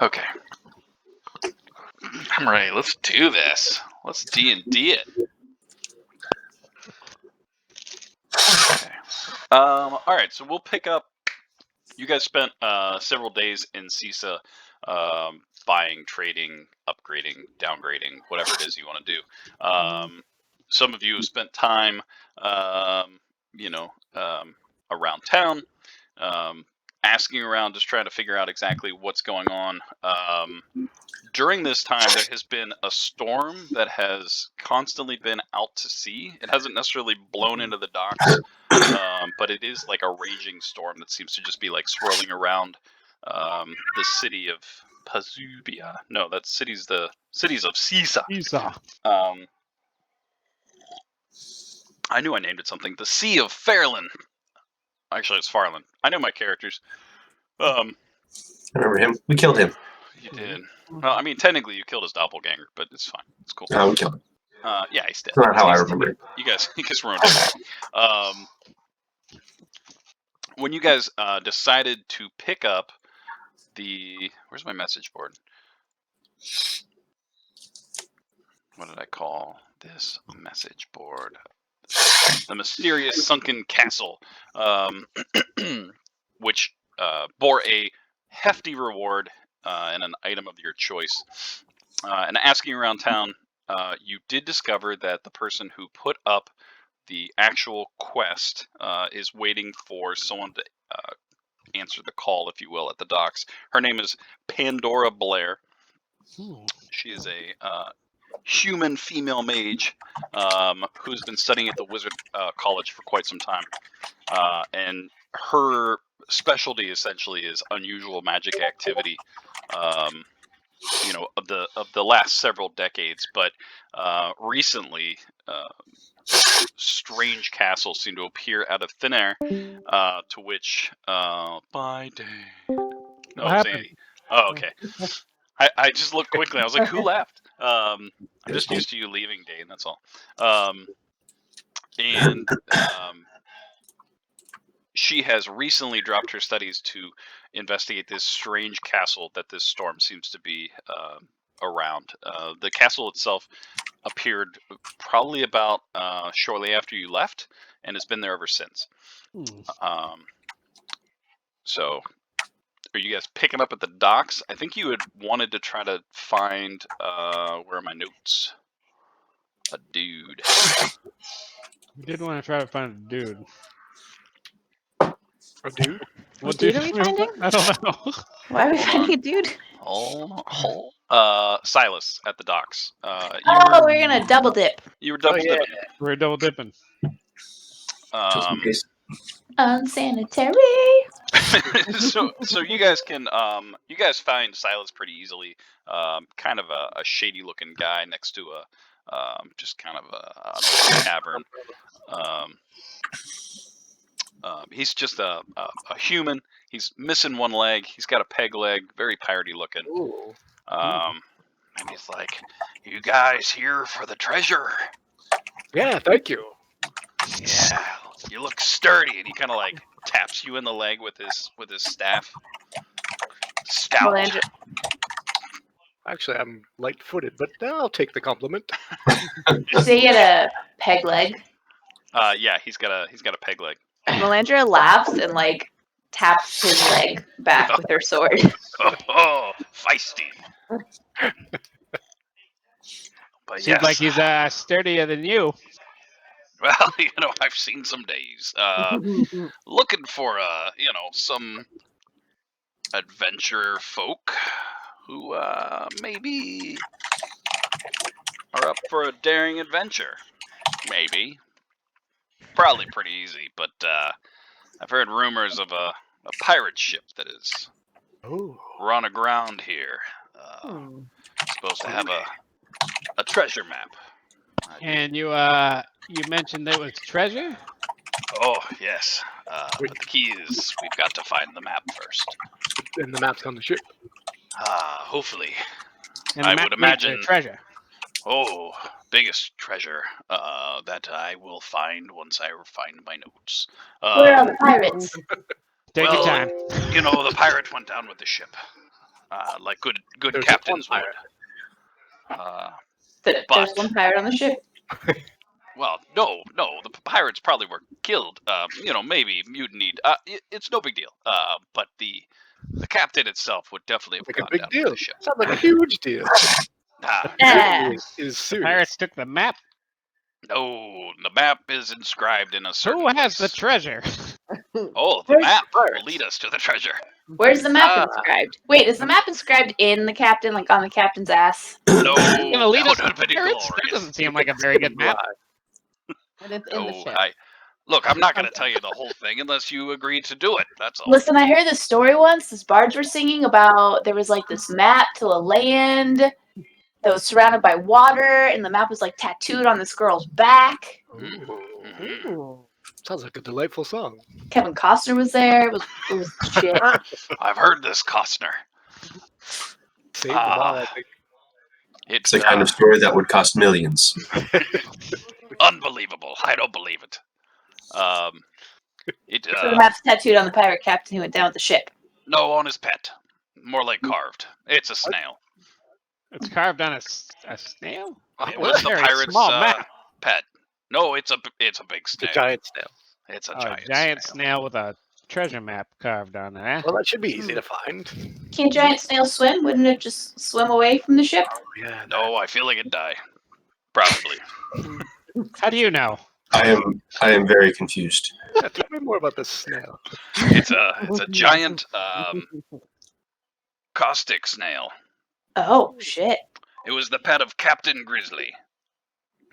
Okay. I'm ready. Let's do this. Let's D&D it. Okay. All right. So we'll pick up. You guys spent several days in Sesa, buying, trading, upgrading, downgrading, whatever it is you want to do. Some of you have spent time, around town, asking around, just trying to figure out exactly what's going on. During this time, there has been a storm that has constantly been out to sea. It hasn't necessarily blown into the docks, but it is like a raging storm that seems to just be like swirling around the city of Pazubia. No, that city's the cities of Sesa. I knew I named it something. The Sea of Fairlin. Actually, it's Farland. I know my characters. I remember him. We killed him. You did. Well, I mean, technically you killed his doppelganger, but it's fine. It's cool. No, we killed him. Yeah, he's dead. That's not how I remember it. You guys ruined it. When you guys decided to pick up the... Where's my message board? What did I call this message board? The mysterious sunken castle, which bore a hefty reward and an item of your choice. And asking around town, you did discover that the person who put up the actual quest is waiting for someone to answer the call, if you will, at the docks. Her name is Pandora Blair. She is a human female mage who's been studying at the Wizard College for quite some time. And her specialty essentially is unusual magic activity. Of the last several decades, but recently, strange castles seem to appear out of thin air, to which by day. No, it was Andy. Oh, okay. I just looked quickly. I was like, who left? I'm just used to you leaving, Dane. That's all. She has recently dropped her studies to investigate this strange castle that this storm seems to be around. The castle itself appeared probably about shortly after you left, and has been there ever since. So, are you guys picking up at the docks? I think you had wanted to try to find, where are my notes? A dude. You did want to try to find a dude. A dude? What dude are we finding? I don't know. Why are we finding a dude? Silas at the docks. We're gonna double dip. You were double dipping. We're double dipping. Unsanitary. so you guys can you guys find Silas pretty easily. Kind of a shady looking guy next to a just kind of a tavern. He's just a human. He's missing one leg. He's got a peg leg, very piratey looking. And he's like, "You guys here for the treasure?" Yeah, thank you. Yeah, you look sturdy. And he kind of like taps you in the leg with his staff. Stout. Actually, I'm light-footed, but I'll take the compliment. Does he get a peg leg? Yeah, he's got a peg leg. Melandra laughs and like taps his leg back with her sword. Oh, feisty. But Seems like he's sturdier than you. Well, I've seen some days. Looking for some adventurer folk who maybe are up for a daring adventure. Maybe. Probably pretty easy, but I've heard rumors of a pirate ship that is run aground here. Supposed to have a treasure map. And you mentioned there was treasure? Oh, yes. But the key is we've got to find the map first. And the map's on the ship. Hopefully. And I would imagine treasure. Oh, biggest treasure that I will find once I find my notes. Where are the pirates? Take your time. The pirate went down with the ship. like good There's captains one would. There's But- one pirate on the ship. Well, no, the pirates probably were killed. Maybe mutinied. It's no big deal. But the captain itself would definitely have Like gone a big down deal. with the ship. Sounds like a huge deal. Yeah. Is The serious. pirates took the map. No, the map is inscribed in a certain Who has the place. treasure? Oh, the Where's map will pirates? lead us to the treasure. Where's the map Ah. inscribed? Wait, is the map inscribed in the captain, like on the captain's ass? No, Gonna lead that us to would have been pirates? That glorious. doesn't seem like a very good map. And it's in the No, ship. Look, I'm not going to tell you the whole thing unless you agree to do it. That's all. Listen, I heard this story once. This bards were singing about there was like this map to a land that was surrounded by water, and the map was like tattooed on this girl's back. Mhm. Ooh. Sounds like a delightful song. Kevin Costner was there. It was shit. I've heard this, Costner. Saved them all, I think. It's the kind of story that would cost millions. Unbelievable. I don't believe it. So the map's tattooed on the pirate captain who went down with the ship. No, on his pet. More like carved. It's a snail. It's carved on a snail? It What? was the Very pirate's small map. pet. No, it's a big It's a snail. giant snail. It's a A giant, snail with a treasure map carved on it, eh? Well, that should be easy to find. Can't giant snails swim? Wouldn't it just swim away from the ship? Yeah. No, I feel like it'd die. Probably. How do you know? I am very confused. Yeah, tell me more about this snail. It's a giant caustic snail. Oh shit! It was the pet of Captain Grizzly.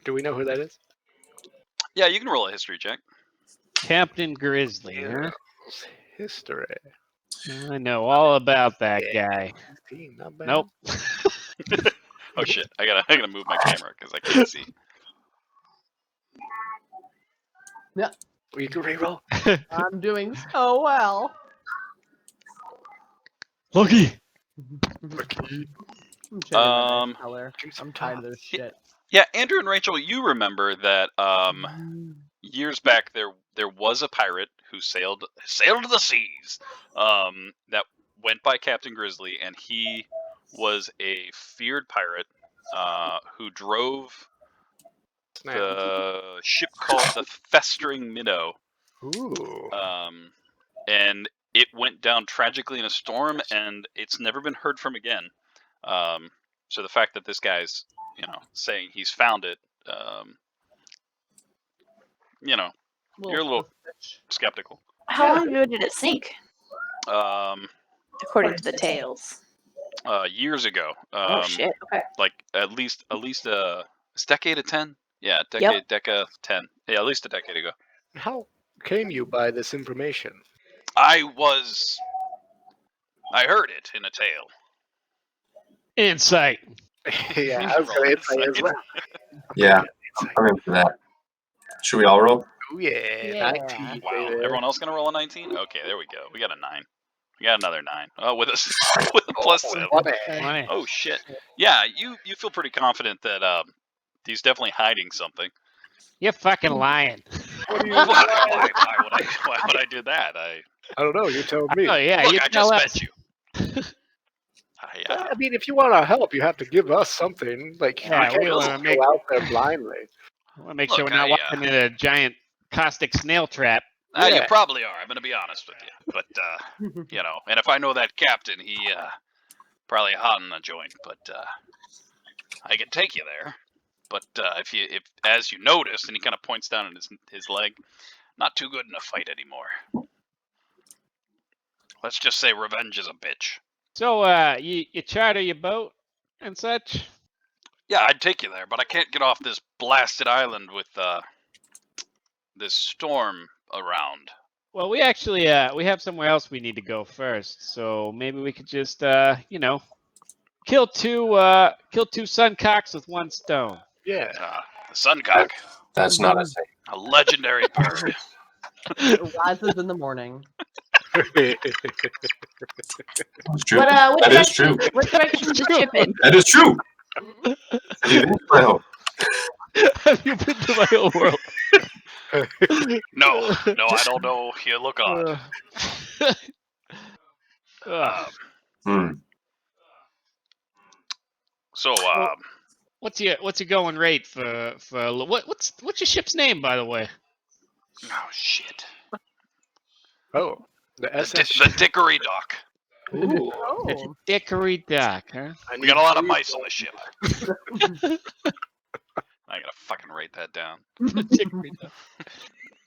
Do we know who that is? Yeah, you can roll a history check. Captain Grizzly, huh? History. I know all about that guy. 16, not bad. Nope. Oh shit! I gotta move my camera because I can't see. You can reroll. I'm doing so well. Lucky. I'm changing my Um, color. Drink some I'm tired of time. this shit. Yeah, Andrew and Rachel, you remember that years back there was a pirate who sailed the seas that went by Captain Grizzly, and he was a feared pirate who drove Snail. the ship called the Festering Minnow, Ooh. and it went down tragically in a storm, and it's never been heard from again. So the fact that this guy's saying he's found it, you're a little skeptical. How long ago did it sink? Um, According to the tales. Years ago. Oh shit! Okay. Like at least a decade of 10. Yeah, deca 10. Yeah, at least a decade ago. How came you by this information? I heard it in a tale. Insight. Yeah, I was going to say as well. Yeah, I'm in for that. Should we all roll? Oh, yeah. Yeah. 19, Wow, baby. everyone else gonna roll a 19? Okay, there we go. We got a 9. We got another 9. Oh, with a with a plus 7. What Money. Oh shit. Yeah, you feel pretty confident that he's definitely hiding something. You're fucking lying. What do you? Why would I do that? I don't know. You told me. Oh yeah, Look, you I tell just us. met you. I mean, if you want our help, you have to give us something. Like, Yeah, you we can't wanna just make- go out there blindly. I want to make sure Look, we're not I, walking into a giant caustic snail trap. You Yeah. probably are. I'm gonna be honest with you, but and if I know that captain, he probably hot in the joint, but I can take you there. But if as you notice, and he kind of points down at his leg, not too good in a fight anymore. Let's just say revenge is a bitch. So you charter your boat and such. Yeah, I'd take you there, but I can't get off this blasted island with this storm around. Well, we actually we have somewhere else we need to go first. So maybe we could just kill two suncocks with one stone. Yeah. The suncock, That's not a thing. a legendary bird. It rises in the morning. It's true. What That is true. What direction is the ship in? That is true. Have you been to my home? Have you been to my old world? No, I don't know. You look odd. Ugh. Hmm. So, What's your going rate for what's your ship's name, by the way? oh shit. Oh, the SS. The Dickory Dock. Ooh. Oh. Dickory Dock, huh? I We got a need lot of three mice on the ship. I gotta fucking write that down. Dickory Dock.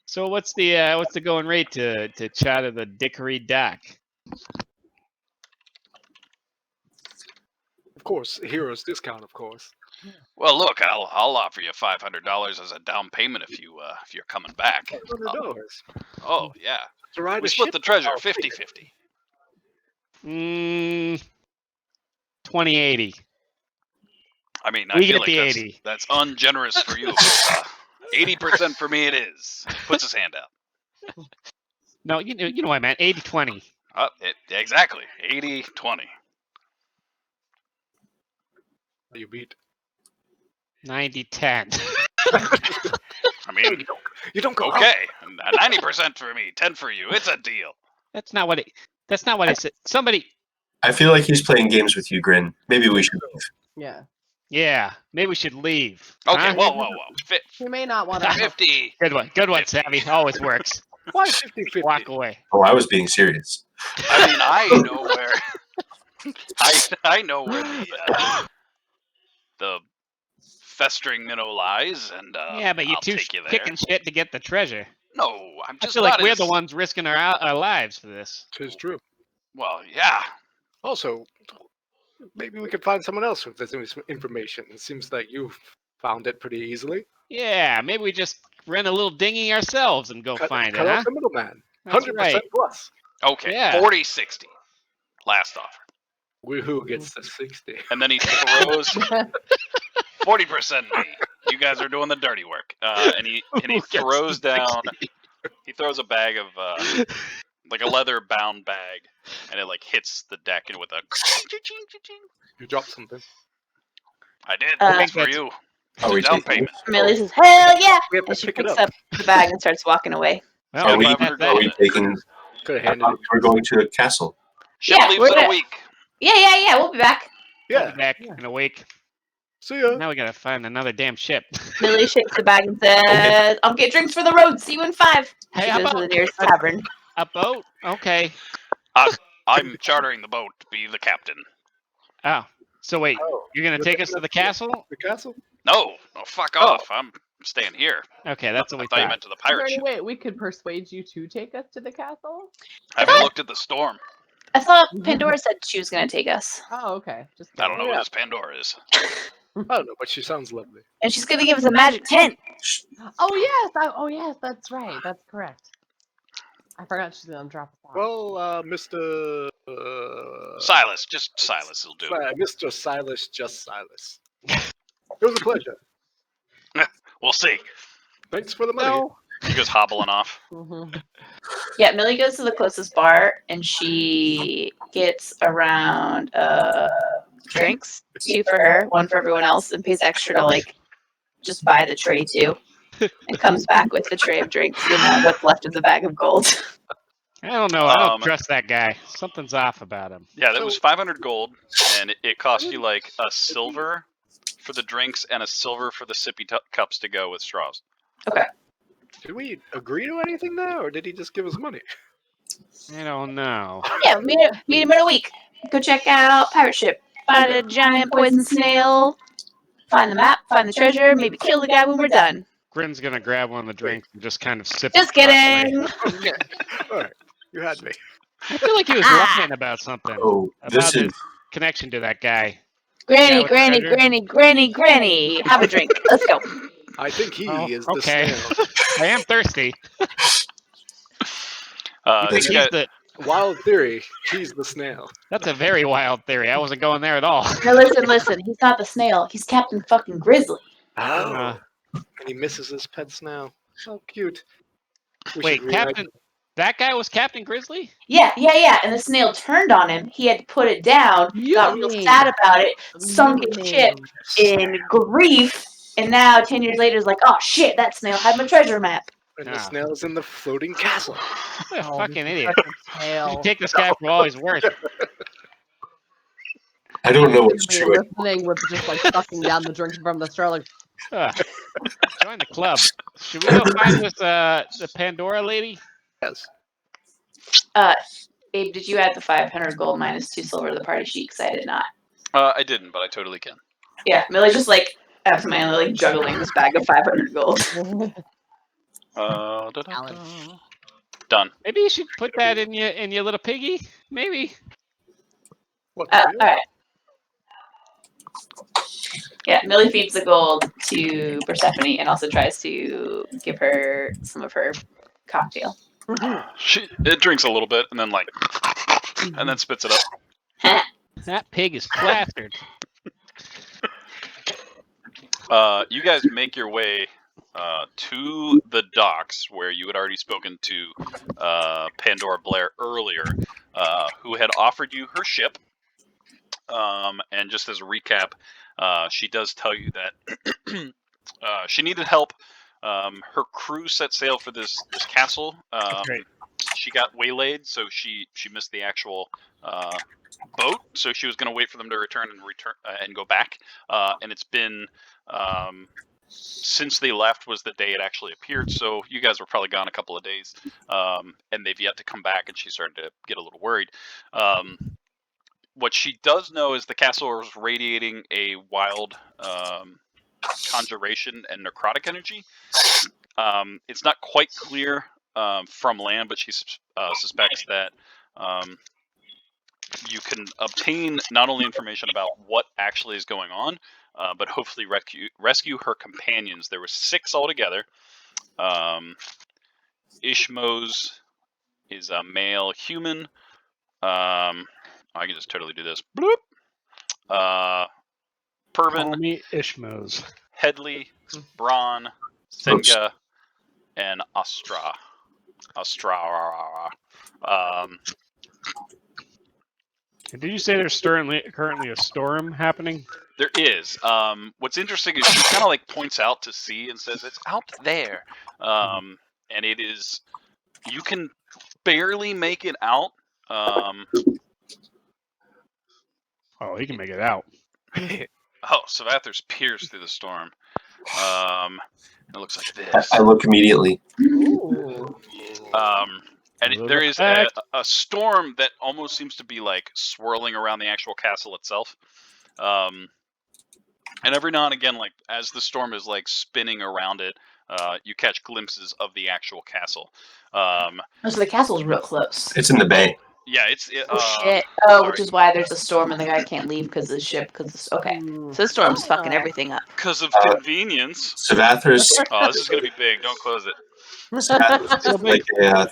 So what's the going rate to charter the Dickory Dock? Of course, heroes discount, of course. Well, look, I'll offer you $500 as a down payment if you're coming back. $100 Oh yeah, to ride we a split ship. the treasure Oh, 50-50. 2080. I mean, I We feel get like the that's 80. that's ungenerous for you. But, 80% for me it is. Puts his hand out. No, you know what I meant. 80-20. Exactly. 80-20. You beat. 90-10. I mean, You don't go. okay. 90% for me, 10 for you. It's a deal. That's not what it said. Somebody. I feel like he's playing games with you, Grin. Maybe we should leave. Yeah. Yeah, maybe we should leave. Okay, huh? whoa. He may not want to. 50. Good one, 50. Savvy. Always works. Why 50-50? Walk away. Oh, I was being serious. I mean, I know where. I know where the festering minnow lies, and Yeah, but you're I'll too take you there. kicking shit to get the treasure. No, I'm I just feel like not we're as the ones risking our lives for this. Tis true. well. Yeah, Also, maybe we could find someone else with this information. It seems like you found it pretty easily. Yeah, maybe we just rent a little dinghy ourselves and go find cut it, huh? out the middleman. That's 100% right. plus. okay. Yeah. 40-60. Last offer, Who gets the 60? and then he throws 40% me. You guys are doing the dirty work, and he Who gets throws the down. He throws a bag of like a leather bound bag, and it like hits the deck and with a. You dropped something. I did. I That's think for that's- you. Are we Down taking payment. Amelia says, "Hell yeah!" We have to And she pick it picks up. up the bag and starts walking away. Well, Are we, that's $500 are we that. taking? Could have I handed thought it. we're going to a castle. Ship Yeah, leaves we're in a gonna- week. Yeah. We'll be back. We'll Yeah. be back in a week. See ya. Now we gotta find another damn ship. Amelia shakes the bag and says, "I'll get drinks for the road. See you in 5." Hey, She how goes to the about nearest tavern. a boat? Okay. I'm chartering the boat to be the captain. Oh, so wait, Oh, you're gonna you're take taking us to us the to the- castle? The castle? No, fuck off. I'm staying here. Okay, that's what I we thought you thought. meant to the Is there pirate any ship. way we could persuade you to take us to the castle? Have you looked at the storm? I thought Pandora said she was going to take us. Oh, okay. Just I don't know kidding. what this Pandora is. I don't know, but she sounds lovely. And she's going to give us a magic tent. Oh yes. Oh yes. That's right. That's correct. I forgot she's gonna drop us off. Well, Mr. Silas, just Silas will do. Mr. Silas, just Silas. It was a pleasure. We'll see. Thanks for the money. No. He goes hobbling off. Mhm. Yeah, Millie goes to the closest bar and she gets around drinks. 2 for her, 1 for everyone else, and pays extra to like just buy the tray too. And comes back with the tray of drinks and what's left of the bag of gold. I don't know. I don't Um, trust that guy. Something's off about him. Yeah, that was 500 gold, and it cost you like a silver for the drinks and a silver for the sippy cups to go with straws. Did we agree to anything now, or did he just give us money? I don't know. Yeah, meet him in a week. Go check out Pirate Ship. Find a giant poison snail. Find the map. Find the treasure. Maybe kill the guy when we're done. Grin's gonna grab one of the drinks and just kind of sip. Just it quietly. kidding. All right, you had me. I feel like he was lying about something. Oh, About this is his connection to that guy. Granny, Yeah, with granny, treasure. granny, granny, granny. Have a drink. Let's go. I think he Oh, is okay. the snail. I am thirsty. This You He's got- the, Wild theory. He's the snail. that's a very wild theory. I wasn't going there at all. Now listen. He's not the snail. He's Captain fucking Grizzly. Oh, Uh, and he misses his pet snail. So cute. We wait, should rewrite Captain. That guy was Captain Grizzly? Yeah. And the snail turned on him. He had to put it down. Got real Mutiny. sad about it. Sunk his Mutiny. ship in grief. And now 10 years later, is like, oh shit, that snail had my treasure map. And Ah. the snail is in the floating castle. What a Oh, fucking this idiot. fucking You tail. take this guy for all he's worth. I don't know what's Everybody true. listening with just like sucking down the drinks from the straw. Like, Join the club. Should we go find this the Pandora lady? Yes. Babe, did you add the 500 gold minus 2 silver to the party sheet? Because I did not. I didn't, but I totally can. Yeah, Millie just like absentmindly like juggling this bag of 500 gold. Done. Maybe you should put that in your little piggy. Maybe. What? All right. Yeah, Millie feeds the gold to Persephone and also tries to give her some of her cocktail. It drinks a little bit and then and then spits it up. That pig is plastered. You guys make your way to the docks where you had already spoken to Pandora Blair earlier, who had offered you her ship. And just as a recap, she does tell you that she needed help. Her crew set sail for this castle. Great. She got waylaid, so she missed the actual boat. So she was going to wait for them to return and go back. And it's been since they left was the day it actually appeared. So you guys were probably gone a couple of days, and they've yet to come back. And she started to get a little worried. What she does know is the castle is radiating a wild conjuration and necrotic energy. It's not quite clear from land, but she suspects that you can obtain not only information about what actually is going on, but hopefully rescue her companions. There were 6 altogether. Ishmos is a male human. I can just totally do this. Bloop. Call Pervin, me Ishmos. Headley, Braun, Senga, and Astra. Did you say there's currently a storm happening? There is. What's interesting is she kind of like points out to sea and says it's out there, and it is. You can barely make it out. Oh, he can make it out. Oh, Savathor's pierced through the storm. It looks like this. I look immediately. And there is a storm that almost seems to be like swirling around the actual castle itself. And every now and again, like as the storm is like spinning around it, you catch glimpses of the actual castle. So the castle's real close. It's in the bay. Yeah, it's. Shit. Sorry. Which is why there's a storm and the guy can't leave because of the ship. Okay. So the storm's fucking everything up. Because of convenience. Savathor's This is gonna be big. Don't close it. Savathor's like a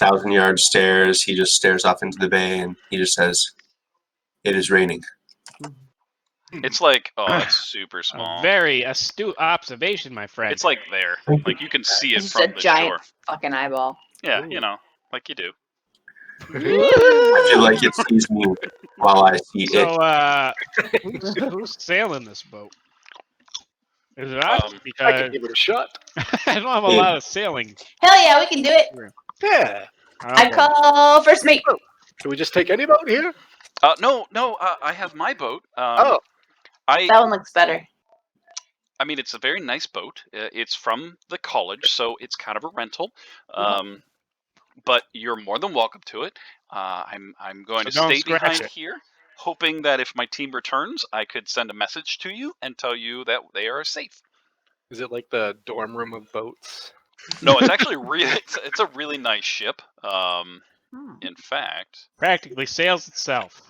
1,000-yard stairs. He just stares off into the bay and he just says, "It is raining." It's like it's super small. A very astute observation, my friend. It's like there. Like you can see it It's from just a the giant shore. fucking eyeball. Yeah, you know, like you do. I feel like it sees me while I see it. So, who's sailing this boat? Is it us? I Because can give it a shot. I don't have a lot of sailing. Hell yeah, we can do it. Yeah. I call first mate. Can we just take any boat here? No. I have my boat. Oh. That one looks better. I mean, it's a very nice boat. It's from the college, so it's kind of a rental. But you're more than welcome to it. I'm going to stay behind here, hoping that if my team returns, I could send a message to you and tell you that they are safe. Is it like the dorm room of boats? No, it's actually it's a really nice ship. In fact, Practically sails itself.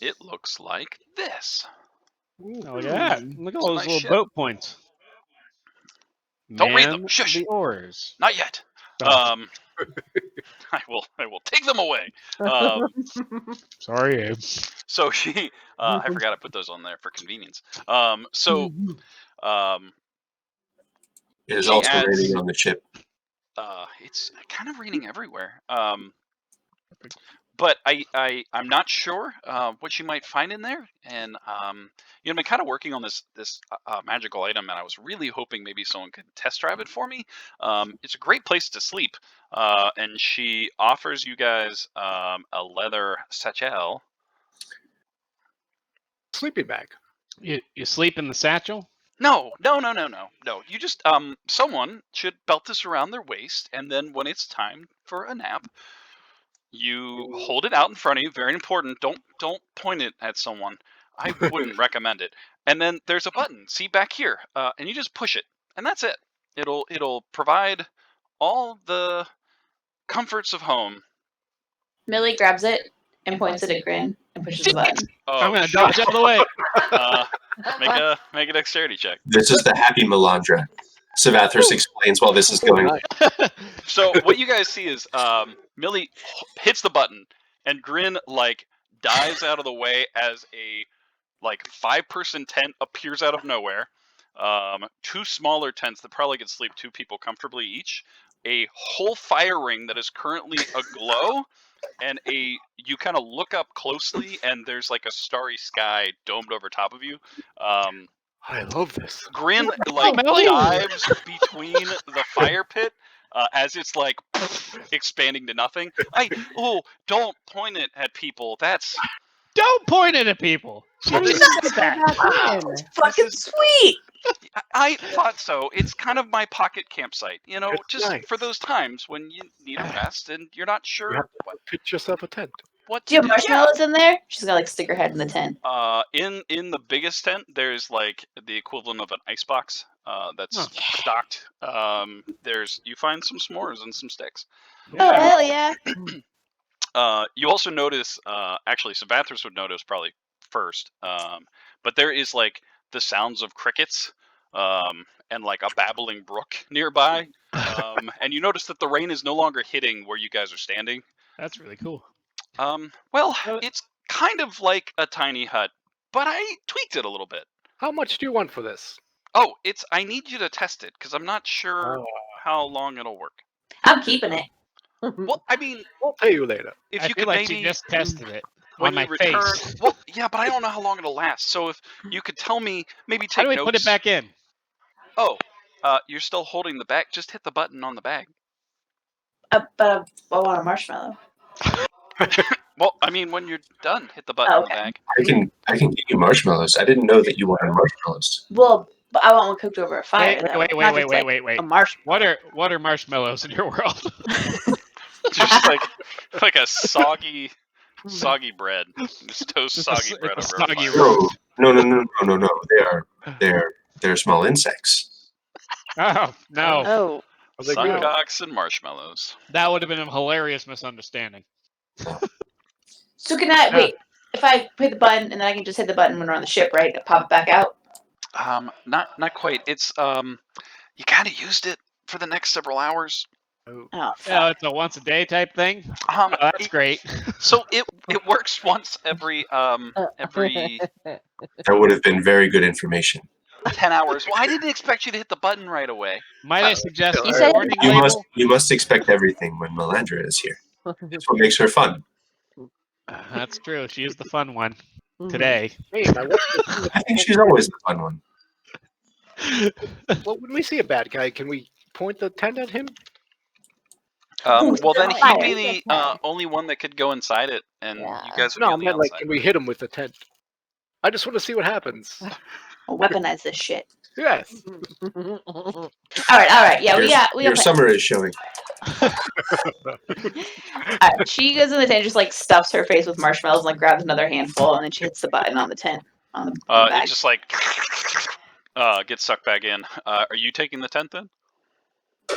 it looks like this. Oh, look at that. Look at all those nice little ship. boat points. Don't read them. Man Shush. the oars. Not yet. Oh. I will take them away. Sorry, Abe. So she, I forgot I put those on there for convenience. It is she also adds- raining on the ship. It's kind of raining everywhere. But I'm not sure what you might find in there, and I've been kind of working on this magical item, and I was really hoping maybe someone could test drive it for me. It's a great place to sleep. and she offers you guys a leather satchel. Sleeping bag. You sleep in the satchel? No. You just someone should belt this around their waist, and then when it's time for a nap, you hold it out in front of you. Very important. Don't point it at someone. I wouldn't recommend it. And then there's a button. See back here, and you just push it, and that's it. It'll provide all the comforts of home. Millie grabs it and points it at Grin and pushes the button. Oh, I'm gonna dodge out of the way. Make a dexterity check. This is the happy Melandra. Savathris explains while this is going on. So what you guys see is Millie hits the button, and Grin like dives out of the way as a 5-person tent appears out of nowhere. 2 smaller tents that probably could sleep 2 people comfortably each. A whole fire ring that is currently aglow, and you kind of look up closely, and there's like a starry sky domed over top of you. I love this. Grin Millie. dives between the fire pit as it's like expanding to nothing. Don't point it at people. Don't point it at people. She How do you just think said that that. happened? Fucking sweet. I thought so. It's kind of my pocket campsite, It's just nice. for those times when you need a rest and you're not You sure have to pitch yourself a tent. what Do you to have marshmallows in there? She's gonna stick her head in the tent. In the biggest tent, there's like the equivalent of an icebox that's Huh. stocked. You find some s'mores and some sticks. Oh hell yeah! You also notice, actually, Savathris would notice probably first, but there is like the sounds of crickets and like a babbling brook nearby. And you notice that the rain is no longer hitting where you guys are standing. That's really cool. Well, it's kind of like a tiny hut, but I tweaked it a little bit. How much do you want for this? Oh, I need you to test it because I'm not sure how long it'll work. I'm keeping it. Well, I mean, I'll pay you later. if I you feel could like maybe she just tested it when on my you return. face. Well, yeah, but I don't know how long it'll last. So if you could tell me, maybe How take do we notes. put it back in? Oh, you're still holding the bag. Just hit the button on the bag. But I want a marshmallow. Well, I mean, when you're done, hit the button on the bag. I can get you marshmallows. I didn't know that you wanted marshmallows. Well, but I want one cooked over a fire. though. Wait. Not just, like, a marshmallow. What are marshmallows in your world? Just like a soggy bread. Just toast Just soggy bread it's a over a soggy fire. No. They're small insects. Oh no, Oh, Are they good? Suncocks and marshmallows. that would have been a hilarious misunderstanding. so can I wait? If I hit the button and then I can just hit the button when we're on the ship, right? To pop it back out. Not quite. It's you kind of used it for the next several hours. Oh, Oh, Yeah, it's a once a day type thing. Oh, that's great. So it works once every That would have been very good information. 10 hours. Well, I didn't expect you to hit the button right away. Might I suggest You a said- warning You label? must expect everything when Melandra is here. That's what makes her fun. That's true. She is the fun one today. hey, I want to I think she's always the fun one. well, when we see a bad guy, can we point the tent at him? Well, then Fire. he'd be the only one that could go inside it, and Yeah. you guys would No, be I on the meant like, outside. can we hit him with the tent? I just want to see what happens. I'll weaponize this shit. Yes. All right. Yeah, we got Your summer is showing. All right, she goes in the tent, just like stuffs her face with marshmallows, and like grabs another handful, and then she hits the button on the tent on the It bag. just like gets sucked back in. Are you taking the tent then?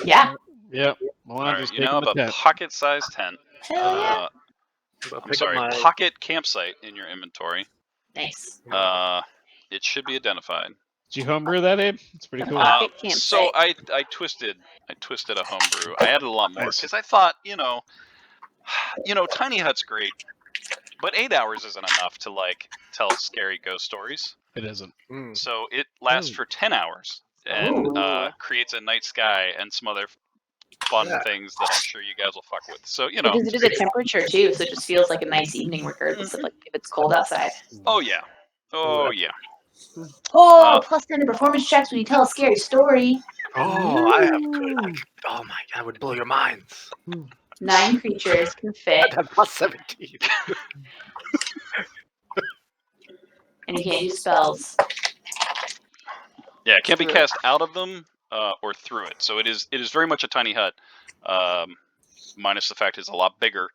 Yeah. Yep. All Well, I'm right, just you now taking have the a tent. pocket-sized tent. Hell yeah. I'll I'm pick up sorry, my- pocket campsite in your inventory. Nice. It should be identified. Did you homebrew that, Abe? It's pretty cool. Pocket campsite. So I twisted a homebrew. I added a lot more Nice. because I thought, tiny hut's great, but 8 hours isn't enough to like tell scary ghost stories. It isn't. Mm. So it lasts for 10 hours and Ooh. creates a night sky and some other fun Yeah. things that I'm sure you guys will fuck with. So Because it is a temperature too, so it just feels like a nice evening regardless of like if it's cold outside. oh yeah. Oh, Yeah. Oh, plus 10 to performance checks when you tell a scary story. Oh, I have good. Oh my god, that would blow your minds. 9 creatures can fit, I'd have plus 17. and you can't use spells. Yeah, it can't be Through it. cast out of them or through it. So it is very much a tiny hut, minus the fact it's a lot bigger.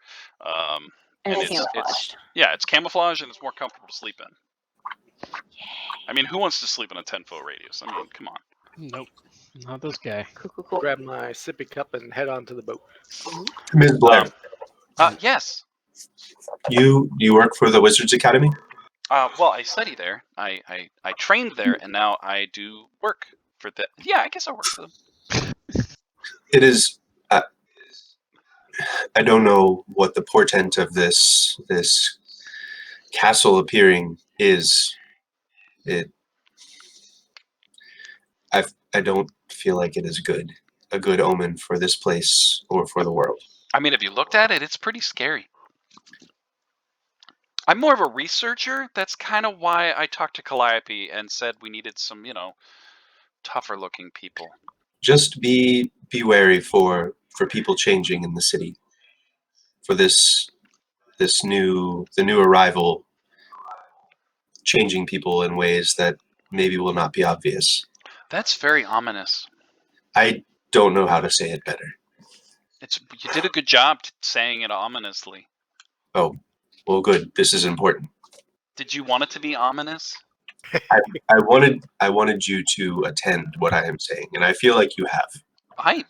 And And it's it's camouflaged. yeah, it's camouflage and it's more comfortable to sleep in. I mean, who wants to sleep in a 10-foot radius? I mean, come on. Nope. Not this guy. Cool. Grab my sippy cup and head onto the boat. Ms. Blair, Yes. you work for the Wizards Academy? Well, I study there. I trained there, and now I do work for the. Yeah, I guess I work for them. It is. I don't know what the portent of this castle appearing is. I don't feel like it is a good omen for this place or for the world. I mean, if you looked at it, it's pretty scary. I'm more of a researcher. That's kind of why I talked to Calliope and said we needed some, tougher-looking people. Just be wary for people changing in the city. For the new arrival, changing people in ways that maybe will not be obvious. That's very ominous. I don't know how to say it better. You did a good job saying it ominously. Oh, well, good. This is important. Did you want it to be ominous? I wanted you to attend what I am saying, and I feel like you have. I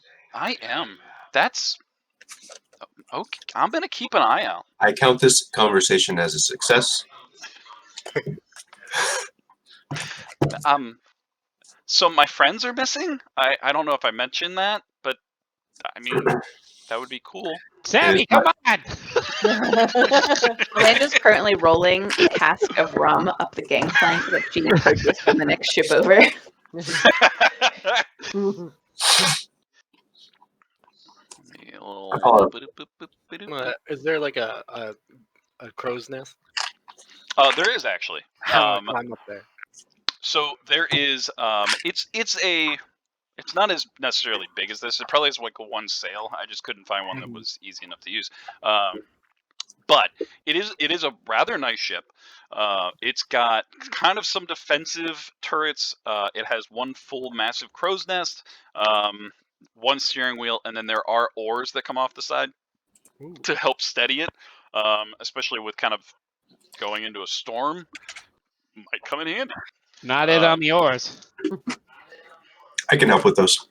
am. That's okay. I'm gonna keep an eye out. I count this conversation as a success. So my friends are missing. I don't know if I mentioned that, but I mean that would be cool. Sammy, come on! Amanda's currently rolling a cask of rum up the gangplank that she purchased from the next ship over. Is there like a crow's nest? There is actually. I'm up there. So there is. It's not as necessarily big as this. It probably has like a one sail. I just couldn't find one that was easy enough to use. But it is a rather nice ship. It's got kind of some defensive turrets. It has one full massive crow's nest, one steering wheel, and then there are oars that come off the side to help steady it, especially with kind of going into a storm. Might come in handy. Not it on the oars. I can help with those.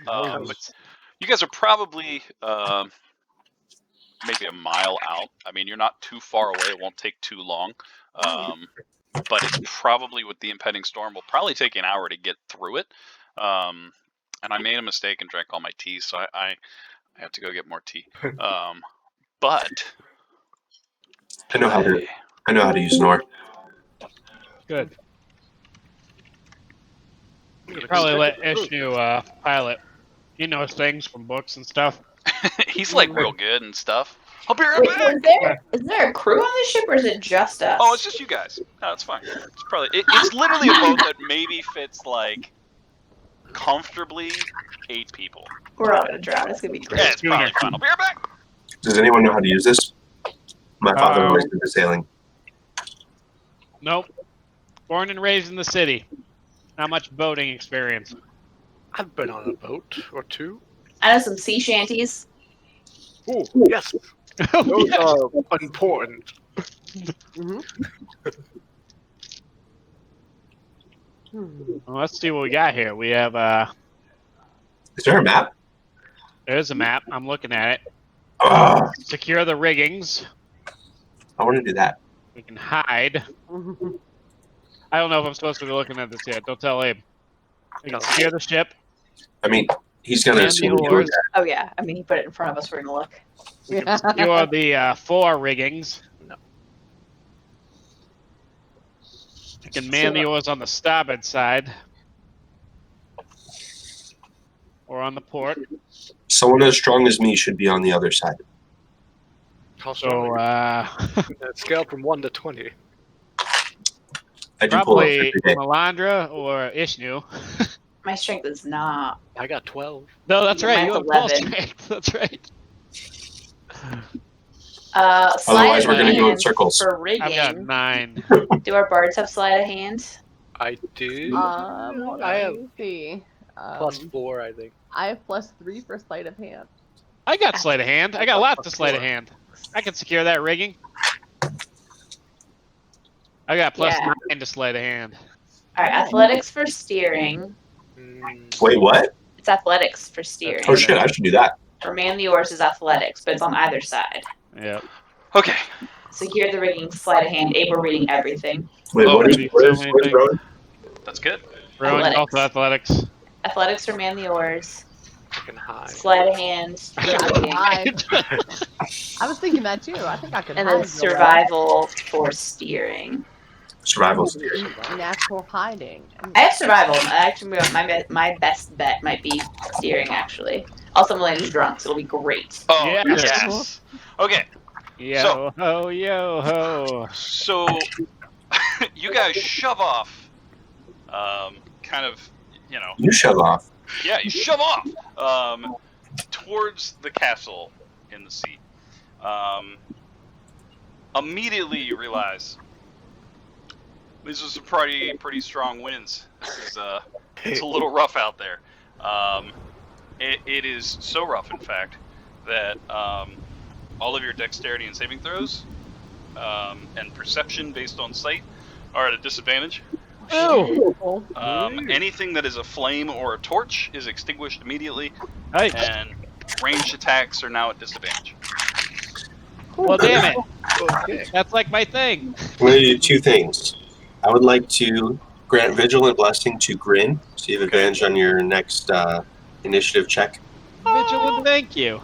But you guys are probably maybe a mile out. I mean, you're not too far away. It won't take too long. But it's probably, with the impending storm, will probably take an hour to get through it. And I made a mistake and drank all my tea, so I have to go get more tea. But I know how to use an oar. Good. Probably let Ishnu pilot. He knows things from books and stuff. he's like real good and stuff. I'll be right Wait, back. is there a crew on this ship, or is it just us? Oh, it's just you guys. No, it's fine. It's probably it's literally a boat that maybe fits like comfortably 8 people. We're all gonna drown. It's gonna be great. Yeah, it's probably fine. I'll be right back. Does anyone know how to use this? My father always did the sailing. Nope. Born and raised in the city. Not much boating experience. I've been on a boat or two. I know some sea shanties. Oh, yes. Those are important. Well, let's see what we got here. We have Is there a map? there's a map. I'm looking at it. Secure the riggings. I want to do that. We can hide. I don't know if I'm supposed to be looking at this yet. Don't tell Abe. We can secure the ship. I mean, he's gonna And assume the we're doing oars. that. Oh yeah, I mean, he put it in front of us. We're gonna look. We can secure the 4 riggings. No. We can man the oars on the starboard side. Or on the port. Someone as strong as me should be on the other side. How strong So, are you? Scale from 1 to 20. I do pull up probably every day. Melandra or Ishnu. My strength is not. I got 12. No, that's Yeah, right. You mine's have 12 11. strength. That's right. Sleight Otherwise, of we're gonna go in hand circles. for I've got rigging. 9. Do our bards have sleight of hand? I do. Hold I on, have let me see. +4, I think. I have +3 for sleight of hand. I got sleight of hand. I got lots of sleight of hand. I can secure that rigging. I got Yeah. +9 to sleight of hand. All right, athletics for steering. Wait, what? It's athletics for steering. Oh shit! I should do that. For man the oars is athletics, but it's on either side. Yep. Okay. Secure the rigging, sleight of hand, able reading everything. Wait, Oh, what is so what is many what is things. Rowan? That's good. Rowing Athletics. also athletics. Athletics for man the oars. I can hide. Sleight of hand. Yeah, I can rigging, hide. I was thinking that too. I think I could and hide. then survival for steering. Survival. Natural hiding. I have survival. Actually, my best bet might be steering. Actually, also Melena's drunk, so it'll be great. Oh, Yes. yes. Okay. Yo ho, yo ho. So you guys shove off, kind of, You shove off. yeah, you shove off towards the castle in the sea. Immediately you realize these are some pretty strong winds. This is it's a little rough out there. It is so rough, in fact, that all of your dexterity and saving throws and perception based on sight are at a disadvantage. Ew. Anything that is a flame or a torch is extinguished immediately, Nice. and ranged attacks are now at disadvantage. Well, damn it. Okay. That's like my thing. I'm going to do two things. I would like to grant Vigilant Blessing to Grin, so you have advantage on your next initiative check. Vigilant, thank you.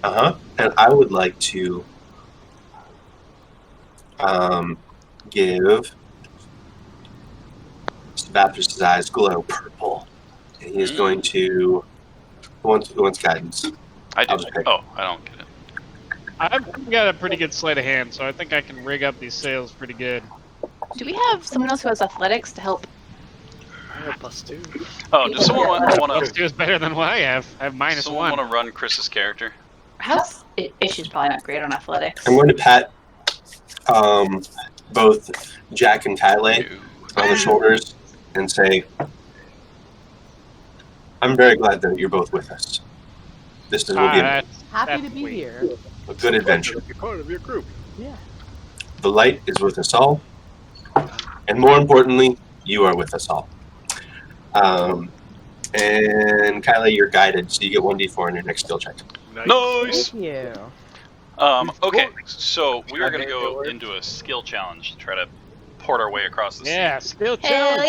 And I would like to give Baptist's eyes glow purple. And he is going to... Who wants guidance? I I'll do. just pick. Oh, I don't get it. I've got a pretty good sleight of hand, so I think I can rig up these sails pretty good. Do we have someone else who has athletics to help? I have +2. Oh, does someone want Plus to? 2 is better than what I have. I have -1. Someone want to run Chris's character? How's she's probably not great on athletics. I'm going to pat both Jack and Kyle on the shoulders and say, I'm very glad that you're both with us. This will be a Happy to be here. good adventure. Be part of your group. Yeah. The light is with us all, and more importantly, you are with us all. And Kylie, you're guided, so you get 1d4 on your next skill check. Nice. Thank you. Okay, so we are going to go into a skill challenge to try to port our way across the sea. Yeah, skill Hell challenge.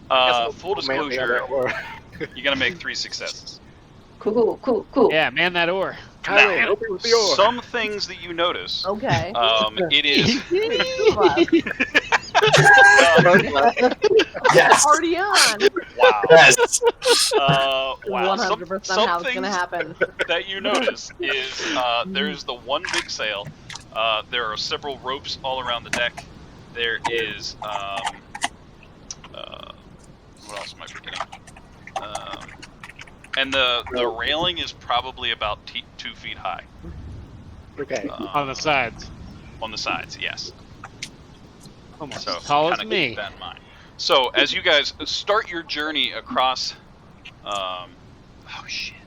yeah! Full disclosure, you got to make 3 successes. Cool. Yeah, man that oar. Kylie, Now, help me with the oar. some things that you notice, Okay. it is... Yes. Already on. Wow. Yes. Wow. 100% Some how it's things gonna happen. that you notice is there's the one big sail. There are several ropes all around the deck. There is what else am I forgetting? And the railing is probably about 2 feet high. Okay. On the sides. On the sides, yes. Almost So as tall as kinda me. keep that in mind. So as you guys start your journey across, oh shit.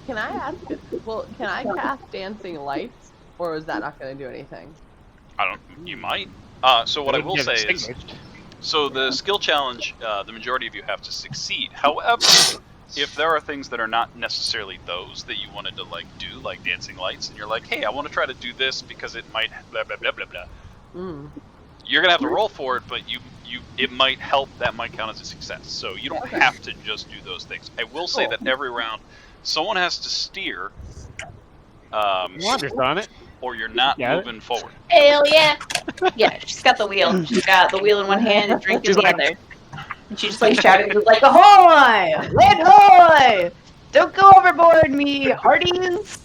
Can I ask? Well, can I cast dancing lights, or is that not going to do anything? I don't. You might. So what I will Get say is, extinguished. so the skill challenge, the majority of you have to succeed. However, if there are things that are not necessarily those that you wanted to do, like dancing lights, and you're like, hey, I want to try to do this because it might blah blah blah blah blah. You're gonna have to roll for it, but it might help. That might count as a success. So you don't have to just do those things. I will say that every round, someone has to steer. Wander's on it. Or you're not moving forward. Hell yeah! Yeah, she's got the wheel. She's got the wheel in one hand and drink in the other. And she just shouting like, ahoy! Land ahoy! Don't go overboard, me hearties!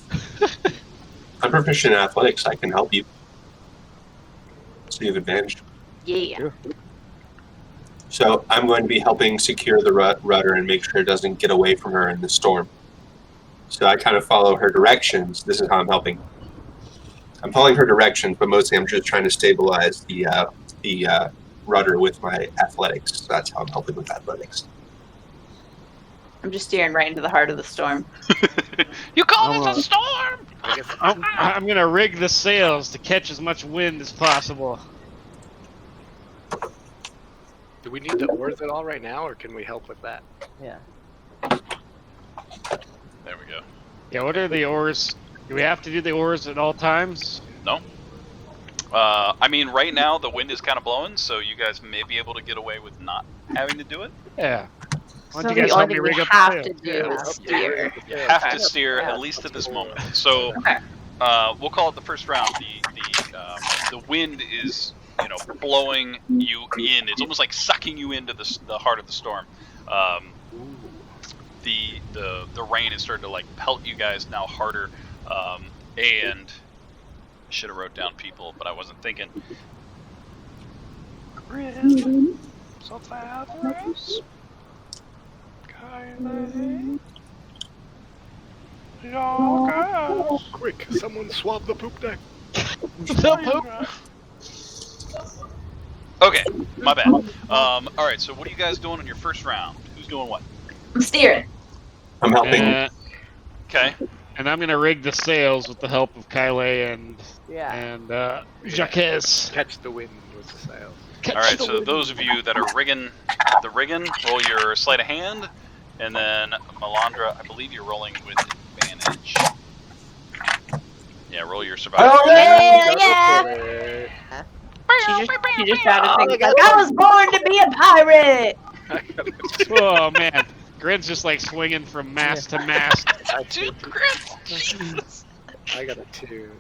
I'm proficient in athletics. I can help you. So you have advantage. Yeah. So I'm going to be helping secure the rudder and make sure it doesn't get away from her in the storm. So I kind of follow her directions. This is how I'm helping. I'm following her directions, but mostly I'm just trying to stabilize the rudder with my athletics. So that's how I'm helping with athletics. I'm just steering right into the heart of the storm. You call this a storm? I guess I'm gonna rig the sails to catch as much wind as possible. Do we need the oars at all right now, or can we help with that? Yeah. There we go. Yeah, what are the oars? Do we have to do the oars at all times? No. I mean, right now the wind is kind of blowing, so you guys may be able to get away with not having to do it. Yeah. Why So don't you guys the help only me thing we rig up have the to sails? do is steer. You have to steer at least at this moment. So Okay. we'll call it the first round. The wind is blowing you in. It's almost like sucking you into the heart of the storm. The rain is starting to like pelt you guys now harder, and I should have wrote down people, but I wasn't thinking. Quick, someone swab the poop deck. Okay, my bad. All right. So what are you guys doing in your first round? Who's doing what? I'm steering. I'm helping. Okay. And I'm gonna rig the sails with the help of Kyle and Yeah. Jacques. Catch the wind with the sails. All right. So those of you that are rigging, roll your sleight of hand, and then Melandra, I believe you're rolling with advantage. Yeah, roll your survival. Oh, Yeah. She just shouted things like, "I was born to be a pirate." Oh man, Grin's just like swinging from mast to mast. Dude, Chris! I got a 2.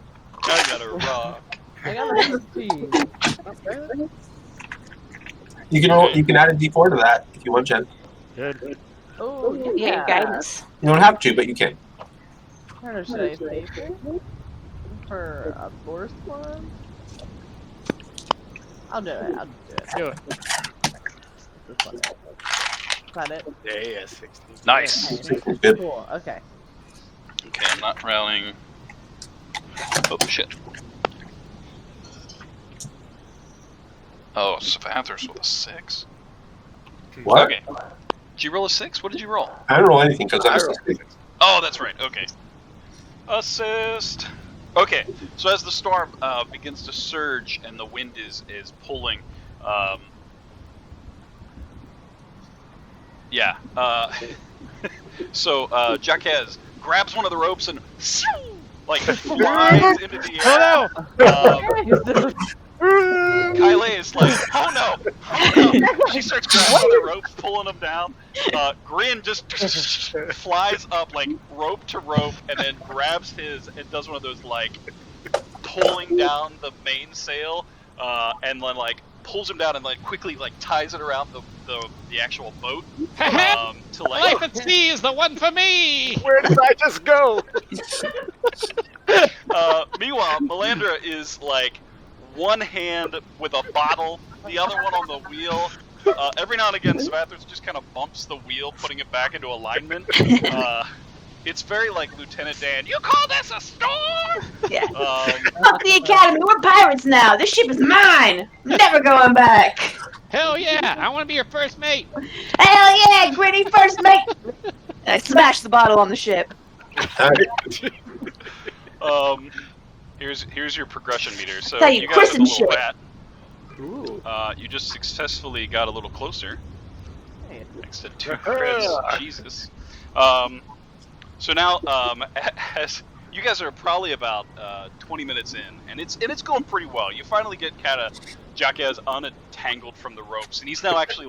I got a rock. I got a 15. You can roll. You can add a D4 to that if you want, Jen. Good. Oh, Yeah, guidance. You don't have to, but you can. Where should I save it? For a forced one? I'll do it. I'll do it. Do it. This one. Is that it? Yeah, 16. Nice. Okay. Good. Cool. Okay. Okay, I'm not rallying. Oh shit. Oh, Savathers with a 6. What? Okay. Did you roll a 6? What did you roll? I don't roll anything because I'm assisting. Oh, that's right. Okay. Assist. Okay. So as the storm begins to surge and the wind is pulling, yeah. So Jacques grabs one of the ropes and like flies into the air. Oh Kyle is like, oh no, oh no. She starts grabbing the ropes, pulling them down. Grin just flies up like rope to rope and then grabs his and does one of those like pulling down the mainsail and then like pulls him down and like quickly like ties it around the actual boat no! to like. Life at sea is the one for me. Where did I just go? Meanwhile, Melandra is like one hand with a bottle, the other one on the wheel. Every now and again, Savathers just kind of bumps the wheel, putting it back into alignment. It's very like Lieutenant Dan. You call this a storm? Yeah. Fuck the academy. We're pirates now. This ship is mine. Never going back. Hell yeah! I want to be your first mate. Hell yeah, Gritty, first mate. And I smashed the bottle on the ship. Here's your progression meter. So Tell you, you guys have a Chris little and bat. Ooh. You just successfully got a little closer. Hey, Next to 2 crits. Jesus. So now, as you guys are probably about 20 minutes in, and it's going pretty well. You finally get kind of Jacques unentangled from the ropes, and he's now actually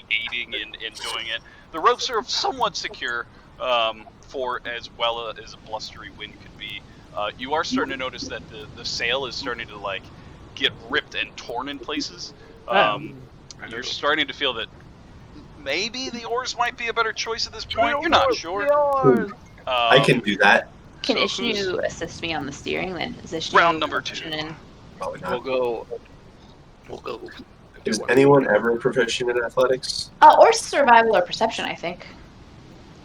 aiding in doing it. The ropes are somewhat secure for as well as a blustery wind could be. You are starting to notice that the sail is starting to like get ripped and torn in places. You're starting to feel that maybe the oars might be a better choice at this point. You're not sure. I can do that. Can So Ishnu assist me on the steering then? Is Ishnu Round number 2. in? Probably We'll not. go Is anyone ever proficient in athletics? Or survival or perception, I think.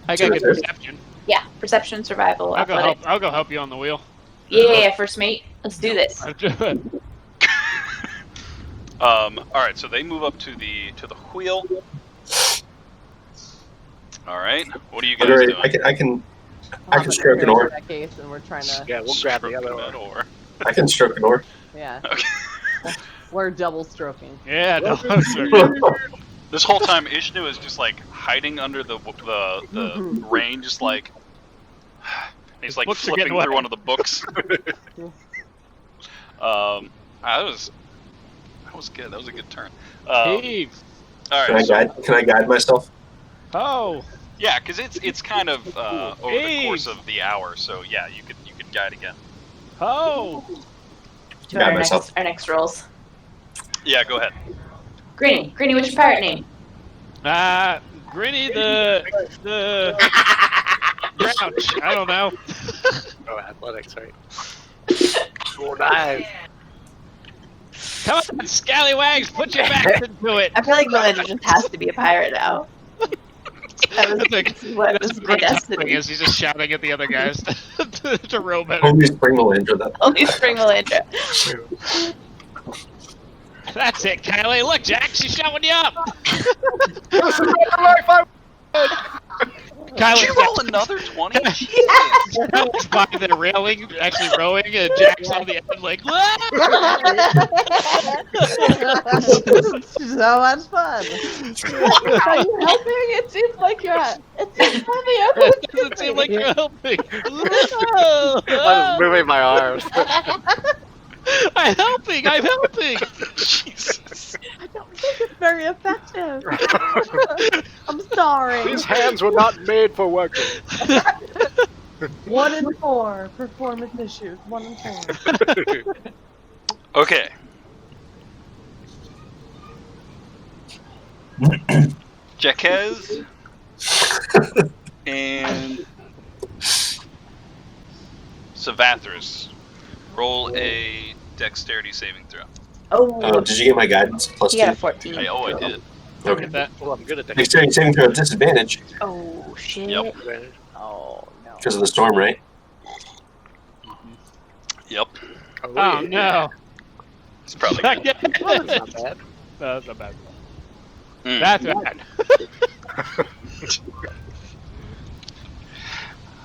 I got good Sure. perception. Yeah, perception, survival, I'll go athletic. help. I'll go help you on the wheel. Yeah, first mate. Let's do this. I'll do it. All right, so they move up to the wheel. All right, what are you guys Alright, doing? I can I'll have stroke an arrow oar. in that case, and we're trying to. Yeah, we'll grab the Stroking other that one. oar. I can stroke an oar. Yeah. Okay. We're double stroking. Yeah, no, This whole time, Ishnu is just like hiding under the rain, just like he's like books are getting flipping wet. through one of the books. That was good. That was a good turn. Heave. All Can right, I so, guide? Can I guide myself? Oh, yeah, because it's kind of over the Hey. course of the hour, so yeah, you could guide again. oh. To our myself. next rolls. Yeah, go ahead. Greenie, what's your pirate name? Grinny the Grouch. I don't know. Oh, athletics, right? Roll dive. Come on, scallywags, put your backs into it. I feel like Melinda just has to be a pirate now. That was That's what That's was the my great thing destiny. is he's just shouting at the other guys to row better. Only Spring will enter that. Only Spring Melinda. That's it, Kylie. Look, Jack, she's showing you up. This is my life. I Did Kylie, you roll another 20? Kyle's by the railing, actually rowing, and Jack's on the end, like, "Ah!" So much fun. Are you helping? It seems like you're. It seems It doesn't seem like you're helping. was moving my arms. I'm helping. I'm helping. Jesus. I don't think it's very effective. I'm sorry. These hands were not made for working. 1 in 4 performance issues. 1 in 4. Okay. Jaquez and Savathris, roll a dexterity saving throw. Oh, Did you get my guidance? Plus you got a 2? 14. I did. Okay. Get that. Well, I'm good at that. Dexterity saving throw at disadvantage Oh, shit. Yep. Oh no. because of the storm, right? Yep. Oh no. It's probably Not good. yet. Well, that's not bad. No, that's not bad. Mm. That's bad.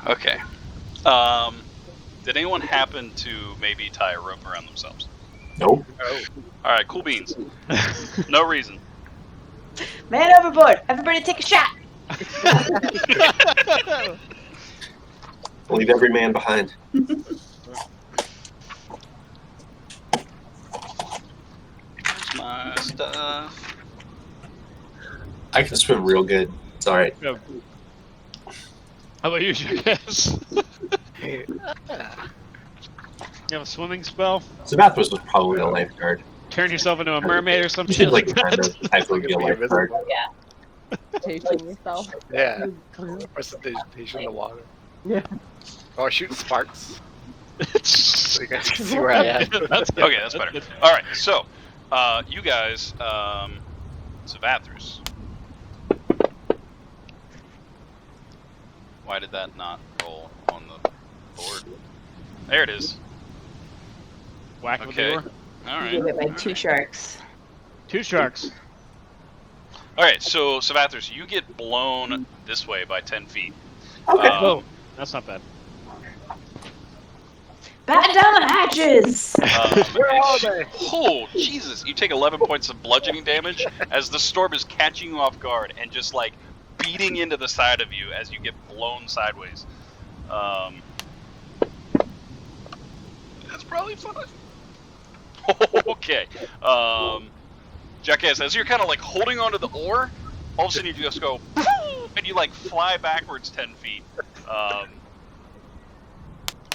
Okay. Did anyone happen to maybe tie a rope around themselves? Nope. Oh, All right, cool beans. No reason. Man overboard. Everybody take a shot. Leave every man behind. Where's my stuff? I can swim real good. It's all right. How about you, Jackass? hey. You have a swimming spell? Sabathos was probably a lifeguard. Turn yourself into a mermaid or some You shit should like like that? type of be a lifeguard. Tasting yourself. Yeah. Precipitation in the water. Yeah. Or shoot sparks. So you guys can see where I am. That's good. Okay, that's better. All right, so you guys, Savathris. Why did that not roll on the board? There it is. Whack with Okay. the oar. All You right. get by 2 sharks. 2 sharks. All right, so Savathris, you get blown this way by 10 feet. Okay. Oh, that's not bad. Batten down the hatches. Where are they? Oh, Jesus. You take 11 points of bludgeoning damage as the storm is catching you off guard and just, like, beating into the side of you as you get blown sideways. That's probably fun. Okay. Jackass, as you're kind of, like, holding onto the oar, all of a sudden you just go, and you, like, fly backwards 10 feet.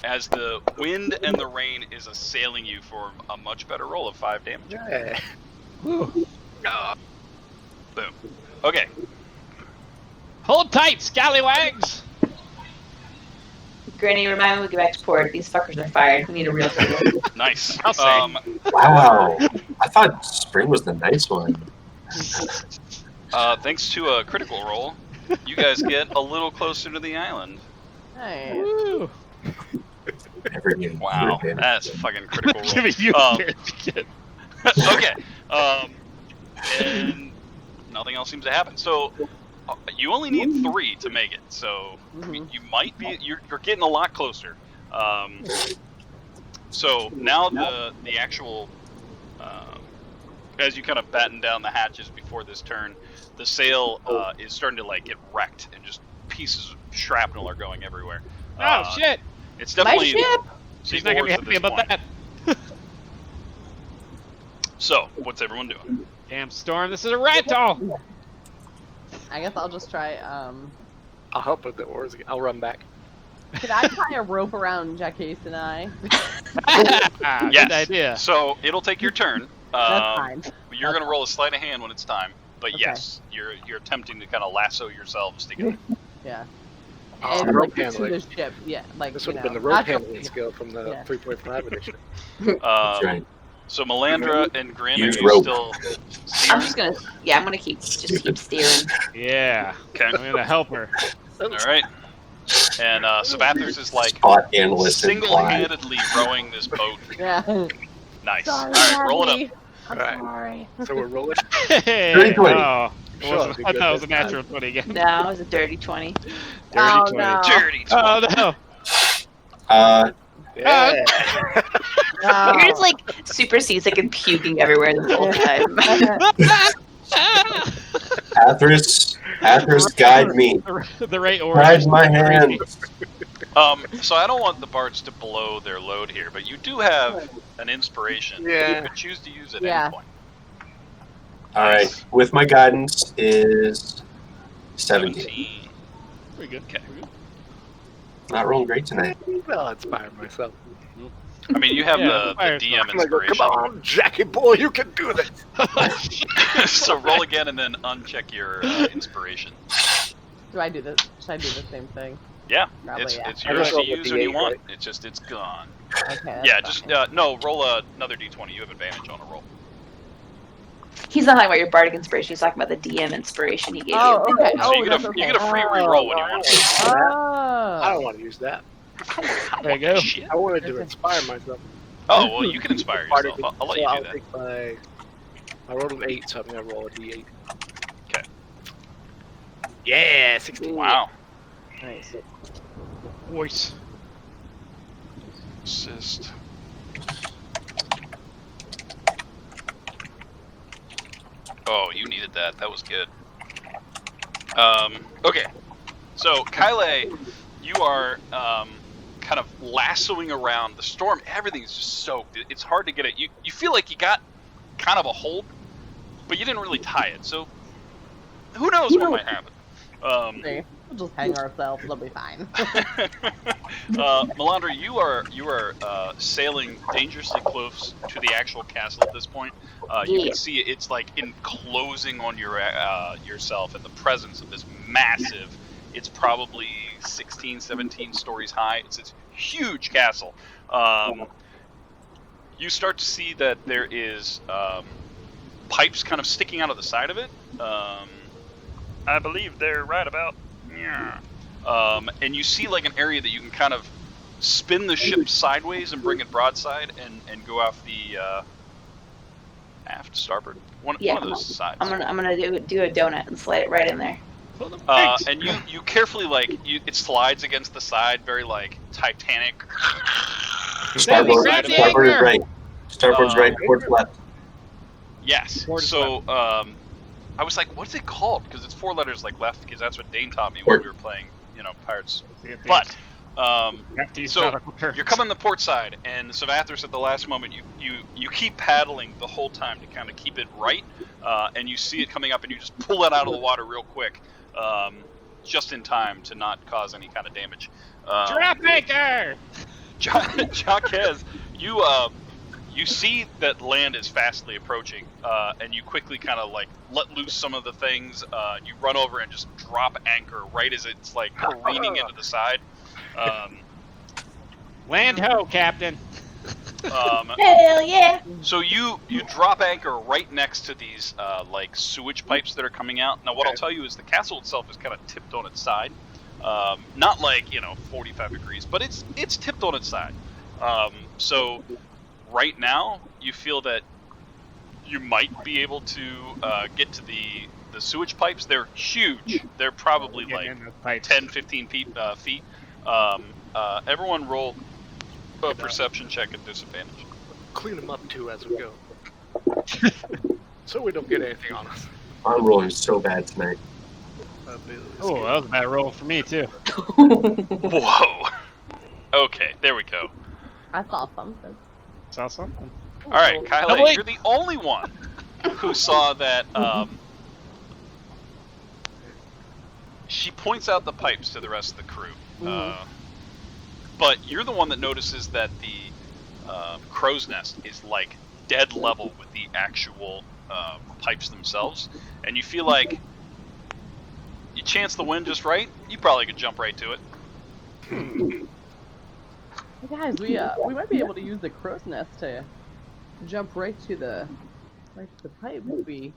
As the wind and the rain is assailing you for a much better roll of 5 damage. Yeah. Boom. Okay. Hold tight, scallywags! Granny, remind me when we get back to port. These fuckers are fired. We need a real crew. Nice. I'll say. Wow. I thought spring was the nice one. Thanks to a critical roll, you guys get a little closer to the island. Nice. Woo. Never getting Wow, advantage. that's fucking critical roll. Giving you Um, advantage. Okay. And nothing else seems to happen. So you only need 3 to make it. So Mhm. you might be you're getting a lot closer. So now the actual as you kind of batten down the hatches before this turn, the sail is starting to like get wrecked and just pieces of shrapnel are going everywhere. Oh shit! It's My definitely ship. She's not gonna be worse at happy this about point. that. So what's everyone doing? Damn storm! This is a rental. I guess I'll just try. I'll help with the oars. I'll run back. Can I tie a rope around Jacques and I? Yes. Good idea. So it'll take your turn. That's fine. You're gonna roll a sleight of hand when it's time, but Okay. yes, you're attempting to kind of lasso yourselves together. Yeah. Oh, And rope like to handling. the ship. Yeah. Like This you would have know, been the rope not handling just- skill from the Yeah. 3.5 edition. That's right. So Melandra and Grin, are Use you rope. still I'm steering? just gonna. Yeah, I'm gonna keep steering. Yeah. Okay. I'm gonna help her. All right. And Savathers is like Spot analyst and fly. single-handedly rowing this boat. Yeah. Nice. Sorry, All right, roll it up. Daddy. I'm Alright. sorry. So we're rolling. Hey, 20. oh, it Sure, wasn't, be I good thought it was a this time. natural 20 again. No, it was a dirty 20. Dirty Oh, 20. no. Dirty. Oh no! Yeah. No. You're just like super seasick and puking everywhere the whole time. Athers, guide me. The right order. Guide my hand. So I don't want the bards to blow their load here, but you do have an inspiration that Yeah. you could choose to use at Yeah. any point. All right. With my guidance is 17. 17. Pretty good. Okay. Pretty good. Not rolling great tonight. I'll inspire myself. I mean, you have Yeah, the fire DM I'm gonna go, inspiration. come on, Jackie boy, you can do this. So roll again and then uncheck your inspiration. Do I do this? Should I do the same thing? Yeah, Probably, it's yeah. it's I yours just to rolled a use when you D8, want. right? It's gone. Okay. that's Yeah, just fine. no. Roll another d20. You have advantage on a roll. He's not talking about your bardic inspiration. He's talking about the DM inspiration he gave Oh, you. okay. So you that's get a okay. you get a free Oh. reroll when you want. I don't Oh. want to use that. There you go. Shit. I wanted to inspire myself. Oh well, you can inspire yourself. I'll let you So do that. take my. I rolled an 8, so I'm gonna roll a d8. Okay. Yeah, 16. Wow. Nice. Voice. Assist. Oh, you needed that. That was good. Okay. So, Kyle, you are kind of lassoing around the storm. Everything's just soaked. It's hard to get it. You feel like you got kind of a hold, but you didn't really tie it. So, who knows what might happen. See, we'll just hang ourselves. It'll be fine. Melandra, you are sailing dangerously close to the actual castle at this point. You Yeah. can see it's like enclosing on your yourself in the presence of this massive. It's probably 16, 17 stories high. It's this huge castle. You start to see that there is pipes kind of sticking out of the side of it. I believe they're right about. Yeah. And you see like an area that you can kind of spin the ship sideways and bring it broadside and go off the aft starboard one of those sides. I'm gonna do a donut and slide it right in there. And you carefully it slides against the side, very like Titanic. Starboard, grab the starboard is anchor. right. Starboard's right, port's left. Yes. Port is So I was like, what's it called? Because it's 4 letters like left, because that's what Dane taught me when Port. we were playing, Pirates. But so you're coming the port side, and Savathers at the last moment, you keep paddling the whole time to kind of keep it right, and you see it coming up, and you just pull it out of the water real quick, just in time to not cause any kind of damage. Drop anchor. Jaquez, you see that land is fastly approaching, and you quickly kind of like let loose some of the things. You run over and just drop anchor right as it's like careening into the side. Land ho, Captain. Hell yeah! So you drop anchor right next to these like sewage pipes that are coming out. Now, what I'll tell you is the castle itself is kind of tipped on its side, not like 45 degrees, but it's tipped on its side. So right now you feel that you might be able to get to the sewage pipes. They're huge. They're probably Getting like in the pipes. 10, 15 feet. Everyone roll a perception check at disadvantage. Clean them up too as we go, so we don't get anything on us. I'm rolling so bad tonight. Oh, that was a bad roll for me too. Whoa. Okay, there we go. I saw something. Saw something. All right, Oh, Kylie, wait. you're the only one who saw that. She points out the pipes to the rest of the crew, but you're the one that notices that the crow's nest is like dead level with the actual pipes themselves, and you feel like you chance the wind just right, you probably could jump right to it. Hey guys, we might be able to use the crow's nest to jump right to the pipe. We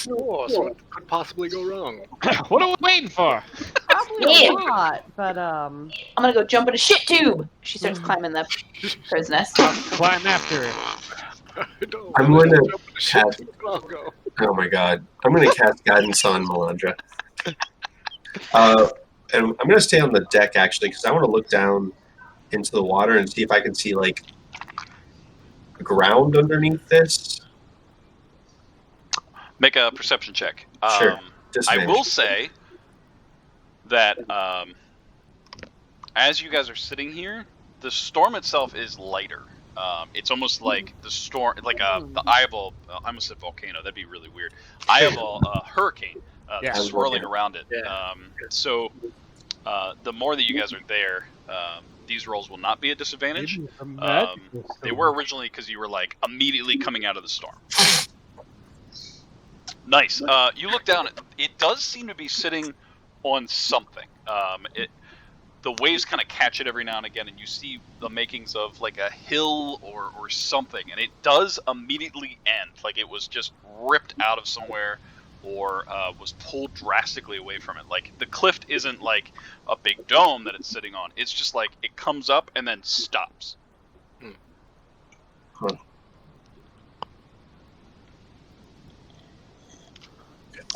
Oh, so what could possibly go wrong? What are we waiting for? probably Yeah. a lot, but I'm gonna go jump in a shit tube. She starts climbing the crow's nest. Climb after it. I'm going to cast. cast. Oh my god! I'm going to cast guidance on Melandra. And I'm going to stay on the deck actually because I want to look down into the water and see if I can see like ground underneath this. Make a perception check. Sure. I Disadvantage. will say that as you guys are sitting here, the storm itself is lighter. It's almost like the storm, like the eye of a, I almost said volcano. That'd be really weird. Eye of a hurricane Yeah. that's swirling around it. Yeah. So the more that you guys are there, these rolls will not be a disadvantage. They were originally because you were like immediately coming out of the storm. Nice. You look down. It does seem to be sitting on something. The waves kind of catch it every now and again, and you see the makings of like a hill or something, and it does immediately end. Like it was just ripped out of somewhere or was pulled drastically away from it. Like the cliff isn't like a big dome that it's sitting on. It's just like it comes up and then stops. Huh.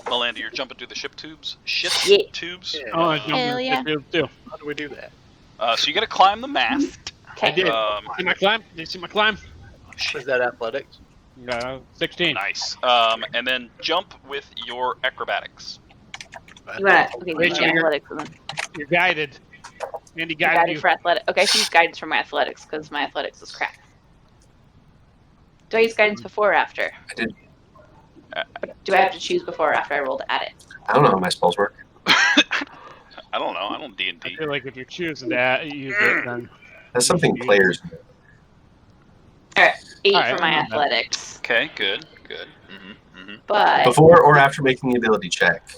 Melinda, you're jumping through the ship tubes. Yeah. Tubes. Yeah. Oh, I jumped Hell in yeah. the field too. How do we do that? So you got to climb the mast. I did. Um, See my climb? Did you see my climb? Is that athletics? 16. Nice. And then jump with your acrobatics. You wanna, okay, Wait, use you're- athletics and then You're guided. Andy you're guided guided you. for athletics. Okay, I should use guidance for my athletics because my athletics is crap. Do I use guidance before or after? I did. Do I have to choose before or after I roll to add it? I don't know how my spells work. I don't know. I don't D&D. I feel like if you're choosing to use it, then That's something players. 8 Alright, for my I'm on that. athletics, Okay, good. but Before or after making the ability check.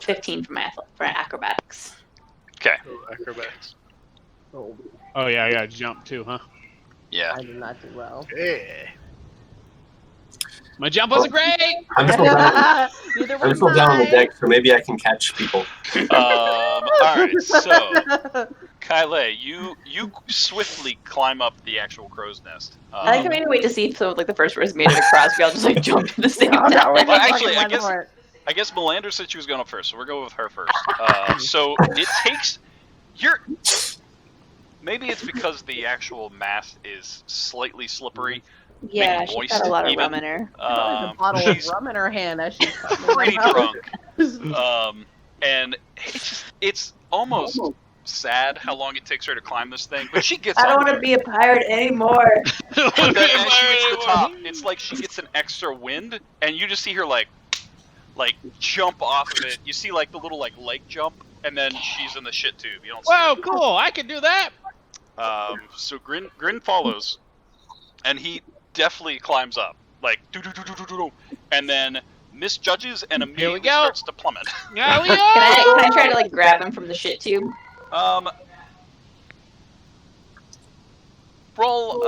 15 for my for acrobatics. Okay. Oh, acrobatics. oh, oh yeah, I got to jump too, huh? Yeah. I did not do well. Yeah. My jump wasn't great. I'm still down. Neither I'm was still down on the mine. deck, so maybe I can catch people. All right. So, Kyle, you swiftly climb up the actual crow's nest. I like to wait to see if so, like the first person made it across. We all just like jumped at the same time. Well, actually, I Fucking guess- Voldemort. I guess Melandra said she was going up first, so we're going with her first. So it takes maybe it's because the actual mast is slightly slippery. Yeah, maybe she's moist got a lot of even. rum in her. Probably the bottle of She's rum in her hand as she's pretty drunk. And it's almost sad how long it takes her to climb this thing, but she gets I don't up want to there. be a pirate anymore. But then as she gets to the top, it's like she gets an extra wind, and you just see her like jump off of it. You see like the little like leg jump, and then she's in the shit tube. You don't see Whoa, cool! I can do that. her. So Grin follows, and he definitely climbs up like do, and then misjudges and immediately go. starts to plummet. Yeah, we Can I try to like grab him from the shit tube? Roll.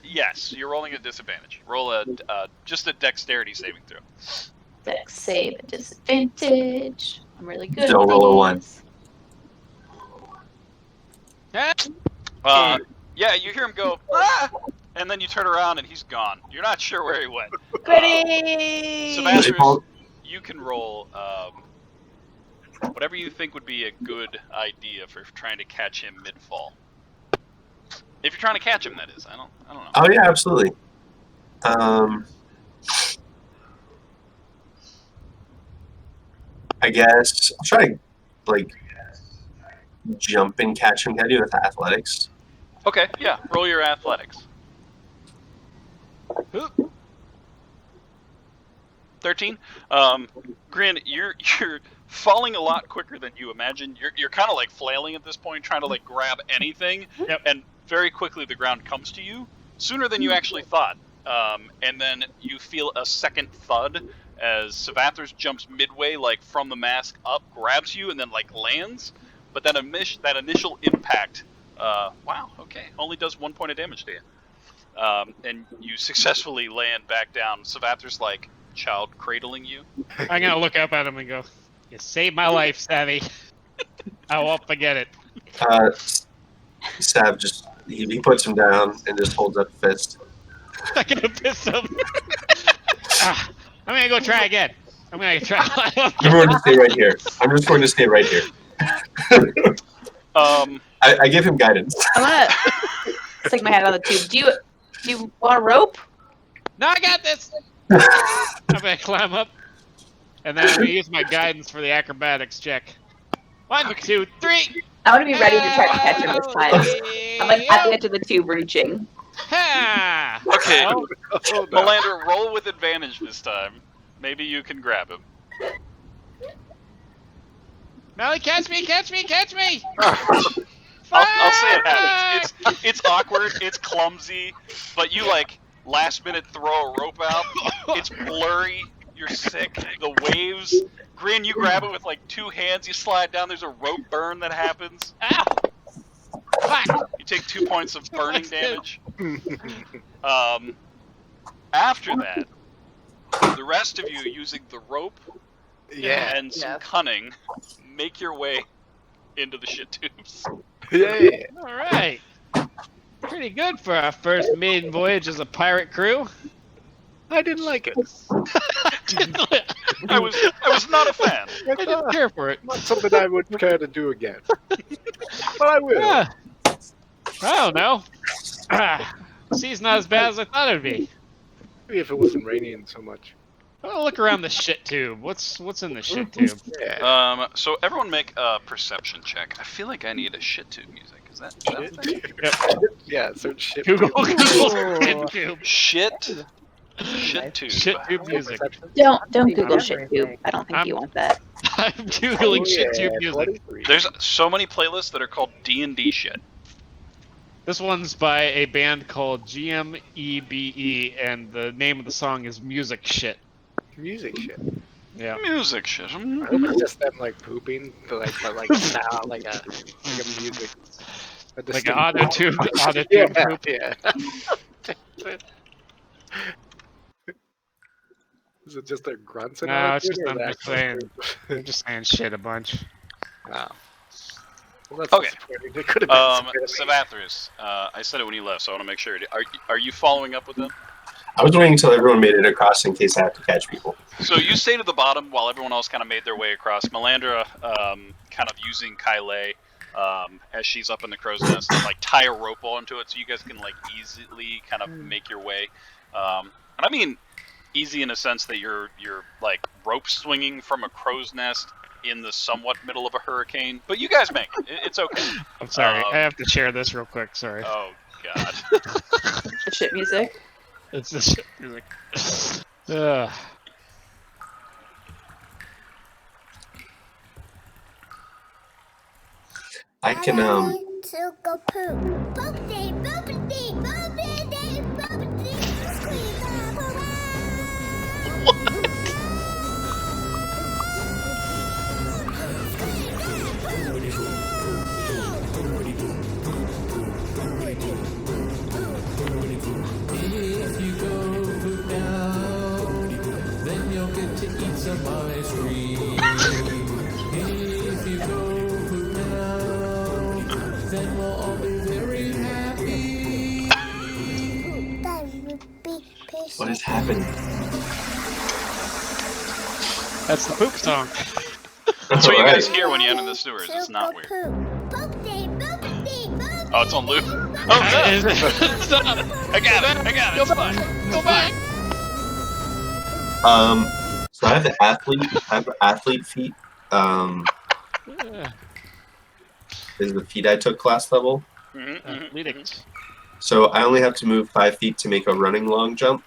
Yes, you're rolling at disadvantage. Roll just a dexterity saving throw. Dex save at disadvantage. I'm really good Don't at roll a 1. these. Yeah, you hear him go, ah! And then you turn around and he's gone. You're not sure where he went. Goody! Sebastian, you can roll whatever you think would be a good idea for trying to catch him mid-fall. If you're trying to catch him, that is. I don't know. Oh yeah, absolutely. I guess I'll try to like jump and catch him. Can I do it with athletics? Okay, yeah. Roll your athletics. 13. Grin, you're falling a lot quicker than you imagine. You're kind of like flailing at this point, trying to like grab anything, and very quickly the ground comes to you sooner than you actually thought. And then you feel a second thud as Savathers jumps midway, like from the mask up, grabs you, and then like lands. But that initial impact, wow, okay, only does 1 point of damage to you. And you successfully land back down. Savathers like child cradling you. I'm gonna look up at him and go, "You saved my life, Savvy. I won't forget it." Sav just he puts him down and just holds up a fist. I'm gonna piss him. I'm gonna go try again. I'm gonna try. Everyone just stay right here. I'm just going to stay right here. I give him guidance. I'm gonna stick my head on the tube. Do you want a rope? No, I got this. I'm gonna climb up, and then I'm gonna use my guidance for the acrobatics check. 1, 2, 3. I want to be ready to try to catch him this time. I'm like at the edge of the tube reaching. Ha! Okay, Well, Melandra, roll with advantage this time. Maybe you can grab him. Melly, catch me! Catch me! Catch me! I'll say it happens. It's awkward, it's clumsy, but you like last minute throw a rope out. It's blurry. You're sick. The waves. Grin, you grab it with like 2 hands. You slide down. There's a rope burn that happens. Ow! Fuck! You take 2 points of burning damage. After that, the rest of you using the rope and some cunning make your way into the shit tubes. Yeah. All right. Pretty good for our first maiden voyage as a pirate crew. I didn't like it. I was not a fan. I didn't care for it. Not something I would care to do again. But I will. Yeah. I don't know. Sea's not as bad as I thought it'd be. Maybe if it wasn't raining so much. I'll look around the shit tube. What's in the shit tube? Yeah. So everyone make a perception check. I feel like I need a shit tube music. Is that a thing? Yeah, search shit. Google Ooh. shit tube. Shit tube. Shit tube music. Don't Google shit tube. I don't think you want that. I'm googling shit tube music. There's so many playlists that are called D&D shit. This one's by a band called GMEBE, and the name of the song is Music Shit. Music shit. Yeah. Music shit. I hope it's just them like pooping, but sound like a music. Like an auto tube Yeah, poop. yeah. Is it just their grunts and No, all it's just that, or I'm the just actual saying. poop? I'm just saying shit a bunch. Wow. Well, that's Okay. disappointing. It could have been Savathris, I said it when you left, so I want to make sure. Are you following up with them? I was waiting until everyone made it across in case I have to catch people. So you stay to the bottom while everyone else kind of made their way across. Melandra, kind of using Kyle, as she's up in the crow's nest, and like tie a rope onto it so you guys can like easily kind of make your way. And I mean easy in a sense that you're like rope swinging from a crow's nest in the somewhat middle of a hurricane, but you guys make it. It's okay. I'm sorry. I have to share this real quick. Sorry. Oh god. The shit music. It's the shit music. Ugh. I can to go poop. Poopity, poopity, poopity, poopity, squeeze up around. then we'll all be very happy. That would be patient. What is happening? That's the poop song. That's what you guys Alright. hear when you enter the sewers. It's not weird. Poop day, poop day, poop Oh, it's on loop. Oh, Oh, no. Stop. I got it. I got it. Go It's back. fine. Go back. So I have the athlete feat. Is the feat I took last level. Athletics. So I only have to move 5 feet to make a running long jump.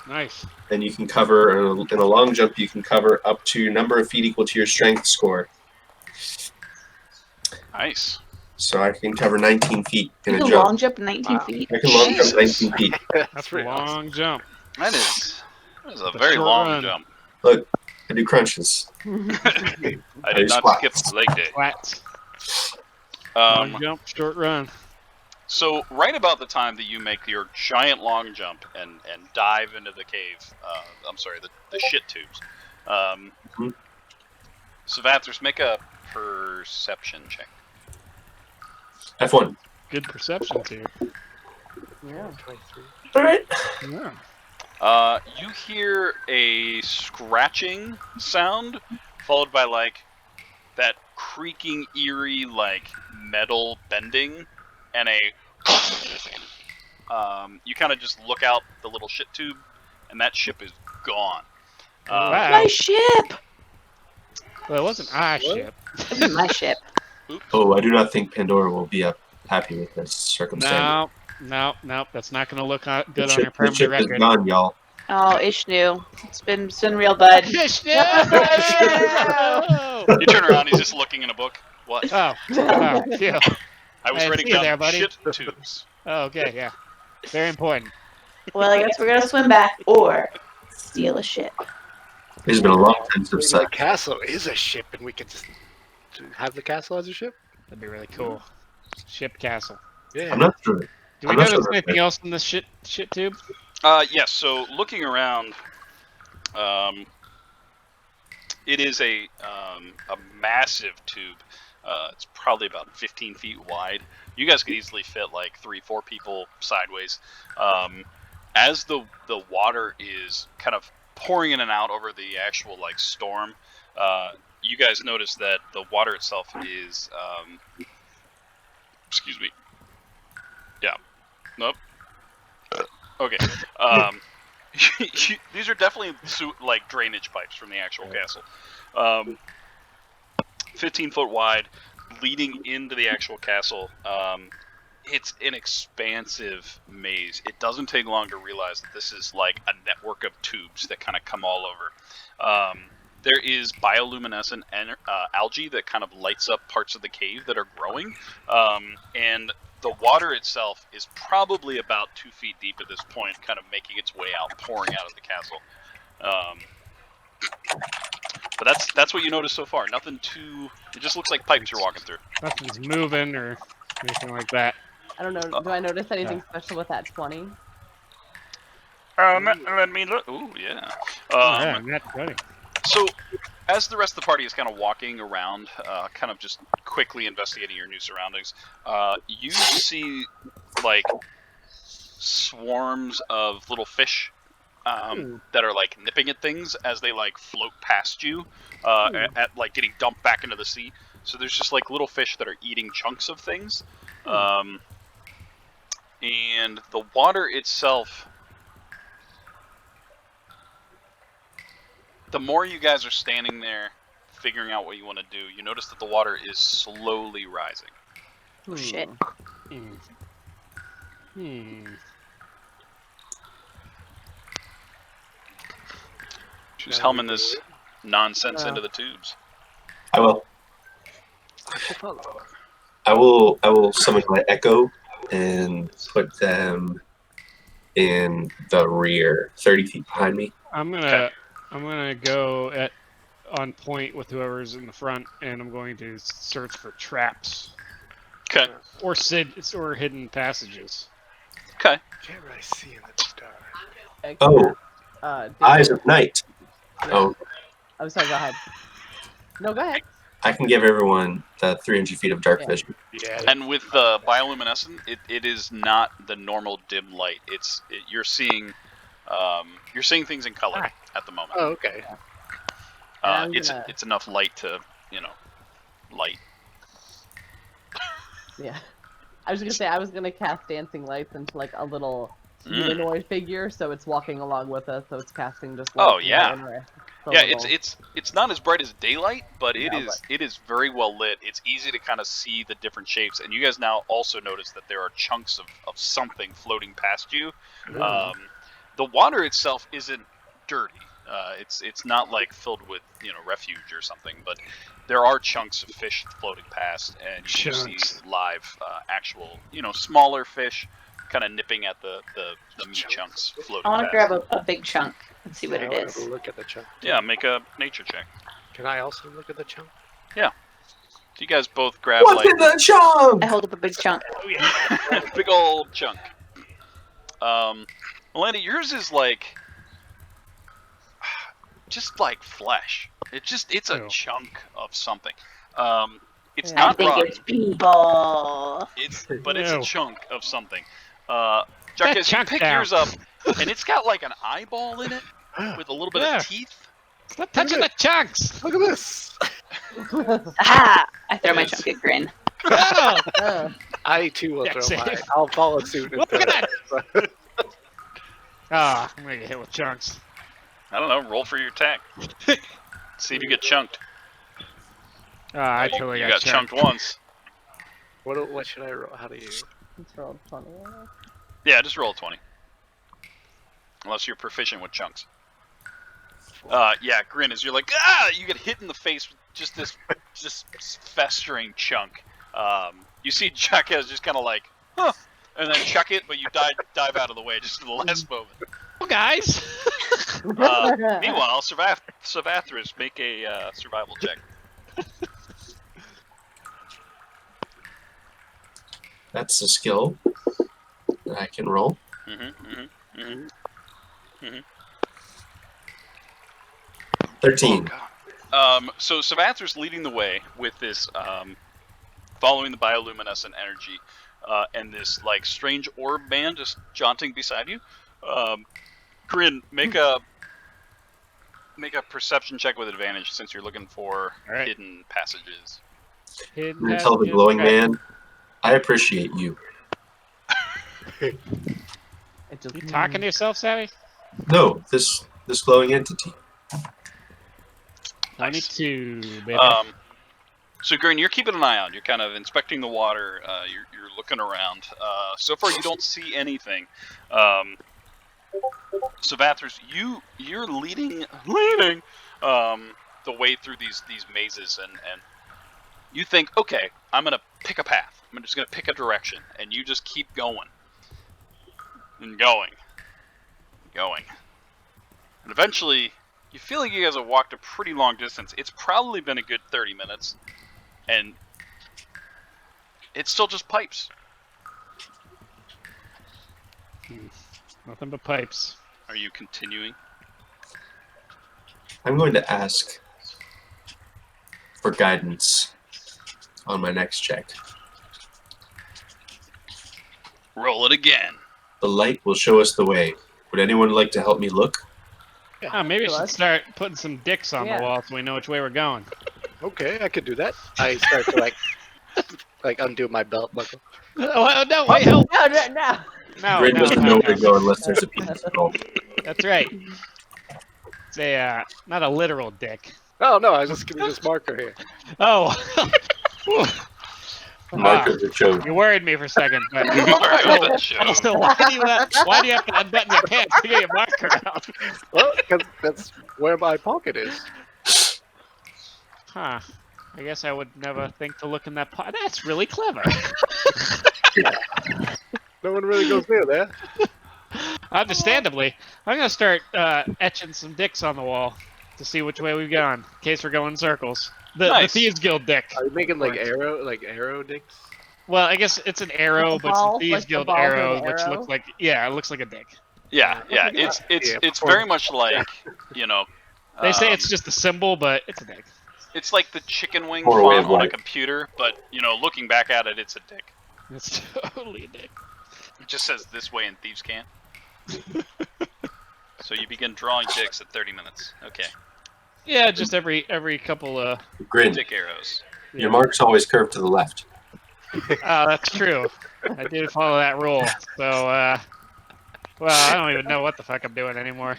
Nice. And you can cover, in a long jump, you can cover up to a number of feet equal to your strength score. Nice. So I can cover 19 feet in You a can jump. long jump 19 Wow. feet. I can long jump Jesus. 19 feet. That's a pretty awesome. long jump. That is a a very short long run. jump. Look, I do crunches. I do did not squats. skip leg day. Flats. Long Um, jump, short run. so right about the time that you make your giant long jump and dive into the cave, I'm sorry, the shit tubes. Mhm. Savathers, make a perception check. F1. Good perception too. Yeah. 23. Alright. Yeah. You hear a scratching sound, followed by like that creaking, eerie, like metal bending, and a. You kind of just look out the little shit tube, and that ship is gone. Wow. My ship! Well, it wasn't our ship. It'd be my ship. Oops. Oh, I do not think Pandora will be happy with this circumstance. No. That's not going to look good The on ship, our the permanent ship is record. gone, y'all. Oh, Ishnu. It's been real, bud. Fish No! You turn around, he's just looking in a book. What? Oh, phew. I was I writing see you down there, buddy. shit tubes. Oh, okay, yeah. Very important. Well, I guess we're gonna swim back or steal a ship. It's been a long time Maybe since the castle is a ship, and we could just have the castle as a ship. That'd be really cool. Ship castle. Yeah. I'm not sure. Do we I'm not notice sure about anything that. else in this shit tube? Yes, so looking around, it is a massive tube. It's probably about 15 feet wide. You guys could easily fit like 3-4 people sideways. As the water is kind of pouring in and out over the actual like storm, you guys notice that the water itself is, excuse me. Yeah. Nope. Okay. These are definitely like drainage pipes from the actual castle. 15 foot wide, leading into the actual castle. It's an expansive maze. It doesn't take long to realize that this is like a network of tubes that kind of come all over. There is bioluminescent algae that kind of lights up parts of the cave that are growing, and the water itself is probably about 2 feet deep at this point, kind of making its way out, pouring out of the castle. But that's what you notice so far. Nothing too. It just looks like pipes you're walking through. Nothing's moving or anything like that. I don't know. Do I notice anything special with that 20? Let me look. Ooh, yeah. Yeah, not funny. So, as the rest of the party is kind of walking around, kind of just quickly investigating your new surroundings, you see like swarms of little fish that are like nipping at things as they like float past you, at like getting dumped back into the sea. So there's just like little fish that are eating chunks of things, and the water itself. The more you guys are standing there, figuring out what you want to do, you notice that the water is slowly rising. Oh, shit. She's helming this nonsense into the tubes. I will. I will summon my echo and put them in the rear, 30 feet behind me. I'm gonna go on point with whoever's in the front, and I'm going to search for traps. Okay. Or hidden passages. Okay. Can't really see in the dark. Oh, David, Eyes of Night. yeah. Oh, I'm sorry. Go ahead. No, go ahead. I can give everyone the 300 feet of dark Yeah. vision. Yeah. And with bioluminescent, it is not the normal dim light. You're seeing things in color at the moment. Oh, okay. And I'm It's gonna- it's enough light to light. Yeah. I was gonna say I was gonna cast dancing lights into like a little Mm. humanoid figure, so it's walking along with us, so it's casting just Oh, lights yeah. and Yeah, it's not as bright as daylight, but No, it is very well lit. It's easy to kind of see the different shapes, and you guys now also notice that there are chunks of something floating past you. The water itself isn't dirty. It's not like filled with refuge or something, but there are chunks of fish floating past, and you do see live actual smaller fish kind of nipping at the meat chunks floating I want past. to grab a big chunk and see what I it wanna is. look at the chunk. Yeah, make a nature check. Can I also look at the chunk? So you guys both grab What's in the chunk? I hold up a big chunk. big old chunk. Melinda, yours is like just like flesh. It's a chunk of something. It's Yeah. I not think rock. it's people. It's a Ew. chunk of something. That Jacques, you chunk pick down. yours up, and it's got like an eyeball in it with a little bit Yeah. of teeth. Stop touching the chunks. Look at this. Aha! I throw my Yes. chunk at Grin. Oh, Oh, I too will Yeah, throw same. mine. I'll follow suit. And look throw at it. that. Ah, I'm gonna get hit with chunks. I don't know. Roll for your attack. See if you get chunked. Ah, I You totally got chunked once. What should I roll? How do you? it's rolled 20. Yeah, just roll a 20. Unless you're proficient with chunks. Yeah, Grin, as you're like, you get hit in the face with just this festering chunk. You see Jacques just kind of like, and then chuck it, but you dive out of the way just at the last moment. Oh, guys. Meanwhile, Savathris, make a survival check. That's a skill that I can roll. Mm-hmm. 13. So Savathris leading the way with this, following the bioluminescent energy, and this like strange orb man just jaunting beside you. Grin, make a perception check with advantage since you're looking for Alright. hidden passages. I'm gonna tell the glowing man, I appreciate you. It just You talking to yourself, Savvy? No, this glowing entity. 92, baby. So Grin, you're keeping an eye out. You're kind of inspecting the water. You're looking around. So far, you don't see anything. Savathris, you're leading the way through these mazes, and you think, okay, I'm gonna pick a path. I'm just gonna pick a direction, and you just keep going and going, and eventually, you feel like you guys have walked a pretty long distance. It's probably been a good 30 minutes, and it's still just pipes. Nothing but pipes. Are you continuing? I'm going to ask for guidance on my next check. Roll it again. The light will show us the way. Would anyone like to help me look? Oh, maybe we Good should luck. start putting some dicks on Yeah. the wall so we know which way we're going. Okay, I could do that. I start to like undo my belt buckle. Oh, no, wait, help. No, no, no. No, Grin no, doesn't no, know where no. to go unless there's a penis involved. That's right. It's a, not a literal dick. Oh no, I was just giving this marker here. Oh. Markers are shown. You worried me for a second, but Markers show. so why do you have to unbutton your pants to get your marker out? Well, because that's where my pocket is. Huh. I guess I would never think to look in that pot. That's really clever. No one really goes near there. Understandably, I'm gonna start etching some dicks on the wall to see which way we've gone, in case we're going in circles. The Nice. Thieves Guild dick. Are you making like arrow dicks? Well, I guess it's an arrow, Like the but it's balls, a Thieves like the Guild balls of arrow, an which arrow? looks like it looks like a dick. Yeah. Yeah, It's yeah, very much like They say it's just a symbol, but it's a dick. It's like the chicken wing Or a way font of on a life. computer, but looking back at it, it's a dick. It's totally a dick. It just says this way and thieves can't. So you begin drawing dicks at 30 minutes. Okay. Yeah, just every couple Grin. Dick arrows. Your mark's always curved to the left. Oh, that's true. I did follow that rule. So, well, I don't even know what the fuck I'm doing anymore.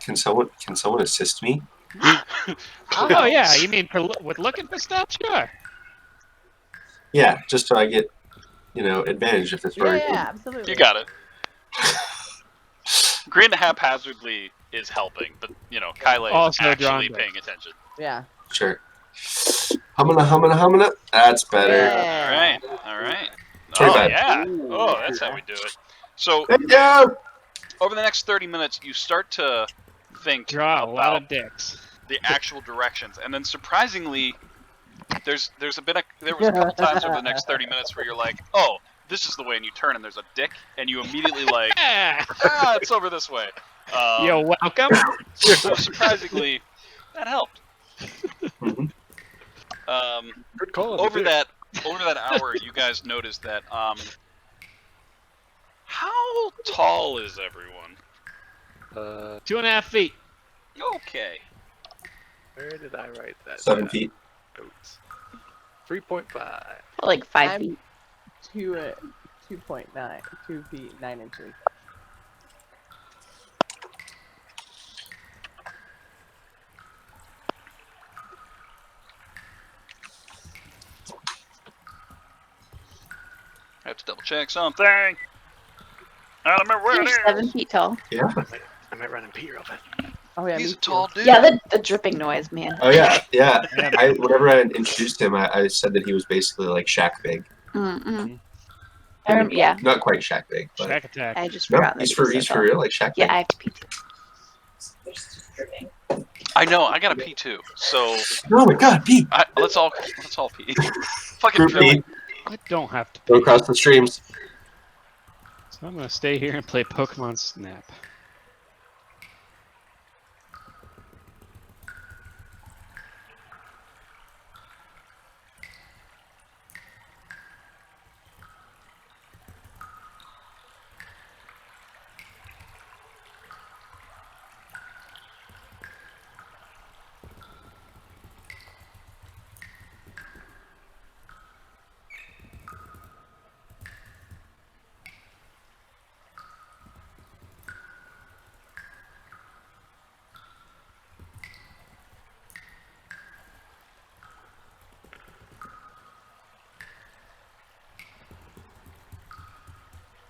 Can someone assist me? Oh yeah, you mean with looking for stuff? Sure. Yeah, just so I get advantage if it's Yeah, very. yeah, absolutely. You got it. Grin haphazardly is helping, but Kyle is Also actually drawing paying attention. Yeah. Sure. Humana. That's better. Yeah. All right. 25. Yeah. Oh, that's how we do it. So Thank you. over the next 30 minutes, you start to think Draw a lot about of dicks. the actual directions, and then surprisingly, there was a couple times over the next 30 minutes where you're like, oh, this is the way, and you turn and there's a dick, and you immediately like, it's over this way. You're welcome. So surprisingly, that helped. Mhm. Good call. Over that hour, you guys noticed that. How tall is everyone? 2.5 feet. Okay. Where did I write that? 7 down? feet. Notes. 3.5. Like 5 I'm- feet. 2.9, 2 feet 9 inches. I have to double check something. I don't remember where You're it is. 7 feet tall. Yeah. I might run and pee real fast. Oh yeah, He's me a tall too. dude. Yeah, the dripping noise, man. Oh yeah. Whenever I introduced him, I said that he was basically like Shaq big. Mm-mm. I remember, yeah, Not quite Shaq big, but Shack attack. I just no, forgot that he's he for was so he's for tall. real like Shaq Yeah, big. I have to pee too. There's just dripping. I know. I gotta pee too. So Oh my God, Pete! let's all pee. Fucking Group dripping. Pete, I don't have to go pee. across the streams. So I'm gonna stay here and play Pokemon Snap.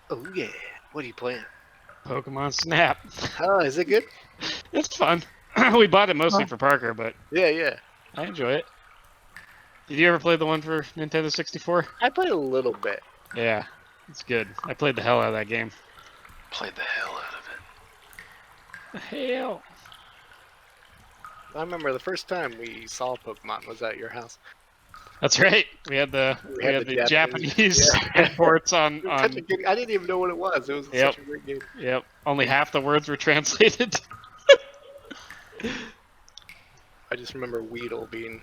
Oh yeah. What are you playing? Pokemon Snap. Oh, is it good? It's fun. We bought it mostly for Parker, but Yeah. I enjoy it. Did you ever play the one for Nintendo 64? I played a little bit. Yeah, it's good. I played the hell out of that game. Played the hell out of it. The hell? I remember the first time we saw Pokemon was at your house. That's right. We had the Japanese imports on. I didn't even know what it was. It was Yep. such a great game. Yep. Only half the words were translated. I just remember Weedle being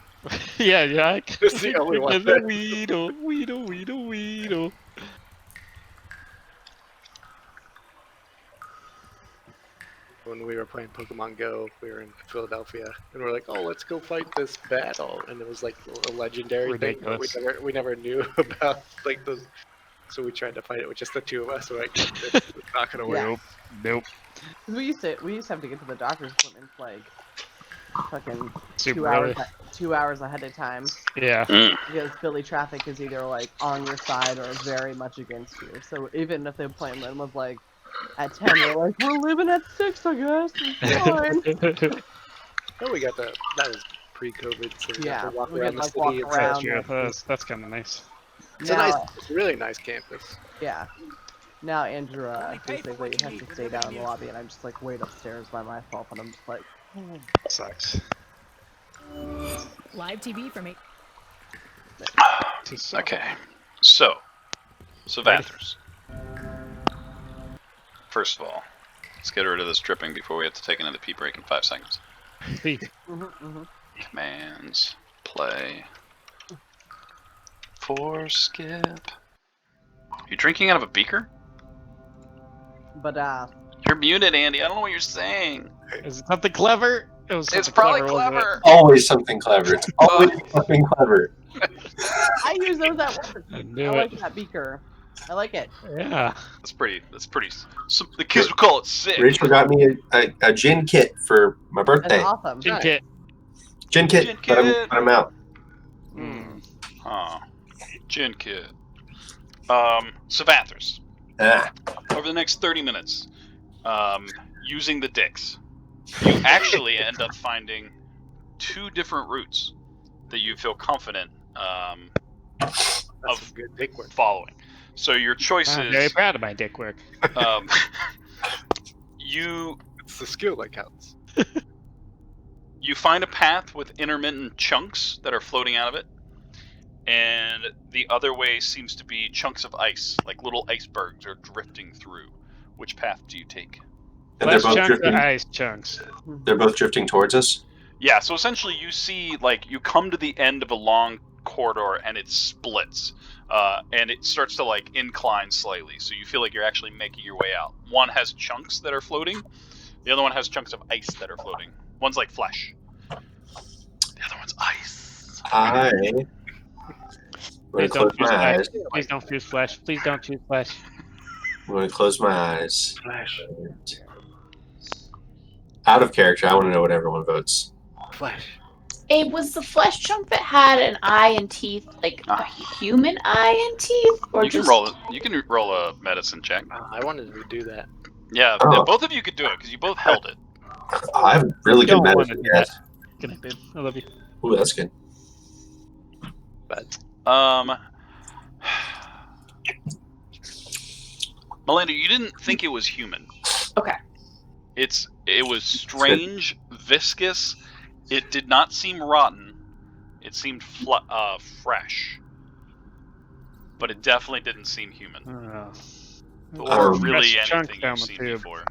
yeah. It's the only one. The Weedle. when we were playing Pokemon Go. We were in Philadelphia, and we're like, "Oh, let's go fight this battle," and it was like a legendary Ridiculous. thing. But we never knew about like those. So we tried to fight it with just the two of us. We're like, it's not gonna work. Nope. 'Cause we used to have to get to the doctor's appointments like fucking Super 2 hours early. 2 hours ahead of time Yeah. because Philly traffic is either like on your side or very much against you. So even if the appointment was like at 10, they're like, we're leaving at 6, I guess. It's fine. Oh, we got that was pre-COVID, so we Yeah, got to walk we around could, the like, city. walk It's around. Yeah, that's kind of nice. It's Now- it's a really nice campus. Yeah. Now Andrew basically has to stay down in the lobby, and I'm just like wait upstairs by myself, and I'm just like, oh. Sucks. Live TV from 8. Okay. So Vathers. First of all, Let's get rid of this tripping before we have to take another pee break in 5 seconds. Sweet. Commands. Play. For skip. You drinking out of a beaker? But You're muted, Andy. I don't know what you're saying. Is it something clever? It was something It's probably wasn't it? clever. Always something clever. It's always something clever. I use those at work. I I knew like it. that beaker. I like it. Yeah. That's pretty. The kids would call it sick. Rachel got me a gin kit for my It's birthday. awesome. Gin kit. Gin kit. Gin Let 'em- kit. let 'em out. Huh. Gin kit. Savathers. Ah. Over the next 30 minutes, using the dicks, you actually end up finding 2 different routes that you feel confident That's of some good dick work. following. So your choice I'm very is proud of my dick work. you It's the skill that counts. you find a path with intermittent chunks that are floating out of it, and the other way seems to be chunks of ice, like little icebergs are drifting through. Which path do you take? And they're Flesh both chunks or drifting. ice chunks? They're both drifting towards us. Yeah, so essentially you see, like, you come to the end of a long corridor and it splits, and it starts to, like, incline slightly, so you feel like you're actually making your way out. One has chunks that are floating, the other one has chunks of ice that are floating. One's like flesh. The other one's ice. I'm gonna Please close don't choose my flesh. eyes. Please don't choose flesh. Please don't choose flesh. I'm gonna close my eyes. Flash. Out of character, I want to know what everyone votes. Flash. It was the flesh chunk that had an eye and teeth, like a human eye and teeth, or You can just roll it. You can roll a medicine check. I wanted to do that. Yeah, Oh. both of you could do it because you both held it. Oh, I have really good Don't wanna medicine. do Yes. Good night, babe. I love you. Ooh, that's good. But Melinda, you didn't think it was human. Okay. It was strange, viscous. It did not seem rotten. It seemed fresh, but it definitely didn't seem human, or really Fresh chunk anything down you've the seen tube. before.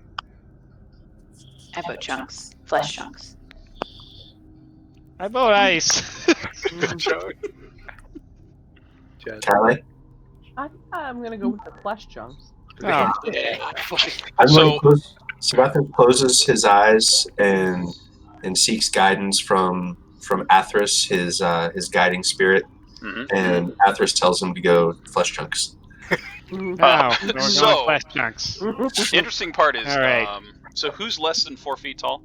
I vote chunks, flesh chunks. I vote ice. Just, Callie? I'm gonna go with the flesh chunks. Oh. yeah. I'm So- gonna close. Sebastian closes his eyes and seeks guidance from Athras, his guiding spirit, Mhm. and Athras tells him to go flesh chunks. Now we're going so- flesh chunks. Interesting part is, All right. so who's less than 4 feet tall?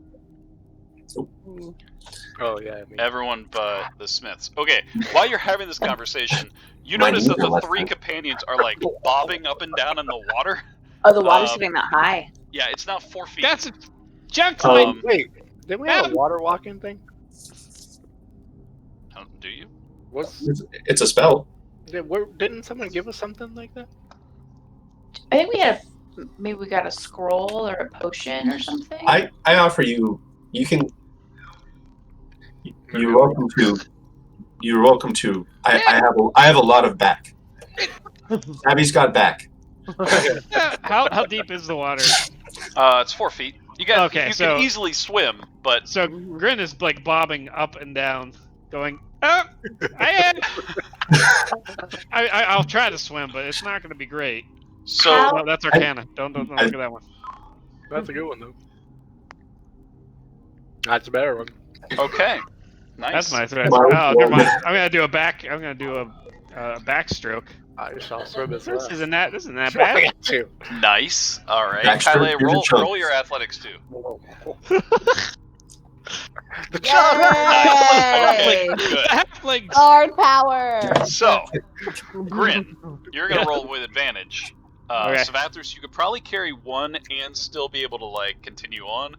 Oh yeah. I mean, Everyone but the Smiths. Okay, while you're having this conversation, you My notice that knees are the less 3 than- companions are like bobbing up and down in the water. Oh, the water's Um, getting that high. Yeah, it's not 4 feet. That's a chunks. Um, wait, didn't we have a water walking thing? Do you? It's a spell. Didn't someone give us something like that? I think maybe we got a scroll or a potion or something. I offer you. You can. You're welcome to. You're welcome to. I have a lot of back. Abby's got back. How deep is the water? It's 4 feet. You Okay, so- can easily swim, but So Grin is like bobbing up and down, going. Oh, I'll try to swim, but it's not going to be great. so How- No, that's Arcana. Don't look at that one. That's a good one though. That's a better one. okay, nice. That's my threat. Come on. Oh, never mind. I'm gonna do a backstroke. I shall swim as well. This isn't that I bad. got two. Nice. All right, Backstroke, Kyle, here's a chunk. roll your athletics too. The chunk. Okay, good. Like, Guard power. So, Grin, you're gonna roll with advantage. Okay. Savathris, you could probably carry one and still be able to like continue on.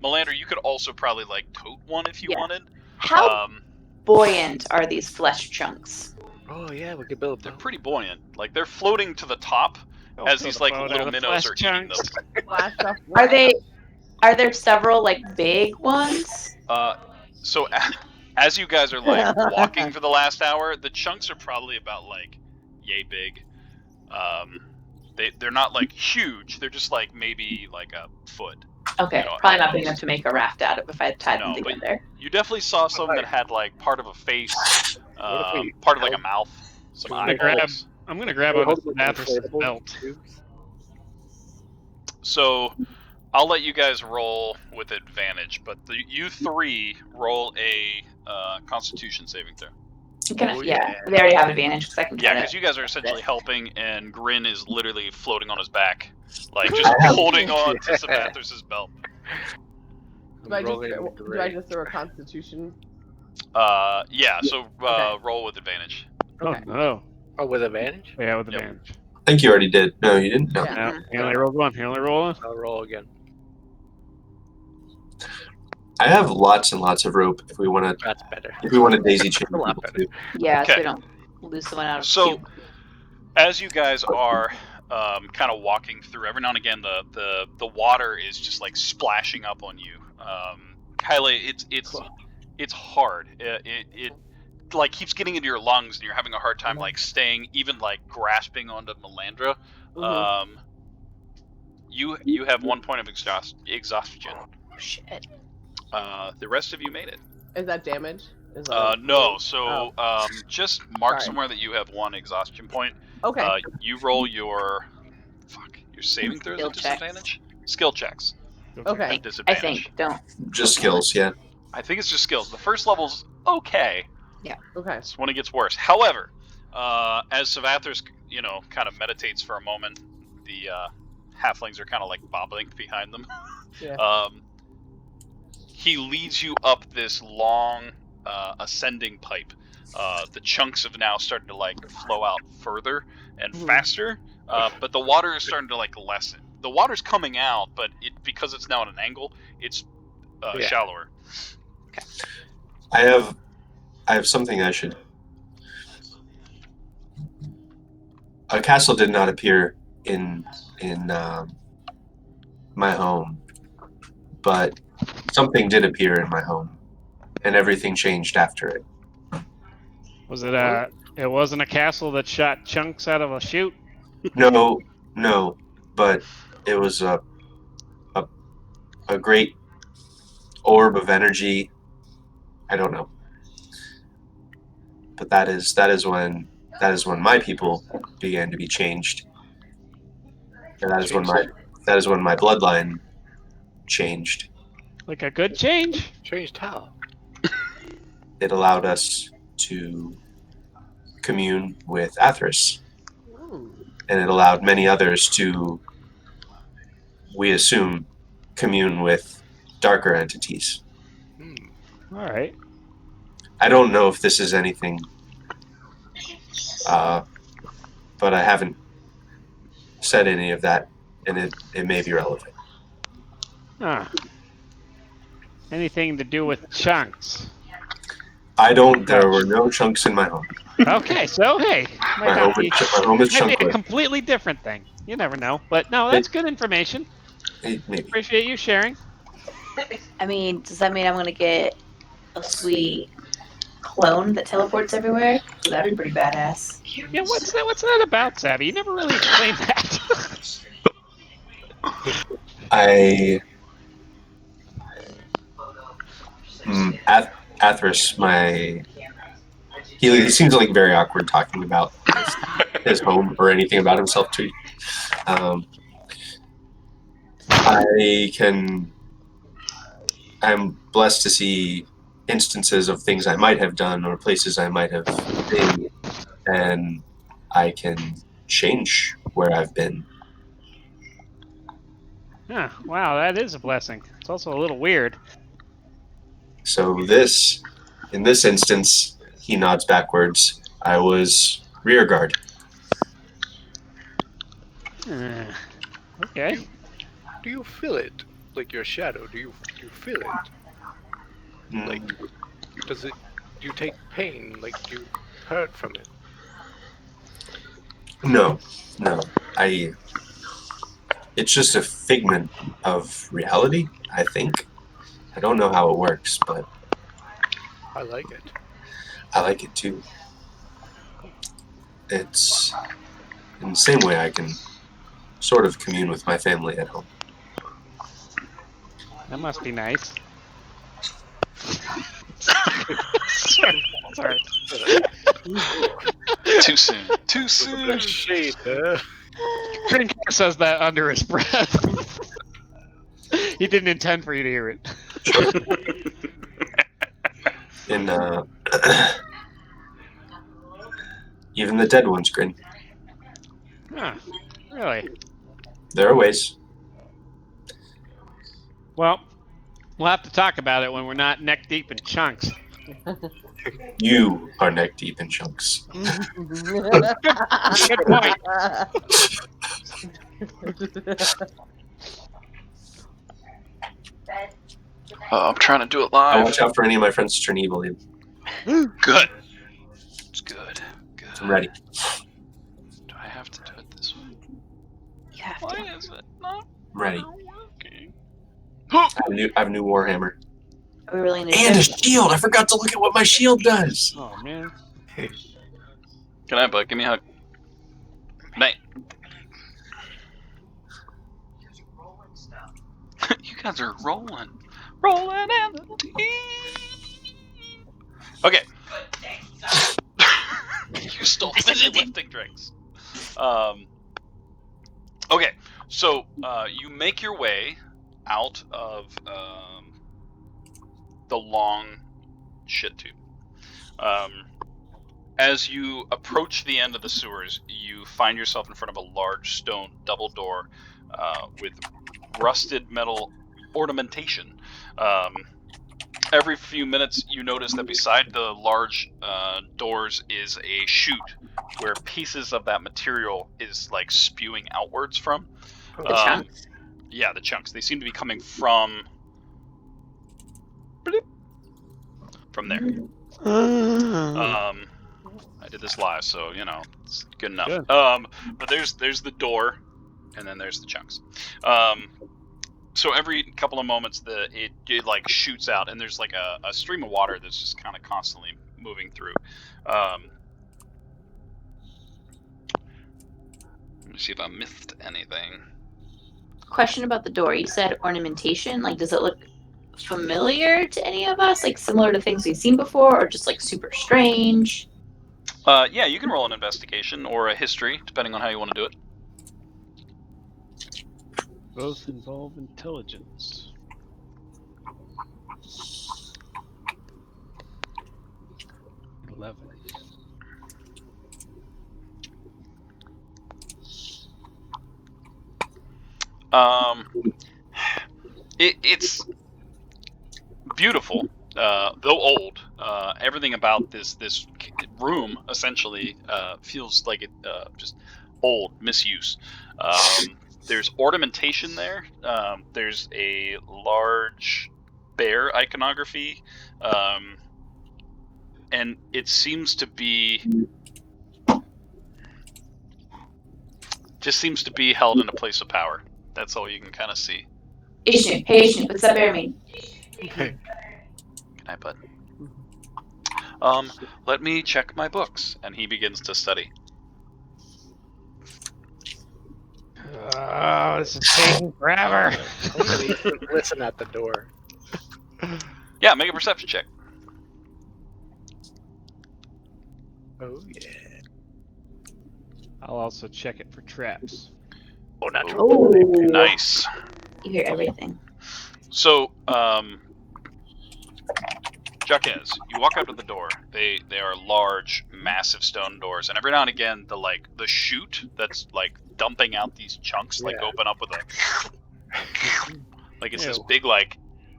Melander, you could also probably like tote one if you Yeah. wanted. How buoyant are these flesh chunks? Oh yeah, we could build. They're pretty buoyant. Like they're floating to the top as these like little minnows are eating them. Flash stuff. Are there several like big ones? So as you guys are like walking for the last hour, the chunks are probably about like yay big. they're not like huge. They're just like maybe like a foot. Okay, You know, probably at not big most. enough to make a raft out of if I tied them No, but together. you definitely saw some that had like part of a face, What if we part of like a held- mouth, some Can we eyeballs. I'm gonna grab Can we onto hold them with Mathis' inflatable belt. tubes? So I'll let you guys roll with advantage, but you three roll a Constitution saving throw. Oh, Yeah, yeah. they already have advantage because I can Yeah, try because to. you guys are essentially helping, and Grin is literally floating on his back, like just I have- holding on to Yeah. Savathris' belt. Do I rolling just throw a Constitution? Yeah. So Okay. roll with advantage. Okay. Oh no. Oh, with advantage? Yeah, with Yep. advantage. I think you already did. No, you didn't. No. Yeah. No, he only rolled one. He only rolled one. I'll roll again. I have lots and lots of rope. If we want to, That's better. daisy chain A lot people better. too. Yeah, so Okay. we don't lose someone out of So, cube. as you guys are kind of walking through, every now and again the water is just like splashing up on you. Kyle, it's hard. It like keeps getting into your lungs, and you're having a hard time like staying, even like grasping onto Melandra. Mhm. You have 1 point of exhaustion. Shit. The rest of you made it. Is that damage? Is that No. So just mark Sorry. somewhere that you have 1 exhaustion point. okay. You roll your saving throws Skill at checks. disadvantage. Skill checks Okay. at I disadvantage. think. Don't. Just skills, yeah. I think it's just skills. The first level's okay. Okay. It's when it gets worse. However, as Savathris, kind of meditates for a moment, the halflings are kind of like bobbling behind them. Yeah. He leads you up this long ascending pipe. The chunks have now started to like flow out further and Mhm. faster, but the water is starting to like lessen. The water's coming out, but because it's now at an angle, it's Yeah. shallower. I have something I should. A castle did not appear in my home, but something did appear in my home, and everything changed after it. Was it It wasn't a castle that shot chunks out of a chute. No, but it was a great orb of energy. I don't know, but that is when my people began to be changed. And that is when my bloodline changed. Like a good change. Changed how? It allowed us to commune with Athris, Ooh. and it allowed many others to, we assume, commune with darker entities. All right. I don't know if this is anything, but I haven't said any of that, and it may be relevant. Huh. Anything to do with chunks? I don't. There were no chunks in my home. Okay, so hey, My home is might be a chunkless. completely different thing. You never know. But no, that's good information. Maybe. Appreciate you sharing. I mean, does that mean I'm gonna get a sweet clone that teleports everywhere? 'Cause that'd be pretty badass. Yeah, what's that about, Savvy? You never really explained that. Athris, he seems like very awkward talking about his home or anything about himself too. I'm blessed to see instances of things I might have done or places I might have been, and I can change where I've been. Huh, wow, that is a blessing. It's also a little weird. So in this instance, he nods backwards. I was rear guard. Okay. Do you feel it? Like your shadow? Do you feel it? Like, do you take pain? Like, do you hurt from it? No. It's just a figment of reality, I think. I don't know how it works, but I like it. I like it too. It's in the same way I can sort of commune with my family at home. That must be nice. Sorry. Too soon. Too The soon. shade there. Drinker says that under his breath. He didn't intend for you to hear it. And even the dead ones grin. Huh, really? There are ways. Well, we'll have to talk about it when we're not neck deep in chunks. You are neck deep in chunks. Good point. I'm trying to do it I'll live. watch out for any of my friends to turn evil. Good. It's good. Good. I'm ready. Do I have to do it this way? You have Why to. is it not I'm ready. working? I have a new Warhammer. Are we really need And a to shield! I forgot to look at what my shield does! Oh man. Good night, bud. Give me a hug. Night. You guys are rolling. Rolling in the deep. Okay. You stole fidget lifting drinks. Okay, so you make your way out of the long shit tube. As you approach the end of the sewers, you find yourself in front of a large stone double door with rusted metal ornamentation. Every few minutes, you notice that beside the large doors is a chute where pieces of that material is like spewing outwards from. the chunks? Yeah, the chunks. They seem to be coming from there. I did this live, so you know it's good enough. Good. But there's the door, and then there's the chunks. So every couple of moments, it like shoots out, and there's like a stream of water that's just kind of constantly moving through. Let me see if I missed anything. Question about the door. You said ornamentation. Like, does it look familiar to any of us? Like, similar to things we've seen before, or just like super strange? Yeah, you can roll an investigation or a history, depending on how you want to do it. Both involve intelligence. 11. It's beautiful, though old. Everything about this room essentially feels like it just old, misuse. There's ornamentation there. There's a large bear iconography, and it seems to be held in a place of power. That's all you can kind of see. Ishnu, hey Ishnu, what's that bear mean? Good night, bud. Let me check my books, and he begins to study. Oh, this is taking forever. Hopefully you can listen at the door. Yeah, make a perception check. Oh yeah. I'll also check it for traps. Oh, natural. Oh, Nice. you hear everything. So, Jaquez, you walk up to the door. They are large, massive stone doors, and every now and again, the chute that's like dumping out these chunks like Yeah. open up with a like it's this Ew. big like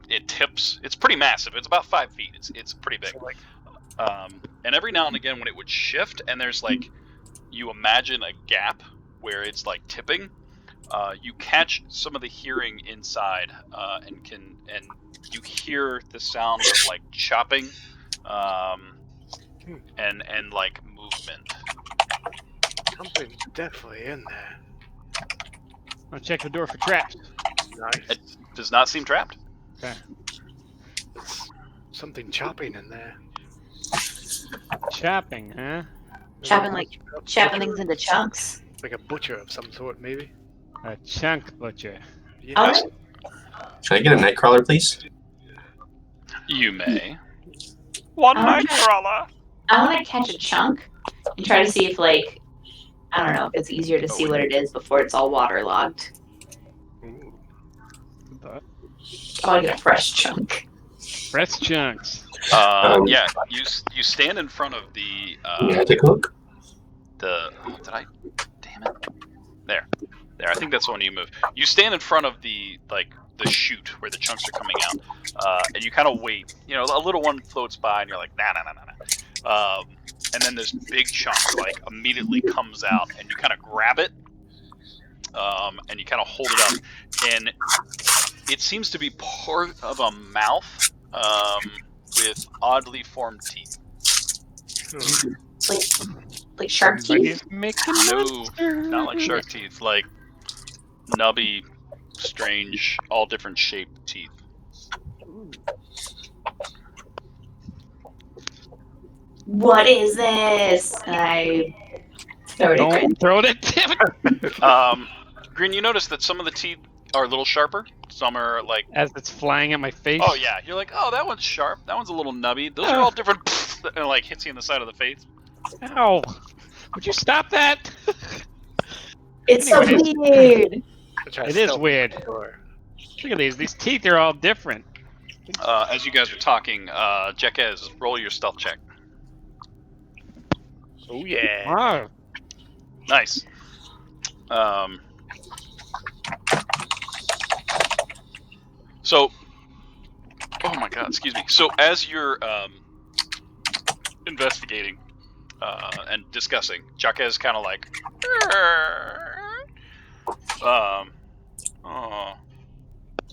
it tips. It's pretty massive. It's about 5 feet. It's pretty big. So, like, And every now and again, when it would shift, and there's like you imagine a gap where it's like tipping. You catch some of the hearing inside, and you hear the sound of like chopping, and like movement. something's definitely in there. I'll check the door for traps. Nice. It does not seem trapped. Okay. There's something chopping in there. Chopping, huh? Chopping things into chunks. Like a butcher of some sort, maybe. A chunk butcher. Yeah. I wanna, Can I get a nightcrawler, please? You may. One I wanna night try- crawler. I want to catch a chunk and try to see if, like, I don't know, if it's easier to see what it is before it's all waterlogged. Ooh. But I want to get a fresh chunk. fresh chunks. Yeah, you stand in front of the Yeah, take a look. did I? Damn it! There. I think that's the one you move. You stand in front of the chute where the chunks are coming out, and you kind of wait. You know, a little one floats by, and you're like, nah. And then this big chunk immediately comes out, and you kind of grab it, and you kind of hold it up, and it seems to be part of a mouth with oddly formed teeth. Like shark teeth. Somebody's making No, monster. not like shark teeth, like nubby, strange, all different shaped teeth. What is this? And I throw it at Grin. Don't throw it at him. Grin, you notice that some of the teeth are a little sharper. Some are like, As it's flying at my face. oh yeah, you're like, oh, that one's sharp. That one's a little nubby. Those are all different. And like hits you in the side of the face. Ow. Would you stop that? It's so Anyways. weird. It is weird. Look at these. These teeth are all different. As you guys are talking, Jekez, roll your stealth check. Oh yeah. Wow. Nice. So, oh my god, excuse me. So as you're investigating and discussing, Jekez is kind of like, oh,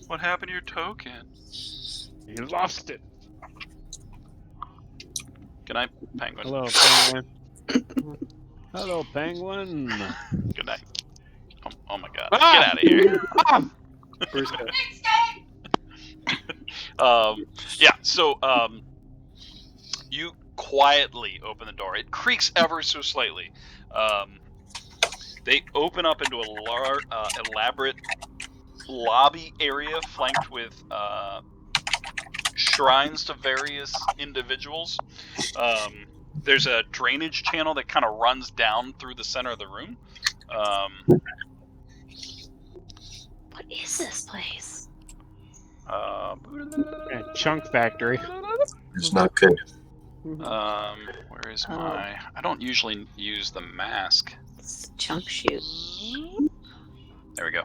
what happened to your token? You lost it. Good night, Penguin. Hello, penguin. Hello, penguin. Good night. Oh my god. Ah! Get out of here. First Yeah, so you quietly open the door. It creaks ever so slightly. They open up into a large, elaborate lobby area flanked with shrines to various individuals. There's a drainage channel that kind of runs down through the center of the room. What is this place? Chunk factory. It's not good. Where is my... I don't usually use the mask. It's a chunk shoot. There we go.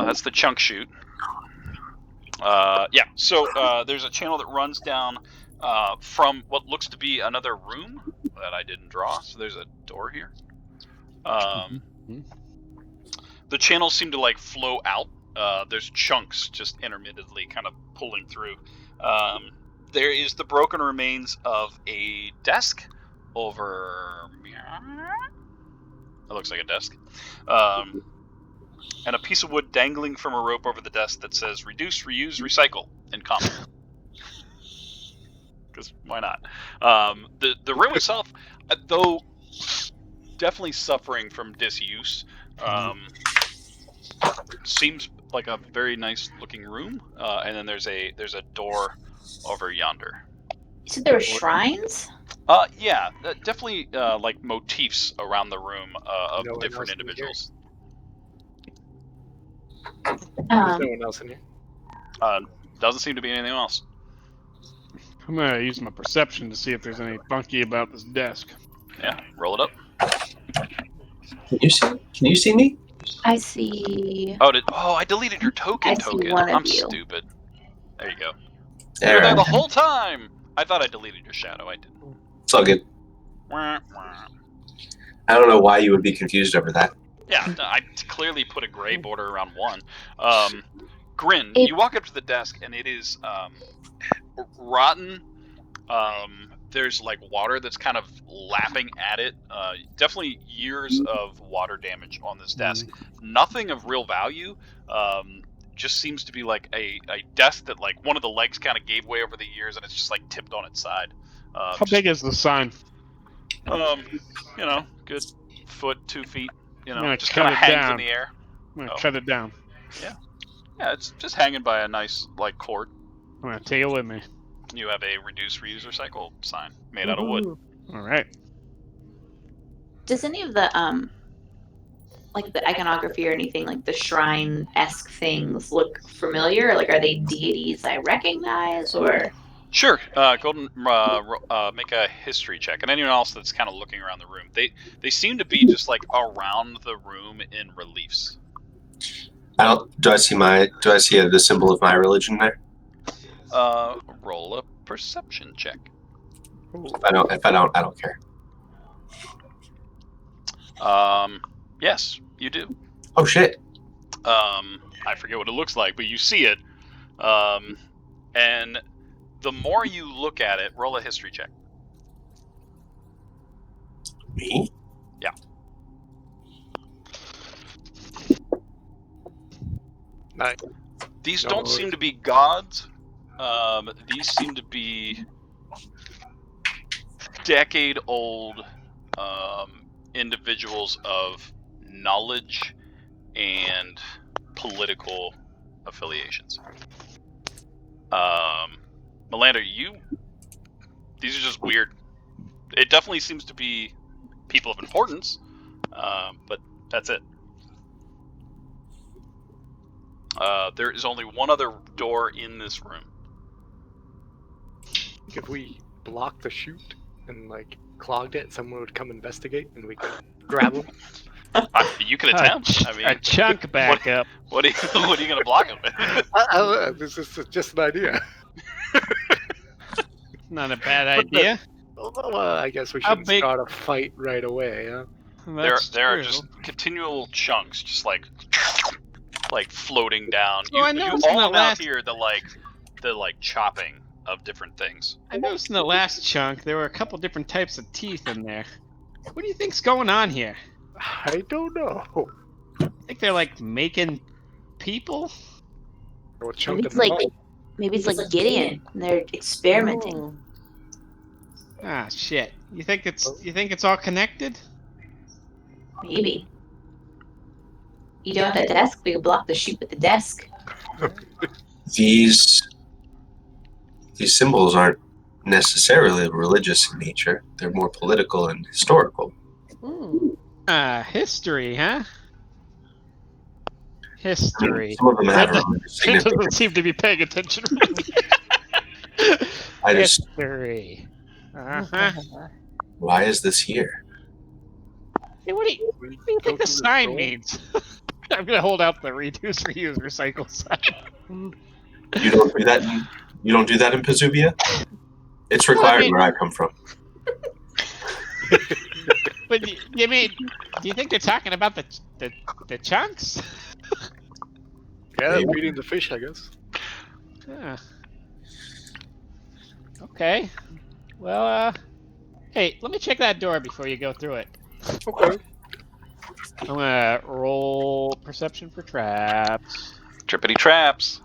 That's the chunk chute. Yeah, so there's a channel that runs down from what looks to be another room that I didn't draw. So there's a door here. The channels seem to flow out. There's chunks just intermittently kind of pulling through. There is the broken remains of a desk over... It looks like a desk. And a piece of wood dangling from a rope over the desk that says reduce, reuse, recycle in common. Because why not? The room itself, though definitely suffering from disuse, seems like a very nice looking room. And then there's a door over yonder. You said there were shrines? Yeah, definitely motifs around the room of No one different else in here? individuals. There's no one else in here. Doesn't seem to be anything else. I'm gonna use my perception to see if there's any funky about this desk. Yeah, roll it up. Can you see me? I see. Oh, I deleted your token. I see Token. one of I'm you. stupid. There you go. There. You're there the whole time. I thought I deleted your shadow. I didn't. It's all good. Wah, wah. I don't know why you would be confused over that. Yeah, no, I clearly put a gray border around one. Grin, It- you walk up to the desk and it is rotten. There's water that's kind of lapping at it. Definitely years of water damage on this desk. Nothing of real value. Just seems to be a desk that one of the legs kind of gave way over the years and it's just tipped on its side. How big is the sign? Good foot, 2 feet. I'm gonna Just cut kind of it hangs down. in the air. I'm gonna Oh. cut it down. Yeah, it's just hanging by a nice like cord. I'm gonna take it with me. You have a reduce, reuse, recycle sign made out of wood. All right. Does any of the like the iconography or anything like the shrine-esque things look familiar? Like, are they deities I recognize, or? Sure. Go ahead and make a history check, and anyone else that's kind of looking around the room. They seem to be just like around the room in reliefs. Do I see the symbol of my religion there? Roll a perception check. If I don't, I don't care. Yes, you do. Oh shit! I forget what it looks like, but you see it. And the more you look at it, roll a history check. Me? Yeah. Nice. These don't seem to be gods. These seem to be decade-old individuals of knowledge and political affiliations. Melander, these are just weird. It definitely seems to be people of importance, but that's it. There is only one other door in this room. If we blocked the chute and like clogged it, someone would come investigate and we could grab them. You can attempt. I mean, a chunk back up. what are you going to block it with? This is just an idea. Not a bad idea. Well, I guess we How shouldn't big- start a fight right away, huh? There are just continual chunks, just like floating down. So I you noticed in the all now last- hear the chopping of different things. I noticed in the last chunk there were a couple different types of teeth in there. What do you think's going on here? I don't know. I think they're like making people. Or Maybe chunking it's them like up. Gideon. And they're experimenting. Ah, shit. You think it's all connected? Maybe. You don't have that desk. We could block the chute with the desk. These symbols aren't necessarily religious in nature. They're more political and historical. History, huh? I History. mean, some of them have a religious He doesn't significance. seem to be paying attention. I just, History. Uh-huh. why is this here? Hey, what do you think the sign means? I'm gonna hold out the reduce, reuse, recycle sign. You don't do that. You don't do that in Pazubia. It's required where I come from. But you mean, do you think they're talking about the chunks? Yeah, Maybe. feeding the fish, I guess. Yeah. Okay. Well, hey, let me check that door before you go through it. Okay. I'm gonna roll perception for traps. Trippity traps.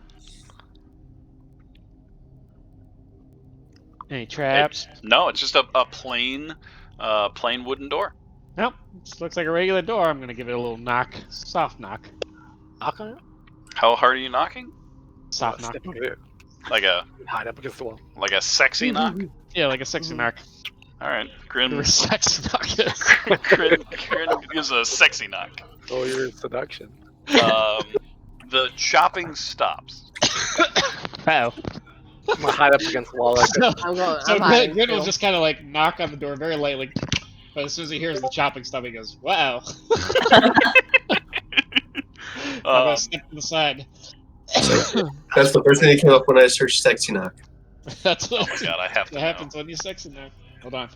Any traps? No, it's just a plain wooden door. Nope. This looks like a regular door. I'm gonna give it a little knock. Soft knock. Knock on it? How hard are you knocking? Soft knock. Step on it. Like a Hide up against the wall. sexy knock. Yeah, like a sexy knock. All right, Grin. Or a sexy knock is. Grin gives a sexy knock. Oh, you're in seduction. The chopping stops. Wow. I'm gonna hide up against the wall like that. I'm going. So I'm hiding Grin will still. just kind of like knock on the door very lightly, but as soon as he hears the chopping stuff, he goes, "Wow." I'm gonna step to the side. That's the first thing that came up when I searched sexy knock. That's what, Oh my god, I have to what know. happens when you sexy knock. Hold on.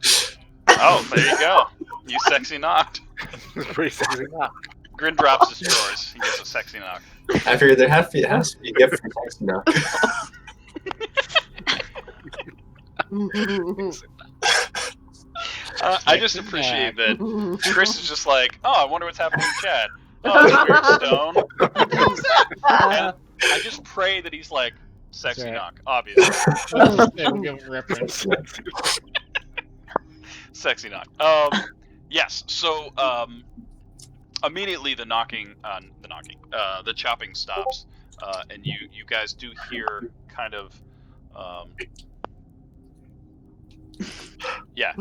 Oh, there you go. You sexy knocked. It's pretty sexy knock. Grin drops his drawers. He gives a sexy knock. I figured it has to be a gift for sexy knock. I just Sexy appreciate that Chris is just like, oh, I wonder what's happening in chat. Oh, that's weird, Stone. And I just pray that he's like, sexy That's right. knock, obviously. Yeah, we'll give him a reference. Sexy knock. Yes, so immediately the chopping stops, and you guys do hear kind of,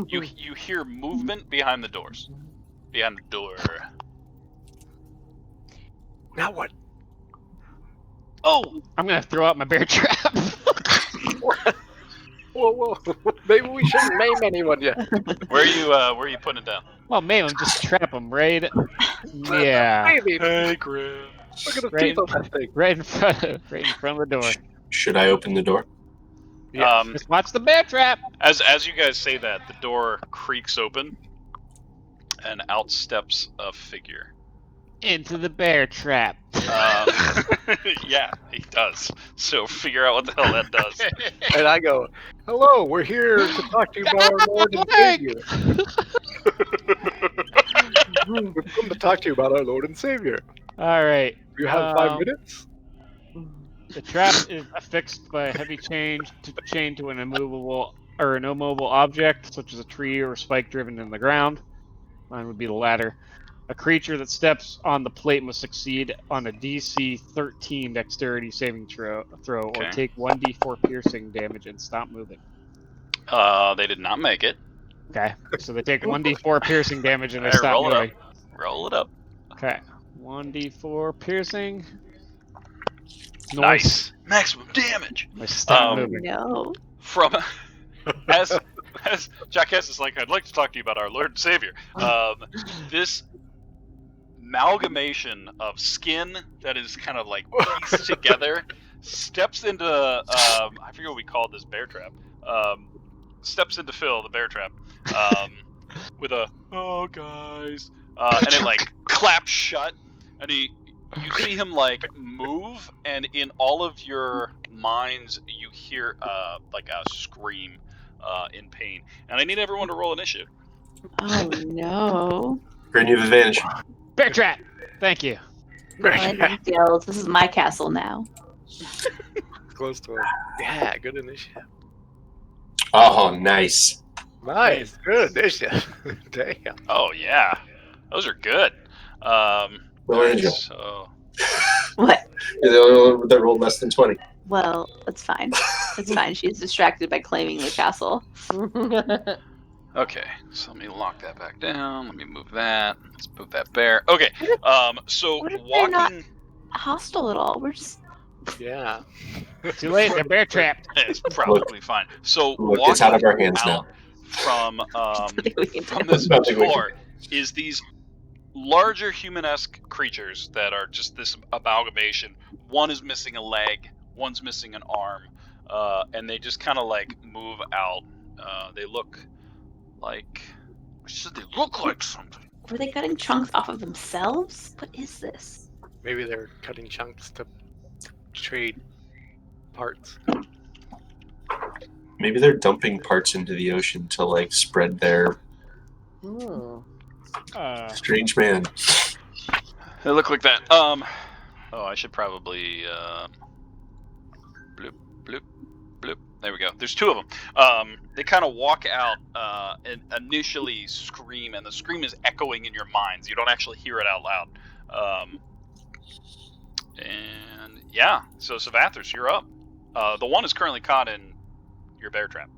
you hear movement behind the doors, behind the door. Now what? Oh, I'm gonna throw out my bear trap. Whoa. Maybe we shouldn't maim anyone yet. where are you putting it down? Well, maybe I'm just trap him right. Yeah, Maybe. Hey, Grim. Look at the right, teeth on that thing. right in front of the door. Should I open the door? Yes. Just watch the bear trap. As you guys say that, the door creaks open, and out steps a figure. Into the bear trap. Yeah, he does. So figure out what the hell that does. And I go, hello, we're here to talk to you about our Lord and Savior. We've come to talk to you about our Lord and Savior. All right. You have 5 minutes? The trap is affixed by a heavy chain to an immovable or an immobile object, such as a tree or a spike driven in the ground. Mine would be the latter. A creature that steps on the plate must succeed on a DC 13 dexterity saving throw Okay. or take 1d4 piercing damage and stop moving. They did not make it. Okay, so they take 1d4 piercing damage and they Alright, stop roll it moving. up. Roll it up. Okay, 1d4 piercing. Nice. Maximum damage. They stop Oh moving. no. From as Jackass is like, I'd like to talk to you about our Lord and Savior. This amalgamation of skin that is kind of like pieced together steps into I forget what we called this bear trap. Steps into Phil, the bear trap, with a "oh guys," and it like claps shut, and you see him like move, and in all of your minds you hear like a scream in pain. And I need everyone to roll initiative. Oh no. Brand new advantage. Bear trap! Thank you. Gills, this is my castle now. Close to him. Yeah, good initiative. Oh, nice. Nice, good initiative. Damn. Oh yeah, those are good. Well, Alright, Angel, so What? you're the only one that rolled less than 20. Well, it's fine. It's fine. She's distracted by claiming the castle. okay, so let me lock that back down. Let me move that. Let's move that bear. Okay, so What if they're not- walking. Hostile at all. We're just Yeah. Too late, they're bear trapped. It's probably fine. So Look, walking it's out of our hands out now. from we can from do. this Nothing we can door is these larger human-esque creatures that are just this amalgamation. One is missing a leg, one's missing an arm, and they just kind of like move out. They look like something. Were they cutting chunks off of themselves? What is this? Maybe they're cutting chunks to trade parts. Maybe they're dumping parts into the ocean to like spread their strange man. They look like that. Oh, I should probably bloop, bloop, bloop. There we go. There's two of them. They kind of walk out and initially scream, and the scream is echoing in your minds. You don't actually hear it out loud. And yeah, so Savathris, you're up. The one is currently caught in your bear trap.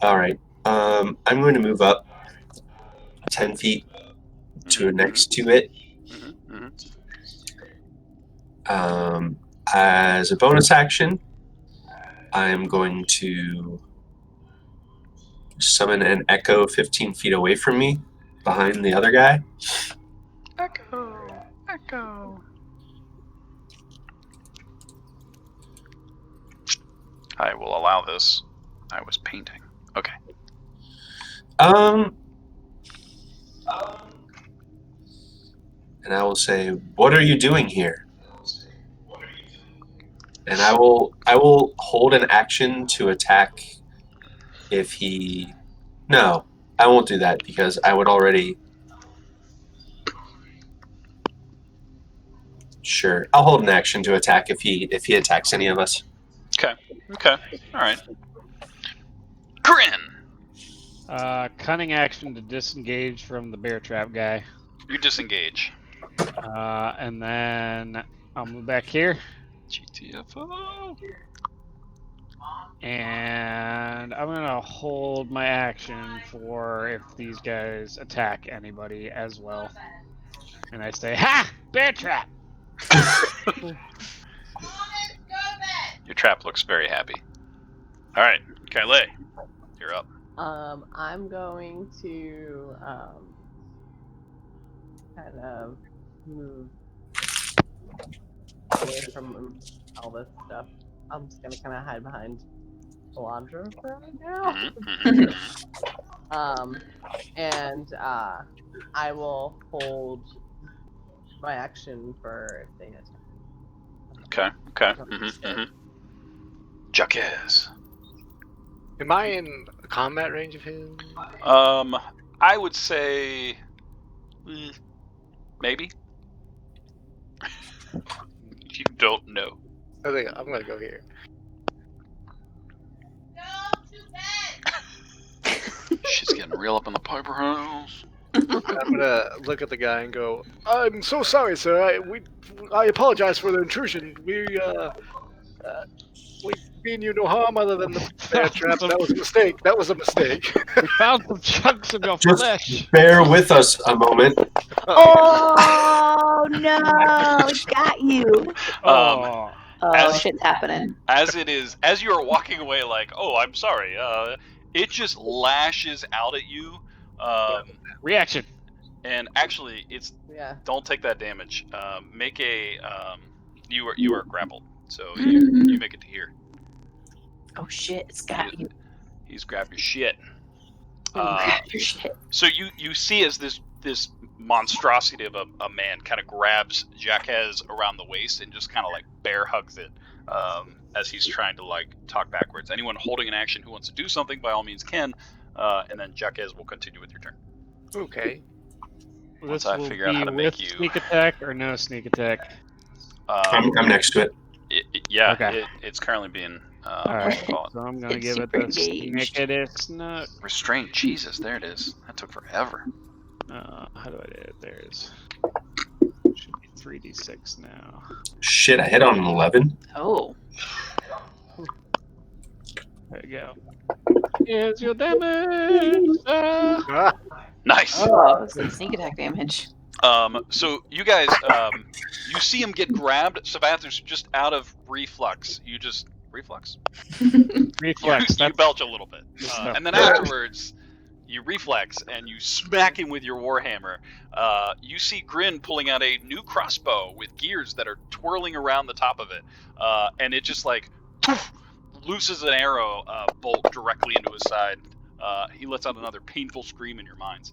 All right. I'm going to move up 10 feet to next to it. As a bonus action, I am going to summon an echo 15 feet away from me, behind the other guy. Echo. I will allow this. I was painting. Okay. And I will say, "What are you doing here?" And I will hold an action to attack if he. No, I won't do that because I would already. Sure, I'll hold an action to attack if he attacks any of us. Okay. All right. Grin. Cunning action to disengage from the bear trap guy. You disengage. And then I'll move back here. GTFO. And I'm gonna hold my action for if these guys attack anybody as well. And I say, "Ha! Bear trap!" Your trap looks very happy. All right, Kylie, you're up. I'm going to kind of move away from all this stuff. I'm just gonna kind of hide behind Alondra for right now. And I will hold my action for if they attack. Okay. Jacques. Am I in combat range of him? I would say maybe. You don't know. I think I'm gonna go here. She's getting real up in the Piper house. I'm gonna look at the guy and go, "I'm so sorry, sir. I apologize for the intrusion. We mean you no harm other than the bear trap. That was a mistake. That was a mistake." We found some chunks of your Just flesh. bear with us a moment. Oh no! Got you. Oh, Oh, shit's happening. As you are walking away, like, oh, I'm sorry. It just lashes out at you. reaction. And actually, it's Yeah. don't take that damage. Make a you are grappled, so you make it to here. Oh shit! It's got you. He's grabbed your shit. Grab your shit. So you see as this monstrosity of a man kind of grabs Jacques around the waist and just kind of like bear hugs it as he's trying to like talk backwards. Anyone holding an action who wants to do something by all means can, and then Jacques will continue with your turn. Okay. Once This I will figure out how be to make with you sneak attack or no sneak attack. I'm next to it. Yeah, Okay. it's currently being All what right, you call it? so I'm gonna It's give it super the engaged. snickety snook. Restraint. Jesus, there it is. That took forever. How do I do it? There's should be 3d6 now. Shit, I hit on an 11. Oh. There you go. Here's your damage. Nice. Oh, it's like sneak attack damage. So you guys, you see him get grabbed. Savantha's just out of reflux. You just reflux. Reflex. You belch a little bit, stuff. and then afterwards, you reflex and you smack him with your warhammer. You see Grin pulling out a new crossbow with gears that are twirling around the top of it, and it just like poof, looses an arrow bolt directly into his side. He lets out another painful scream in your minds.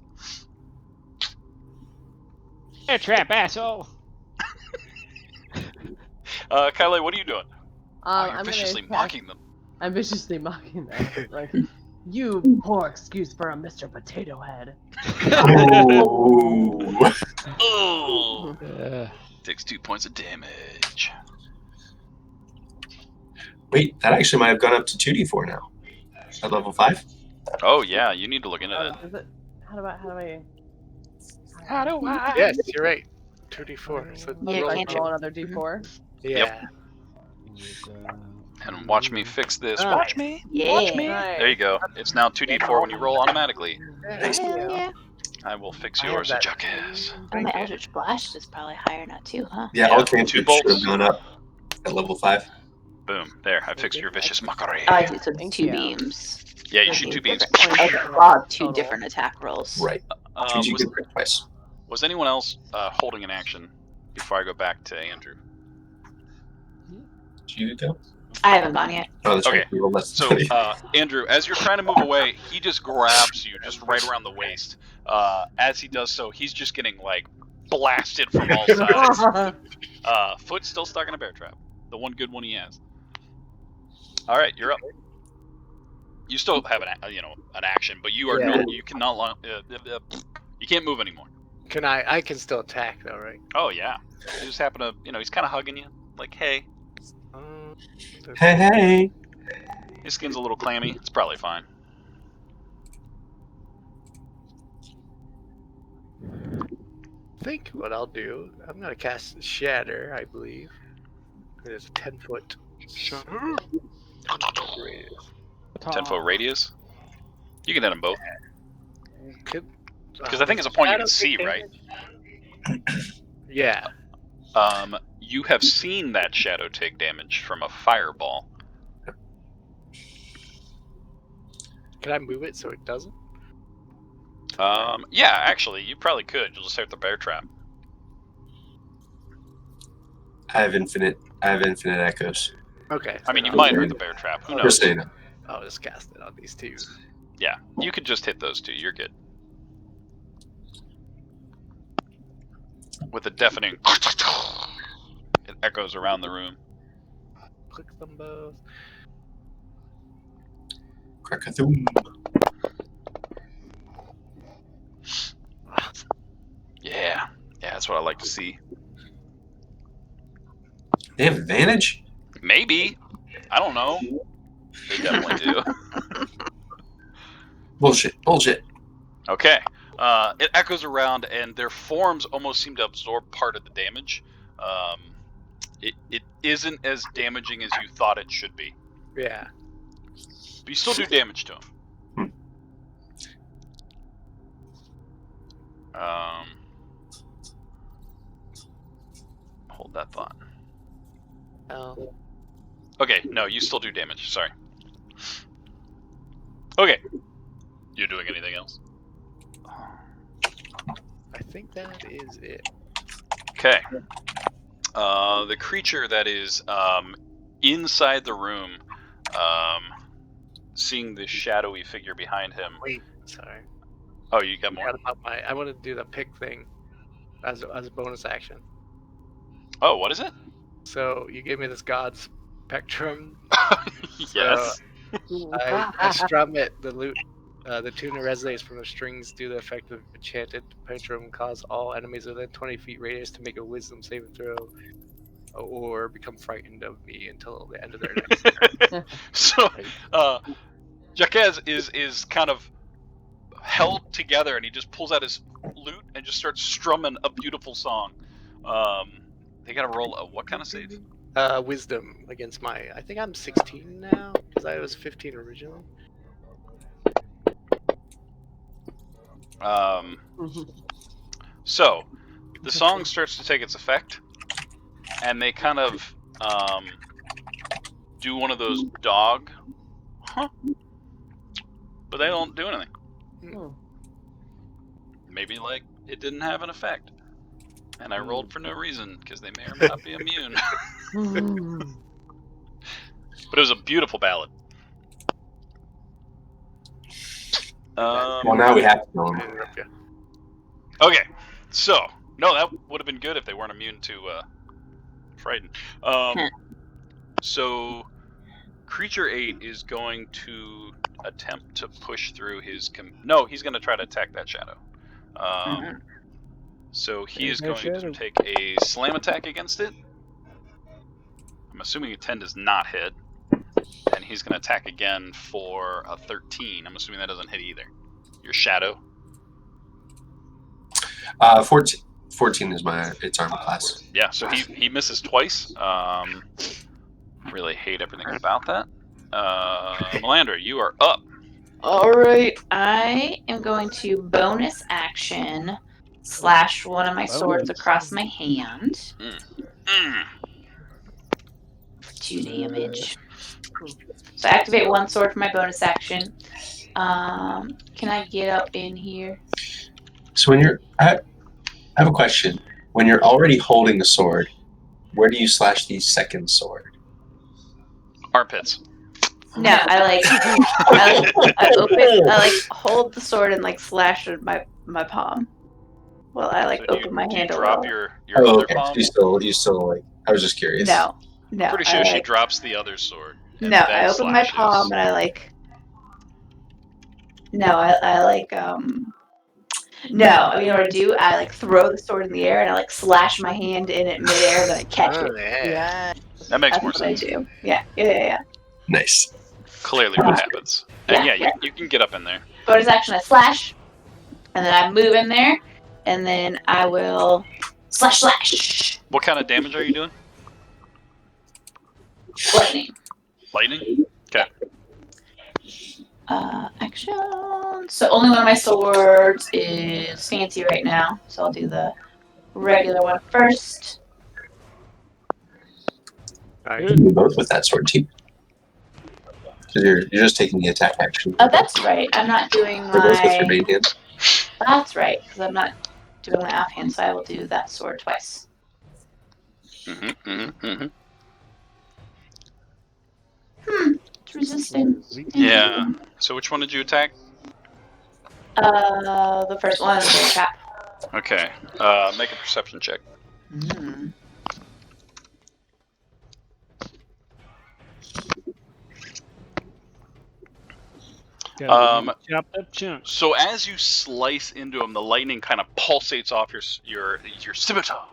Bear trap, asshole. Kylie, what are you doing? You're I'm viciously gonna mocking them. I'm viciously mocking them. Like, you poor excuse for a Mr. Potato Head. Oh. Oh, Uh, takes 2 points of damage. Wait, that actually might have gone up to 2d4 now. At level 5? Oh yeah, you need to look into that. Is it? How do I? how do I? Yes, you're right. 2d4. So Yeah, roll can't it. you? Roll another D4. Yeah. And watch me fix this. Ah. Watch me. Yeah. Watch me. There you go. It's now 2d4 when you roll automatically. Hell yeah. I will fix I have yours, that. Jacques. Oh, Thank my you. Eldritch Blast is probably higher now too, huh? Yeah, Yeah, all 2 cantrips should bolts. have gone up at level 5. Boom. There, I fixed your vicious mockery. Oh, I do, so it's Thank 2 you. beams. Yeah, you shoot 2 beams. Okay, wow, 2 Total. different attack rolls. Right. Which you Was, can crit twice. was anyone else holding an action before I go back to Andrew? Did you go? I haven't gone yet. Oh, that's Okay. right. You rolled less So, than 20. Andrew, as you're trying to move away, he just grabs you just right around the waist. As he does so, he's just getting, like, blasted from all sides. Foot's still stuck in a bear trap. The one good one he has. All right, you're up. You still have an action, but you are Yeah. you cannot you can't move anymore. Can I can still attack though, right? Oh yeah, you just happen to he's kind of hugging you, like hey. Hey. His skin's a little clammy. It's probably fine. think what I'll do, I'm gonna cast Shatter, I believe. There's a 10-foot Shatter. radius. 10-foot radius. You can hit them both. Because I think does it's a point you Shadow can see, take right? damage? Yeah. You have seen that shadow take damage from a fireball. Can I move it so it doesn't? Yeah, actually, you probably could. You'll just have the bear trap. I have infinite echoes. Okay. I mean, you then might hurt the bear trap. Who I'll knows? Just so you know. I'll just cast it on these two. Yeah, you could just hit those two. You're good. With a deafening, it echoes around the room. Click them both. Crackathum. Yeah, that's what I like to see. They have advantage? Maybe. I don't know. They definitely do. Bullshit. Okay. It echoes around, and their forms almost seem to absorb part of the damage. It isn't as damaging as you thought it should be. Yeah. But you still do damage to them. Hold that thought. Oh. Okay, no, you still do damage. Sorry. Okay. You doing anything else? I think that is it. Okay. The creature that is inside the room, seeing the shadowy figure behind him. Wait, sorry. Oh, you got more? I want to do the pick thing as a bonus action. Oh, what is it? So you gave me this god spectrum. Yes. I strum it. The tuner resonates from the strings due to the effect of enchanted spectrum, cause all enemies within 20 feet radius to make a wisdom saving throw or become frightened of me until the end of their next turn. So, Jaquez is kind of held together, and he just pulls out his lute and just starts strumming a beautiful song. They gotta roll a what kind of save? Wisdom against I think I'm 16 now, because I was 15 originally. So, the song starts to take its effect, and they kind of do one of those dog, but they don't do anything. Maybe like it didn't have an effect, and I rolled for no reason because they may or may not be immune. But it was a beautiful ballad. Well, now we have to go. Okay, so no, that would have been good if they weren't immune to frighten. So creature 8 is going to attempt to push through his. No, he's going to try to attack that shadow. So he is going to take a slam attack against it. I'm assuming a 10 does not hit, and he's going to attack again for a 13. I'm assuming that doesn't hit either. Your shadow. 14 is its armor class. Yeah, so he misses twice. Really hate everything about that. Melandra, you are up. Alright, I am going to bonus action slash one of my swords across my hand. 2 damage. So activate one sword for my bonus action. Can I get up in here? So I have a question. When you're already holding the sword, where do you slash the second sword? Armpits. No, I hold the sword and slash with my palm. Well, I So open my do hand you a drop little. your other Okay. palm? You still I was just curious. No. Pretty sure she drops the other sword. And No, then I open my slashes. palm and No, I mean what I do, I throw the sword in the air and I slash my hand in it midair, then I catch it. Yeah. That makes That's more what I sense. do. Yeah. Nice. Clearly what happens. And Yeah. you can get up in there. Bonus action, I slash, and then I move in there, and then I will slash. What kind of damage are you doing? Lightning. Lightning? Okay. Action. So only one of my swords is fancy right now, so I'll do the regular one first. Alright. You can do both with that sword too. Because you're just taking the attack action. Oh, that's right. I'm not doing They're both with your my. main hand. That's right, because I'm not doing my offhand, so I will do that sword twice. It's resisting. Yeah. So which one did you attack? The first one is a trap. Okay. Make a perception check. Mm. Chopped up chunks. So as you slice into him, the lightning kind of pulsates off your scimitar,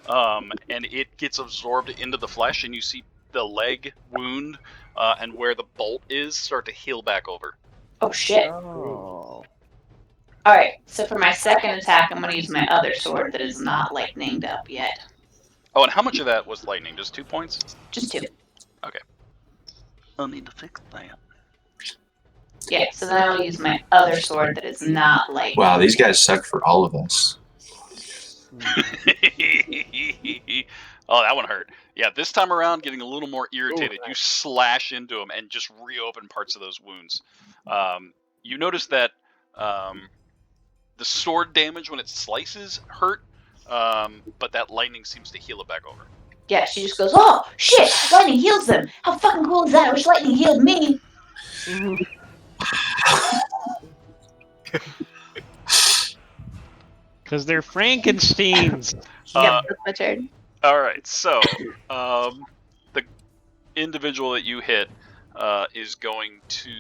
and it gets absorbed into the flesh, and you see the leg wound and where the bolt is start to heal back over. Oh shit. Oh. Alright, so for my second attack, I'm going to use my other sword that is not lightninged up yet. Oh, and how much of that was lightning? Just 2 points? Just 2. Okay. I'll need to fix that. Yeah, so then I will use my other sword that is not lightning. Wow, these guys suck for all of us. Oh, that one hurt. Yeah, this time around, getting a little more irritated. You slash into him and just reopen parts of those wounds. You notice that the sword damage when it slices hurt, but that lightning seems to heal it back over. Yeah, she just goes, oh, shit, lightning heals them. How fucking cool is that? I wish lightning healed me. Because they're Frankensteins. Yep, that's my turn. All right, so the individual that you hit is going to.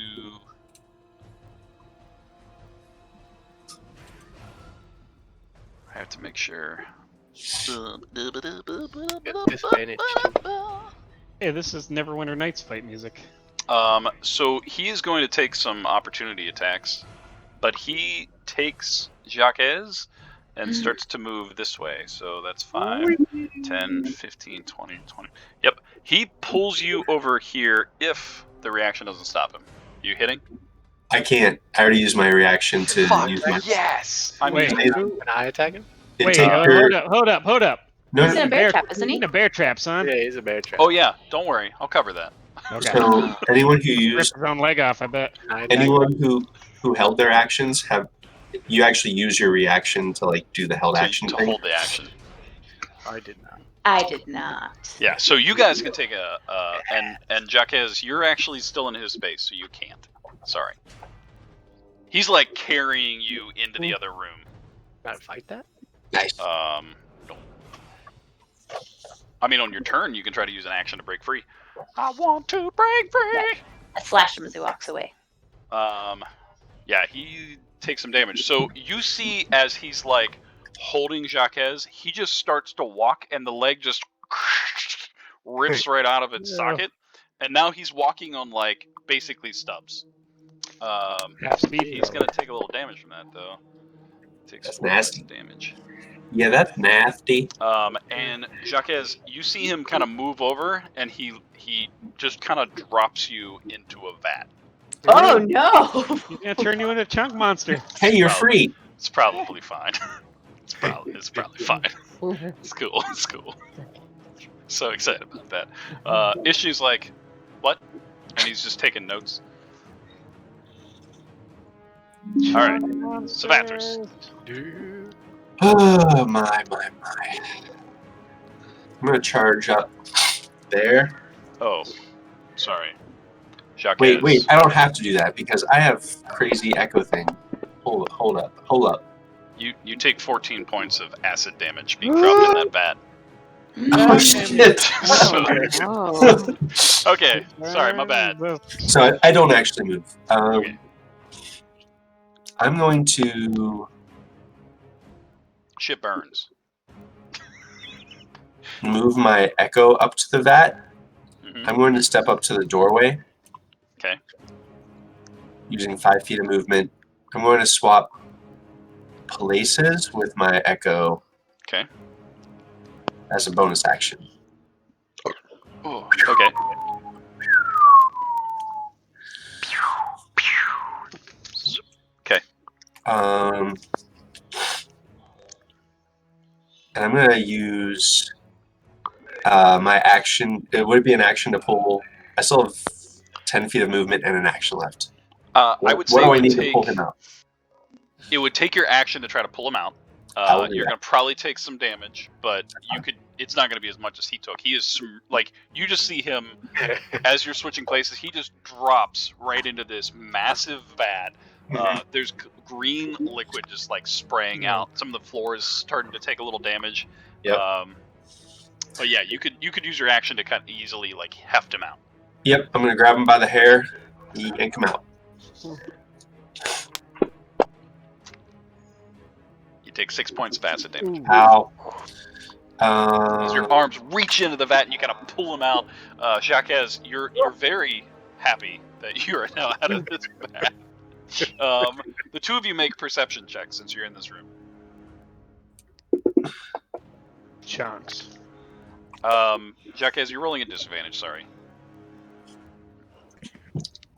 I have to make sure. Disadvantage. Hey, this is Neverwinter Nights fight music. So he is going to take some opportunity attacks, but he takes Jacques and starts to move this way. So that's 5, 10, 15, 20, 20. Yep. He pulls you over here if the reaction doesn't stop him. You hitting? I can't. I already used my reaction to use my. Yes! I Wait, mean, who? Can I attack him? It Wait, take her- hold up. No, He's in no. a bear trap, isn't He's he? in a bear trap, son. Yeah, he's a bear trap. oh yeah, don't worry. I'll cover that. Okay. So anyone who Rip used his own leg off, I bet. Can I attack him? anyone who held their actions have you actually use your reaction to like do the held action To thing. hold the action. I did not. I did not. Yeah, so you guys can take and Jacques, you're actually still in his space, so you can't. Sorry. He's like carrying you into the other room. Can I fight that? Nice. No. I mean, on your turn, you can try to use an action to break free. I want to break free! I slashed him as he walks away. Yeah, he takes some damage. So you see as he's like holding Jacques, he just starts to walk and the leg just rips right out of its socket. And now he's walking on like basically stubs. Half speed. He's gonna take a little damage from that though. Takes That's 4 nasty. points of damage. Yeah, that's nasty. And Jacques, you see him kind of move over, and he just kind of drops you into a vat. Oh no! He's gonna turn you into a chunk monster. Hey, you're Probably. free. It's probably fine. It's probably fine. It's cool. It's cool. So excited about that. Issue's like, what? And he's just taking notes. All right, Savathris. Dude. Oh my. I'm gonna charge up there. Oh, sorry. Jacques. Wait. I don't have to do that because I have crazy echo thing. Hold up. You take 14 points of acid damage being dropped in that vat. Oh shit. Oh. Okay, sorry, my bad. So I don't actually move. Okay. I'm going to Shit burns. move my echo up to the vat. Mhm. I'm going to step up to the doorway. Okay. Using 5 feet of movement. I'm going to swap places with my echo Okay. as a bonus action. Oh, okay. Okay. And I'm gonna use my action. Would it be an action to pull? I still have 10 feet of movement and an action left. I would say what do I it would need to pull him out? It would take your action to try to pull him out. I will do You're that. gonna probably take some damage, but you could. It's not gonna be as much as he took. He is like you just see him as you're switching places. He just drops right into this massive vat. There's green liquid just like spraying out. Some of the floor is starting to take a little damage. Yep. But yeah, you could use your action to kind of easily like heft him out. Yep, I'm gonna grab him by the hair, yank him out. You take 6 points of acid damage. Ow. As your arms reach into the vat and you kind of pull him out. Jacques, you're very happy that you are now out of this vat. The two of you make perception checks since you're in this room. Chunks. Jacques, you're rolling at disadvantage, sorry.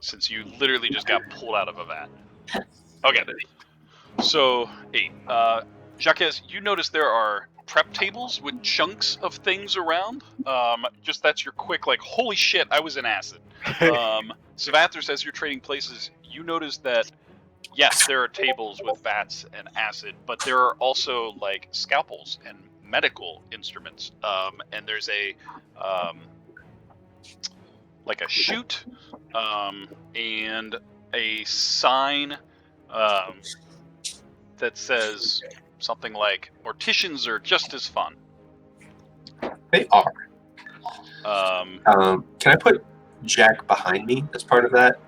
Since you literally just got pulled out of a vat. Okay. So, 8. Jacques, you notice there are prep tables with chunks of things around. Just that's your quick, like, holy shit, I was in acid. Savathers, as you're trading places, you notice that, yes, there are tables with vats and acid, but there are also, like, scalpels and medical instruments. And there's a, like a chute, and a sign, that says something like, morticians are just as fun. They are. Um, Can I put Jack behind me as part of that?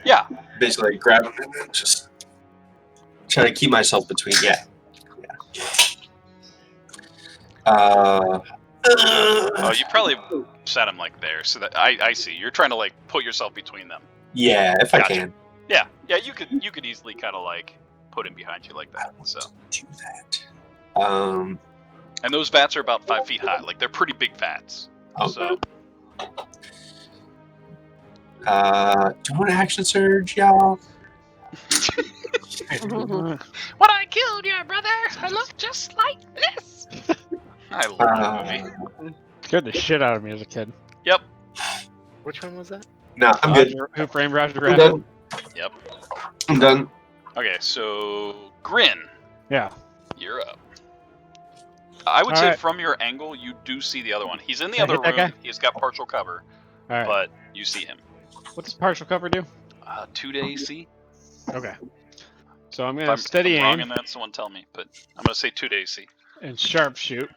Yeah. Basically, grab him and then just try to keep myself between. Yeah. Oh, you probably set him like there, so that I see. You're trying to like put yourself between them. Yeah, if I Gotcha. can. Yeah, you could easily kind of like put him behind you like that. So Do that. and those vats are about 5 feet high. Like they're pretty big vats. Okay. So Do you want an action surge, y'all? when I killed your brother, I looked just like this. I love that movie. Scared the shit out of me as a kid. Yep. Which one was that? No, I'm good. Who Framed Roger I'm Rabbit? done. Yep. I'm done. Okay, so Grin, Yeah. you're up. I would All say right. from your angle, you do see the other one. He's in the Can I other hit that room. guy? He's got partial cover, All right. but you see him. What does partial cover do? 2 to AC. Okay. So I'm If gonna I'm steady wrong aim in that, someone tell me. But I'm gonna say 2 to AC. and sharpshoot.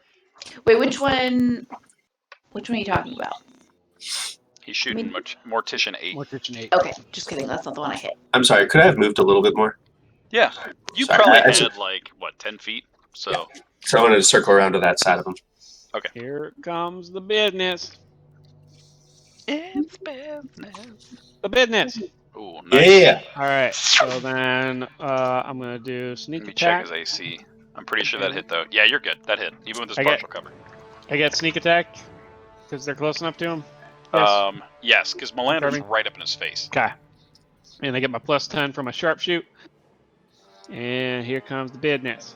Wait, which one are you talking about? He's shooting Mortician 8. Mortician 8. Okay, just kidding. That's not the one I hit. I'm sorry. Could I have moved a little bit more? Yeah, you Sorry, probably I had like what 10 feet. So So I wanted to circle around to that side of him. Here comes the business. it's business. The business. Ooh, nice. Yeah. All right. So then I'm gonna do sneak Let me check attack. his AC. I'm pretty sure that hit though. Yeah, you're good. That hit, even with his I get- partial cover. I get sneak attack because they're close enough to him. Yes. Yes, because Melander's Confirming. right up in his face. Okay. And I get my plus 10 for my sharpshoot. And here comes the business.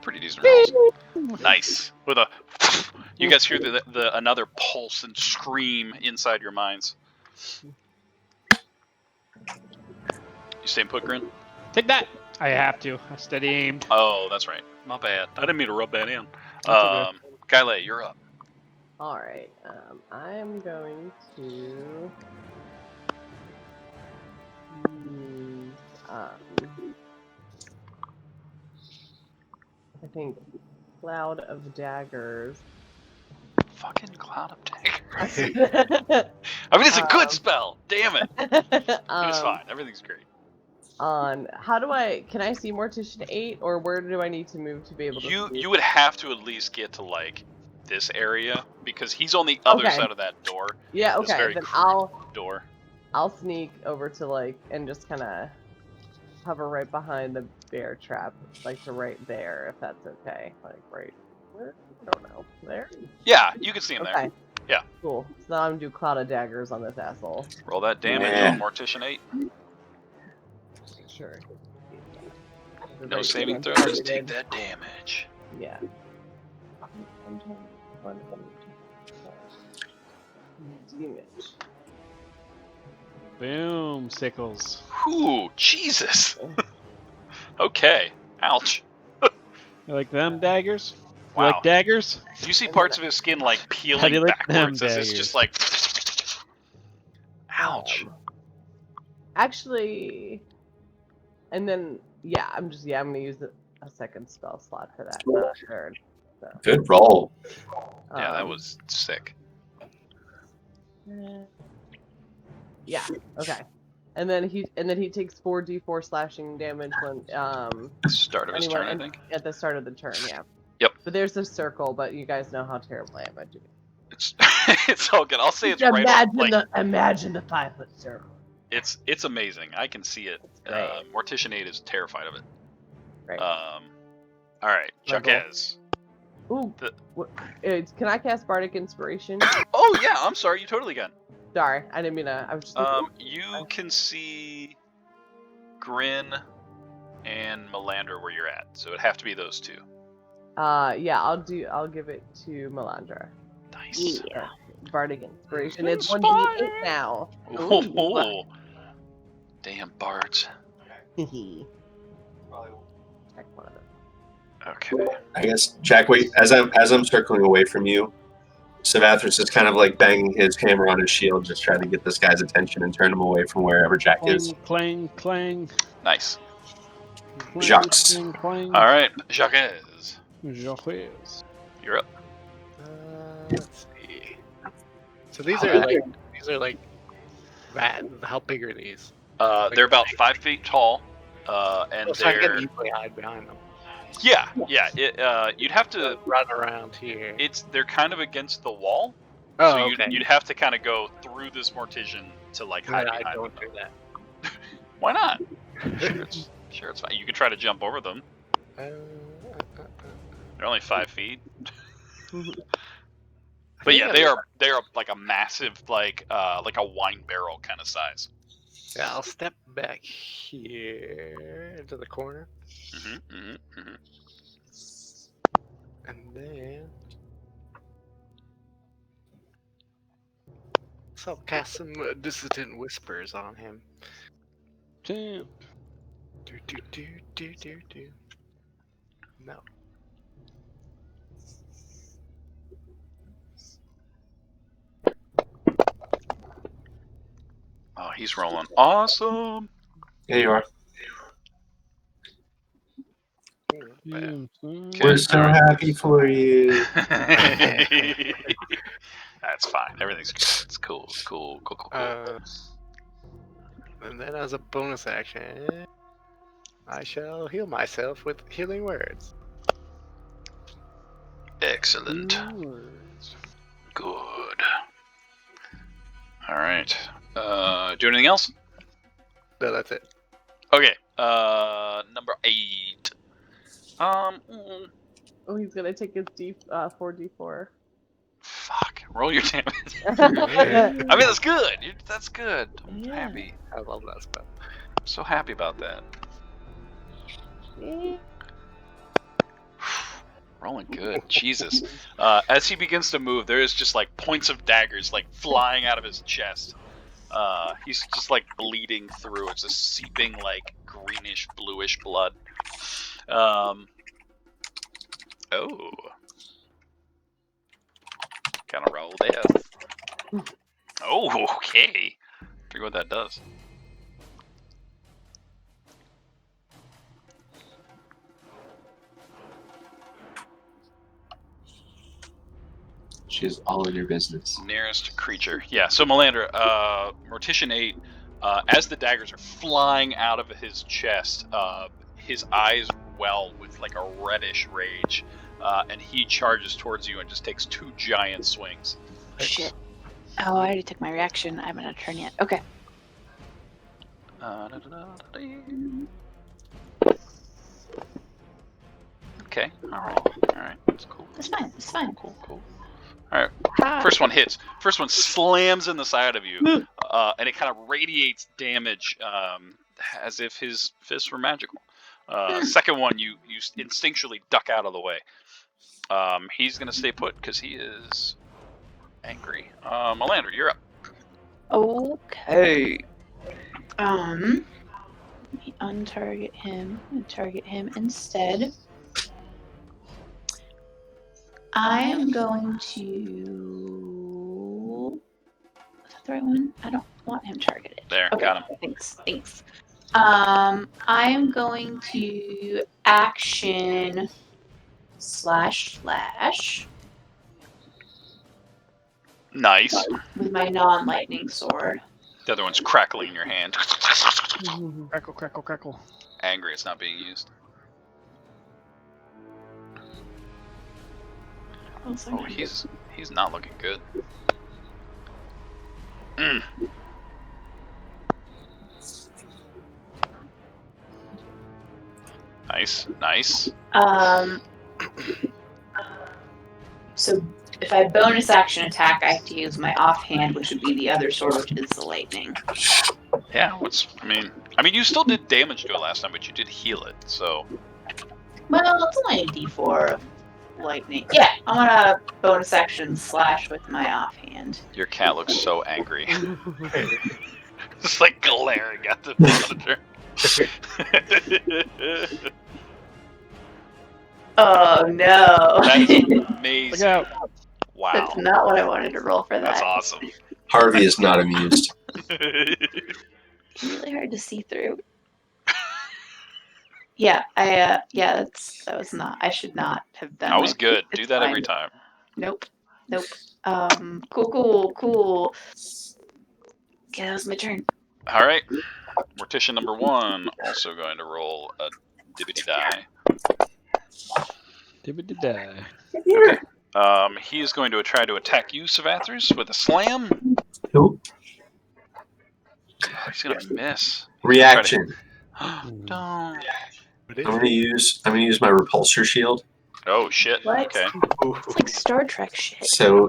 Pretty decent rolls. Nice. With a, you guys hear the another pulse and scream inside your minds. You staying put, Grin? Take that. I have to. I steady aimed. Oh, that's right. My bad. I didn't mean to rub that in. That's okay. Kyle, you're up. All right. I am going to use. I think Cloud of Daggers. Fucking Cloud of Daggers. I mean, it's a good spell. Damn it. It's fine. Everything's great. How do I? Can I see Mortician 8, or where do I need to move to be able to? You would have to at least get to like this area because he's on the other Okay. side of that door. Yeah. This Okay. very Then creepy door. I'll sneak over to like and just kind of hover right behind the bear trap, like to right there, if that's okay. Like right where? I don't know. There? Yeah, you can see him Okay. there. Yeah. Cool. So now I'm gonna do Cloud of Daggers on this asshole. Roll that damage Yeah. on Mortician 8. Make sure. No Right saving one throw, just targeted. take that damage. Yeah. Damage. Boom, sickles. Whew, Jesus. Okay. Ouch. You like them daggers? You Wow. like daggers? You see parts of his skin like How do peeling you like backwards them as it's just like. Ouch. Actually, and then yeah, I'm gonna use a second spell slot for that, not a third. So, Good roll. Yeah, that um, was sick. Yeah. Okay. And then he takes 4d4 slashing damage when Start of his turn, I think. at the start of the turn. Yeah. Yep. But there's a circle, but you guys know how terrible I am at doing. It's it's all good. I'll say it's right on. Like, Imagine the 5-foot circle. it's amazing. I can see it. Great. Mortician 8 is terrified of it. Great. All right, Chuckez. Ooh. Can I cast Bardic Inspiration? Oh yeah, I'm sorry. You totally can. Sorry, I didn't mean to. I was just. You can see Grin and Melander where you're at, so it'd have to be those two. Yeah, I'll give it to Melandra. Nice. Yeah. Bardic Inspiration. It's 1d8 now. Oh, damn bards. Check one of them. Okay. I guess, Jack, wait, as I'm circling away from you, Savathris is kind of like banging his hammer on his shield, just trying to get this guy's attention and turn him away from wherever Jack is. Clang, clang, Nice. clang. Jacques. Clang, clang. All right, Chuckez. Jacques. You're up. Let's see. So these are like that. How big are these? They're about 5 feet tall, and So I can they're easily hide behind them. yeah. You'd have to. Run around here. They're kind of against the wall, Oh, so okay. you'd have to kind of go through this mortician to like hide I behind don't them. do that. Why not? Sure, it's fine. You could try to jump over them. They're only 5 feet. But yeah, they are like a massive like a wine barrel kind of size. Yeah, I'll step back here into the corner, and then so I'll cast some dissident whispers on him. Champ. Do. No. Oh, he's rolling awesome. There you are. We're so happy for you. That's fine. Everything's good. It's cool. Cool. And then as a bonus action, I shall heal myself with healing words. Excellent. Good. All right. Do anything else? No, that's it. Okay. Number 8. Oh, he's gonna take his 4d4. Fuck. Roll your damage. I mean, that's good. That's good. I'm happy. I love that spell. I'm so happy about that. Rolling good. Jesus. As he begins to move, there is just like points of daggers like flying out of his chest. He's just like bleeding through. It's just seeping like greenish, bluish blood. Oh. Gotta roll death. Oh, okay. Figure what that does. She's all in your business. Nearest creature. Yeah, so Melander, Mortician 8, as the daggers are flying out of his chest, his eyes well with like a reddish rage, and he charges towards you and just takes 2 giant swings. Shit. Oh, I already took my reaction. I haven't had a turn yet. Okay. Okay. All right. That's cool. It's fine. It's fine. Cool. All right. First one hits. First one slams in the side of you, and it kind of radiates damage as if his fists were magical. Second one, you instinctually duck out of the way. He's gonna stay put because he is angry. Melandra, you're up. Okay. Let me untarget him and target him instead. I am going to. Is that the right one? I don't want him targeted. There, Okay, got him. Thanks. I am going to action // Nice. with my non-lightning sword. The other one's crackling in your hand. Crackle. Angry, it's not being used. Oh, he's not looking good. Nice. So if I bonus action attack, I have to use my offhand, which would be the other sword, which is the lightning. Yeah, I mean, you still did damage to it last time, but you did heal it, so. Well, it's only a D4 of lightning. Yeah, I'm gonna bonus action slash with my offhand. Your cat looks so angry. Just like glaring at the monitor. Oh no! That is amazing. Look out. Wow. That's not what I wanted to roll for that. That's awesome. Harvey is not amused. Really hard to see through. Yeah, that was not. I should not have done. That was it. good. It's Do that fine. every time. Nope. Cool. Okay, that was my turn. All right. Mortician number 1 also going to roll a dibbity die. Dibbity-die. Okay. He is going to try to attack you, Savathris, with a slam. Who? He's gonna miss. Reaction. Don't. I'm gonna use my repulsor shield. Oh shit. What? Okay. It's like Star Trek shit. So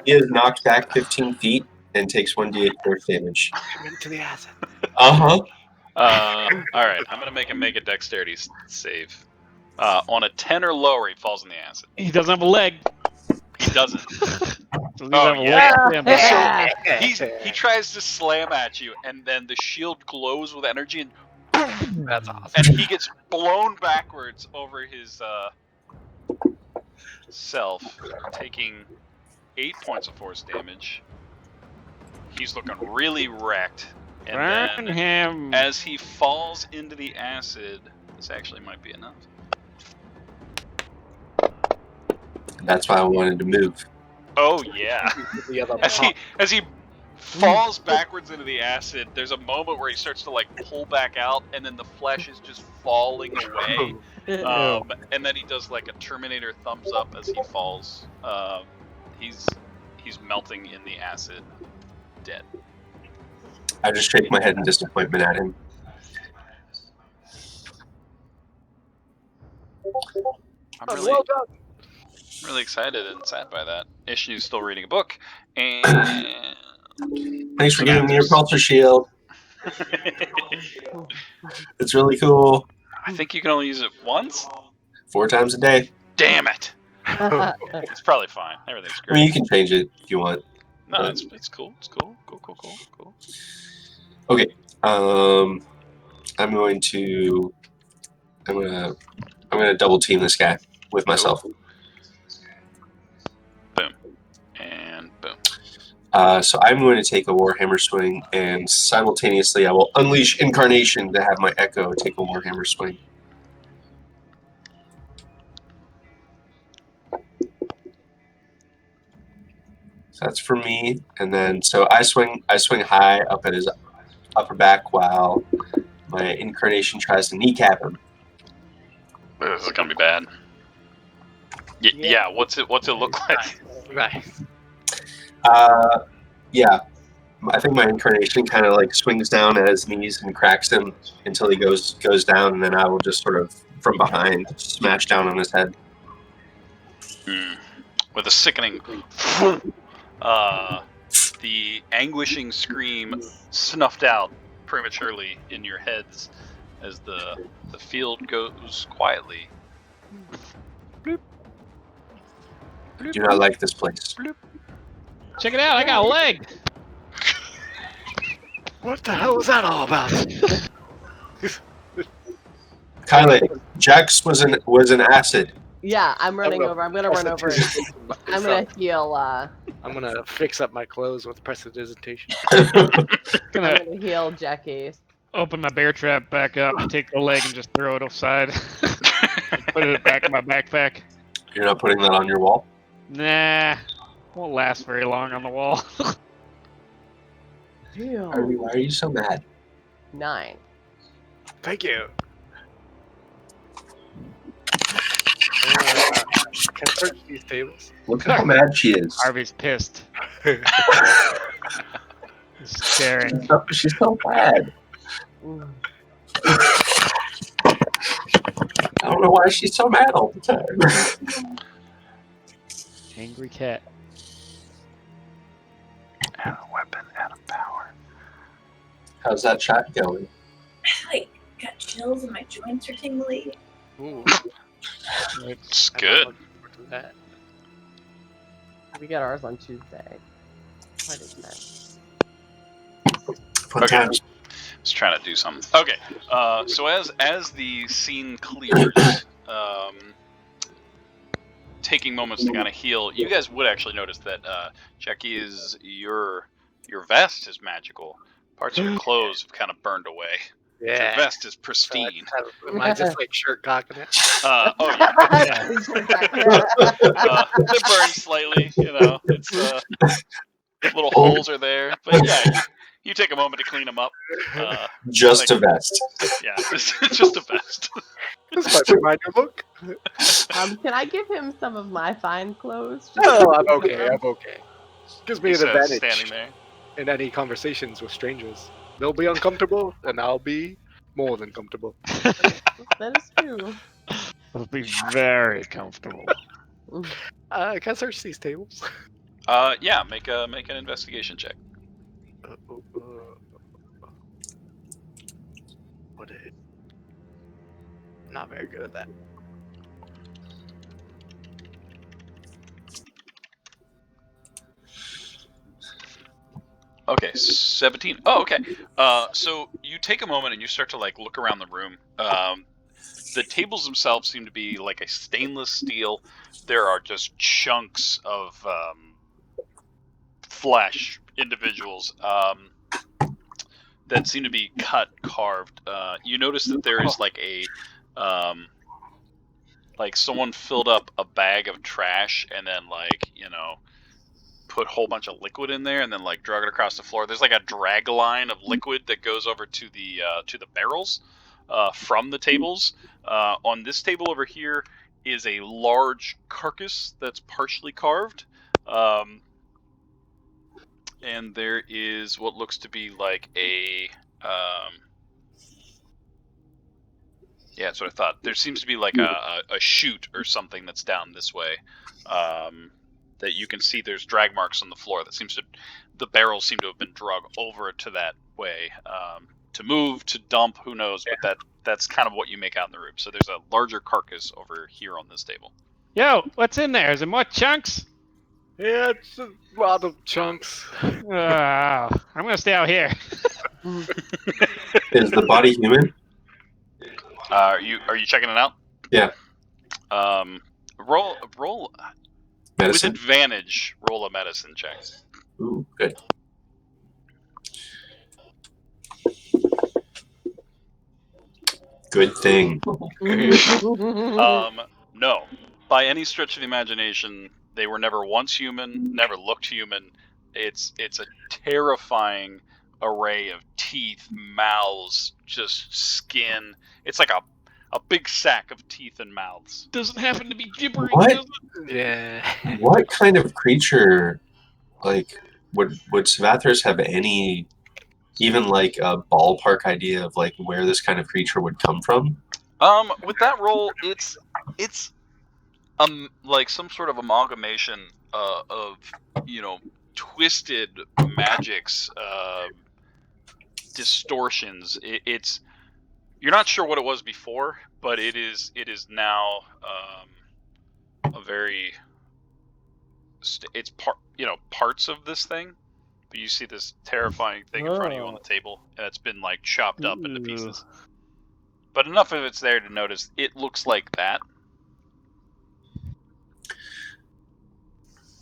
he is knocked back 15 feet and takes 1d8 force damage. Into the acid. Uh-huh. All right. I'm gonna make him make a dexterity save. On a 10 or lower, he falls in the acid. He doesn't have a leg. He doesn't. Doesn't Oh, have a yeah. leg. Damn it. He tries to slam at you, and then the shield glows with energy, and That's awesome. and he gets blown backwards over his self, taking 8 points of force damage. He's looking really wrecked. And Burn then, him. as he falls into the acid, this actually might be enough. That's why I wanted to move. Oh yeah. The other As he falls backwards into the acid, there's a moment where he starts to like pull back out, and then the flesh is just falling away. And then he does like a Terminator thumbs up as he falls. He's melting in the acid, dead. I just shake my head in disappointment at him. I'm really excited and sad by that. Ishi's still reading a book, and Thanks for giving me your repulsor shield. It's really cool. I think you can only use it once. 4 times a day. Damn it! It's probably fine. Everything's I mean, great. you can change it if you want. No, it's cool. It's cool. Cool. Okay. I'm gonna double team this guy with myself. Boom. And boom. So I'm going to take a Warhammer swing, and simultaneously I will unleash Incarnation to have my Echo take a Warhammer swing. So that's for me, and then so I swing high up at his upper back while my Incarnation tries to kneecap him. This is gonna be bad. Yeah. What's it look like? Right. Yeah. I think my Incarnation kind of like swings down at his knees and cracks him until he goes down, and then I will just sort of from behind, smash down on his head. With a sickening, the anguishing scream snuffed out prematurely in your heads as the field goes quietly. I do not like this place. Check it out, I got a leg. What the hell was that all about? Kylie, Jax was an acid. Yeah, I'm running gonna over. I'm gonna run over. I'm gonna heal. I'm gonna fix up my clothes with prestidigitation. Gonna I'm gonna heal Jackie. open my bear trap back up, take the leg, and just throw it aside. Put it back in my backpack. You're not putting that on your wall? Nah, won't last very long on the wall. Harvey, why are you so mad? 9. Thank you. Can I search these tables? Look at how mad she is. Harvey's pissed. He's staring. She's so mad. I don't know why she's so mad all the time. Angry cat. And a weapon and a power. How's that chat going? Like, got chills and my joints are tingly. Ooh, It's I'm good. looking forward to that. We got ours on Tuesday. What is that? Fun Okay. times. Just trying to do something. Okay, so as the scene clears, taking moments to kind of heal, you guys would actually notice that Jackie, is your vest is magical. Parts of your clothes have kind of burned away. Your Yeah. vest is pristine. Am I just like shirt cocking it? Oh yeah, they're burned slightly. You know, it's little holes are there, but yeah, you take a moment to clean them up. Just like- a vest. Yeah, just a vest. This might remind your book. Can I give him some of my fine clothes? No, I'm okay. I'm okay. Gives me He an says, advantage standing there. in any conversations with strangers. They'll be uncomfortable, and I'll be more than comfortable. That is true. It'll be very comfortable. Can I search these tables? Yeah, make an investigation check. What is? Not very good at that. Okay, 17. Oh, okay. So you take a moment and you start to like look around the room. The tables themselves seem to be like a stainless steel. There are just chunks of flesh individuals that seem to be carved. You notice that there is like a like someone filled up a bag of trash and then put a whole bunch of liquid in there and then like drug it across the floor. There's like a drag line of liquid that goes over to the barrels from the tables. On this table over here is a large carcass that's partially carved. And there is what looks to be like a yeah, that's what I thought. There seems to be like a chute or something that's down this way. That you can see there's drag marks on the floor. The barrels seem to have been drug over to that way to move, to dump, who knows? Yeah. But that's kind of what you make out in the room. So there's a larger carcass over here on this table. Yo, what's in there? Is it more chunks? Yeah, it's a lot of chunks. I'm gonna stay out here. Is the body human? Are you checking it out? Yeah. Roll Medicine? with advantage. Roll a medicine check. Ooh, good. Good thing. No. By any stretch of the imagination, they were never once human, never looked human. It's a terrifying array of teeth, mouths, just skin. It's like a big sack of teeth and mouths. Doesn't happen to be gibbering. What? Does it? Yeah. What kind of creature, like, would Savathers have any, even like a ballpark idea of like where this kind of creature would come from? With that roll, it's like some sort of amalgamation of twisted magics, distortions. It's you're not sure what it was before, but it is now a very it's parts of this thing. But you see this terrifying thing in front of you on the table, and it's been like chopped up into pieces. But enough of it's there to notice it looks like that.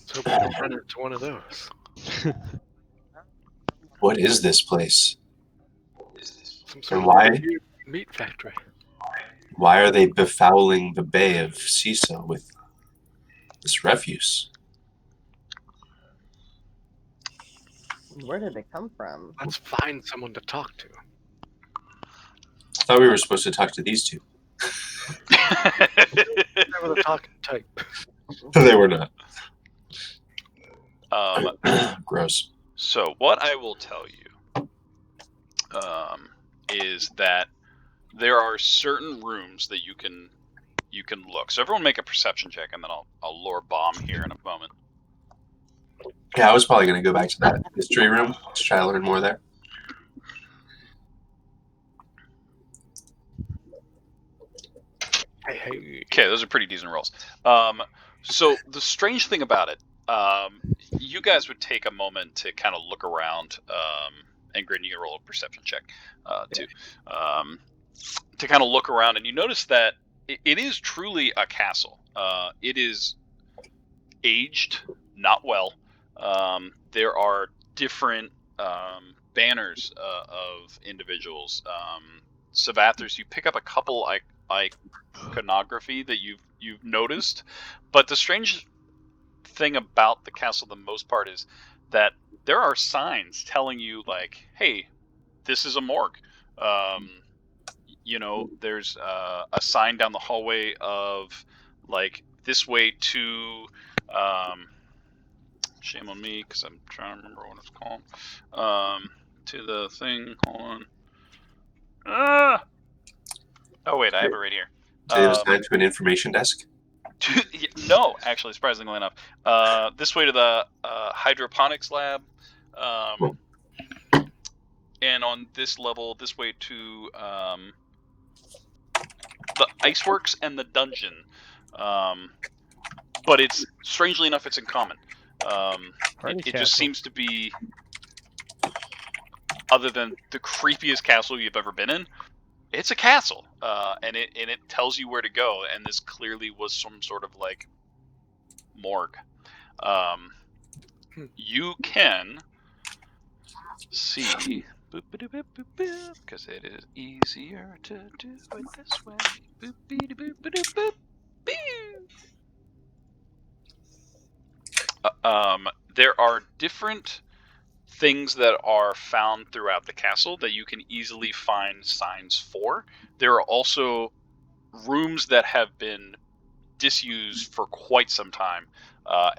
So we don't run into one of those. What is this place? Some sort And of why? weird meat factory. Why are they befouling the bay of Sesa with this refuse? Where did it come from? Let's find someone to talk to. I thought we were supposed to talk to these two. They were the talking type. They were not. Gross. So what I will tell you is that there are certain rooms that you can look. So everyone make a perception check, and then I'll lure bomb here in a moment. Yeah, I was probably going to go back to that history room to try to learn more there. Hey. Okay, those are pretty decent rolls. So the strange thing about it, you guys would take a moment to kind of look around, and Grin, you can roll a perception check too, to kind of look around, and you notice that it is truly a castle. It is aged not well. There are different banners of individuals. Savathers, you pick up a couple iconography that you've noticed, but the strange thing about the castle, the most part, is that there are signs telling you like, "Hey, this is a morgue." There's a sign down the hallway of like this way to. Shame on me because I'm trying to remember what it's called. To the thing. Hold on. Oh wait, I have it right here. Do they have a sign to an information desk? No, actually, surprisingly enough. This way to the hydroponics lab, and on this level, this way to the iceworks and the dungeon. But it's strangely enough, it's in common. It just seems to be, other than the creepiest castle you've ever been in, it's a castle, and it tells you where to go. And this clearly was some sort of like morgue. You can see because it is easier to do it this way. There are different things that are found throughout the castle that you can easily find signs for. There are also rooms that have been disused for quite some time.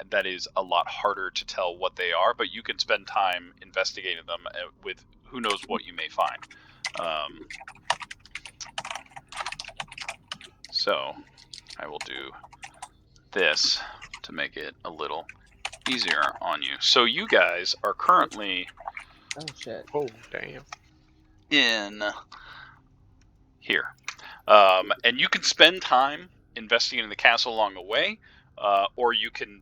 That is a lot harder to tell what they are, but you can spend time investigating them with who knows what you may find. So I will do this to make it a little easier on you. So you guys are currently Oh damn. in here, and you can spend time investigating the castle along the way, or you can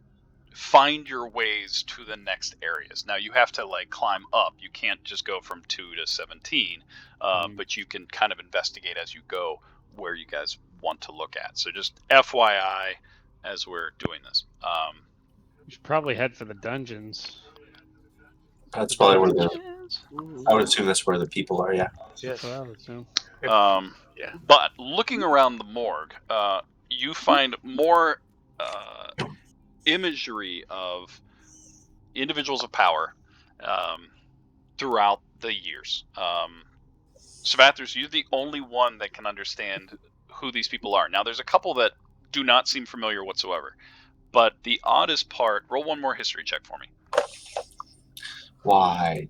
find your ways to the next areas. Now you have to like climb up. You can't just go from 2 to 17, but you can kind of investigate as you go where you guys want to look at. So just FYI as we're doing this. You should probably head for the dungeons. That's probably where I would assume that's where the people are, yeah. Yes. That's what I would assume. Yeah. But looking around the morgue, you find more imagery of individuals of power throughout the years. Savathers, you're the only one that can understand who these people are. Now, there's a couple that do not seem familiar whatsoever. But the oddest part, roll one more history check for me. Why?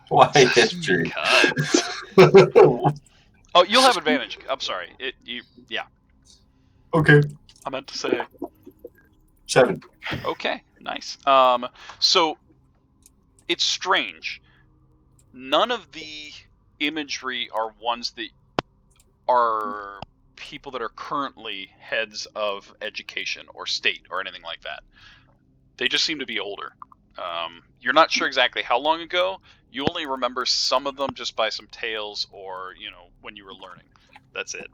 Why history? Oh, you'll have advantage. I'm sorry. Yeah. Okay. I meant to say. 7. Okay, nice. So it's strange. None of the imagery are ones that are people that are currently heads of education or state or anything like that. They just seem to be older. You're not sure exactly how long ago. You only remember some of them just by some tales or, when you were learning. That's it.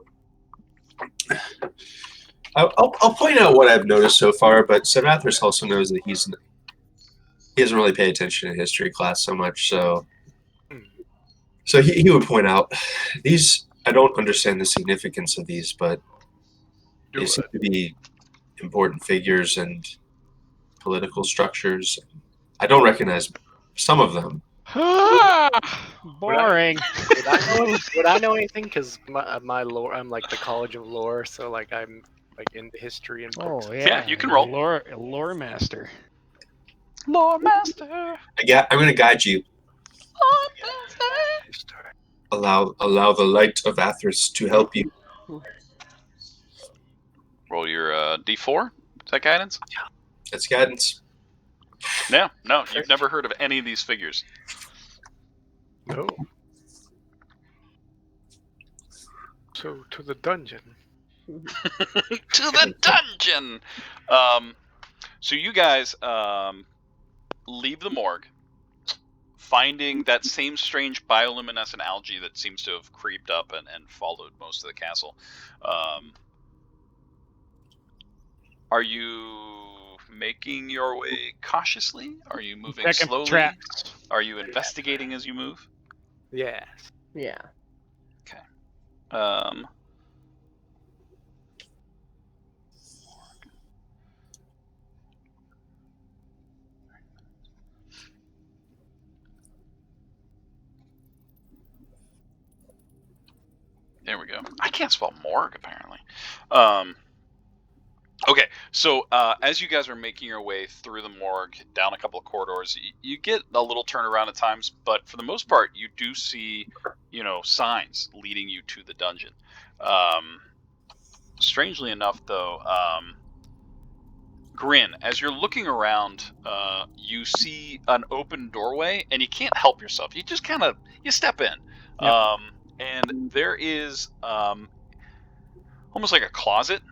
I'll point out what I've noticed so far, but Savathris also knows that he doesn't really pay attention in history class so much, so he would point out these. I don't understand the significance of these, but they seem to be important figures and political structures. I don't recognize some of them. Boring. Would I know anything? Because my lore, I'm like the College of Lore, so like I'm like into history and books. Oh Yeah, you can roll. Lore master. Lore master. I'm going to guide you. Allow the light of Athras to help you. Roll your D4. Is that guidance? That's guidance. No, you've never heard of any of these figures. No. So to the dungeon. To the dungeon. So you guys leave the morgue, finding that same strange bioluminescent algae that seems to have creeped up and followed most of the castle. Are you making your way cautiously? Are you moving Checking slowly? traps. Are you investigating as you move? Yes. Yeah. Okay. There we go. I can't spell morgue, apparently. Okay, so as you guys are making your way through the morgue, down a couple of corridors, you get a little turnaround at times, but for the most part, you do see, signs leading you to the dungeon. Strangely enough, though, Grin, as you're looking around, you see an open doorway, and you can't help yourself. You just kind of, you step in. Yep. And there is almost like a closet.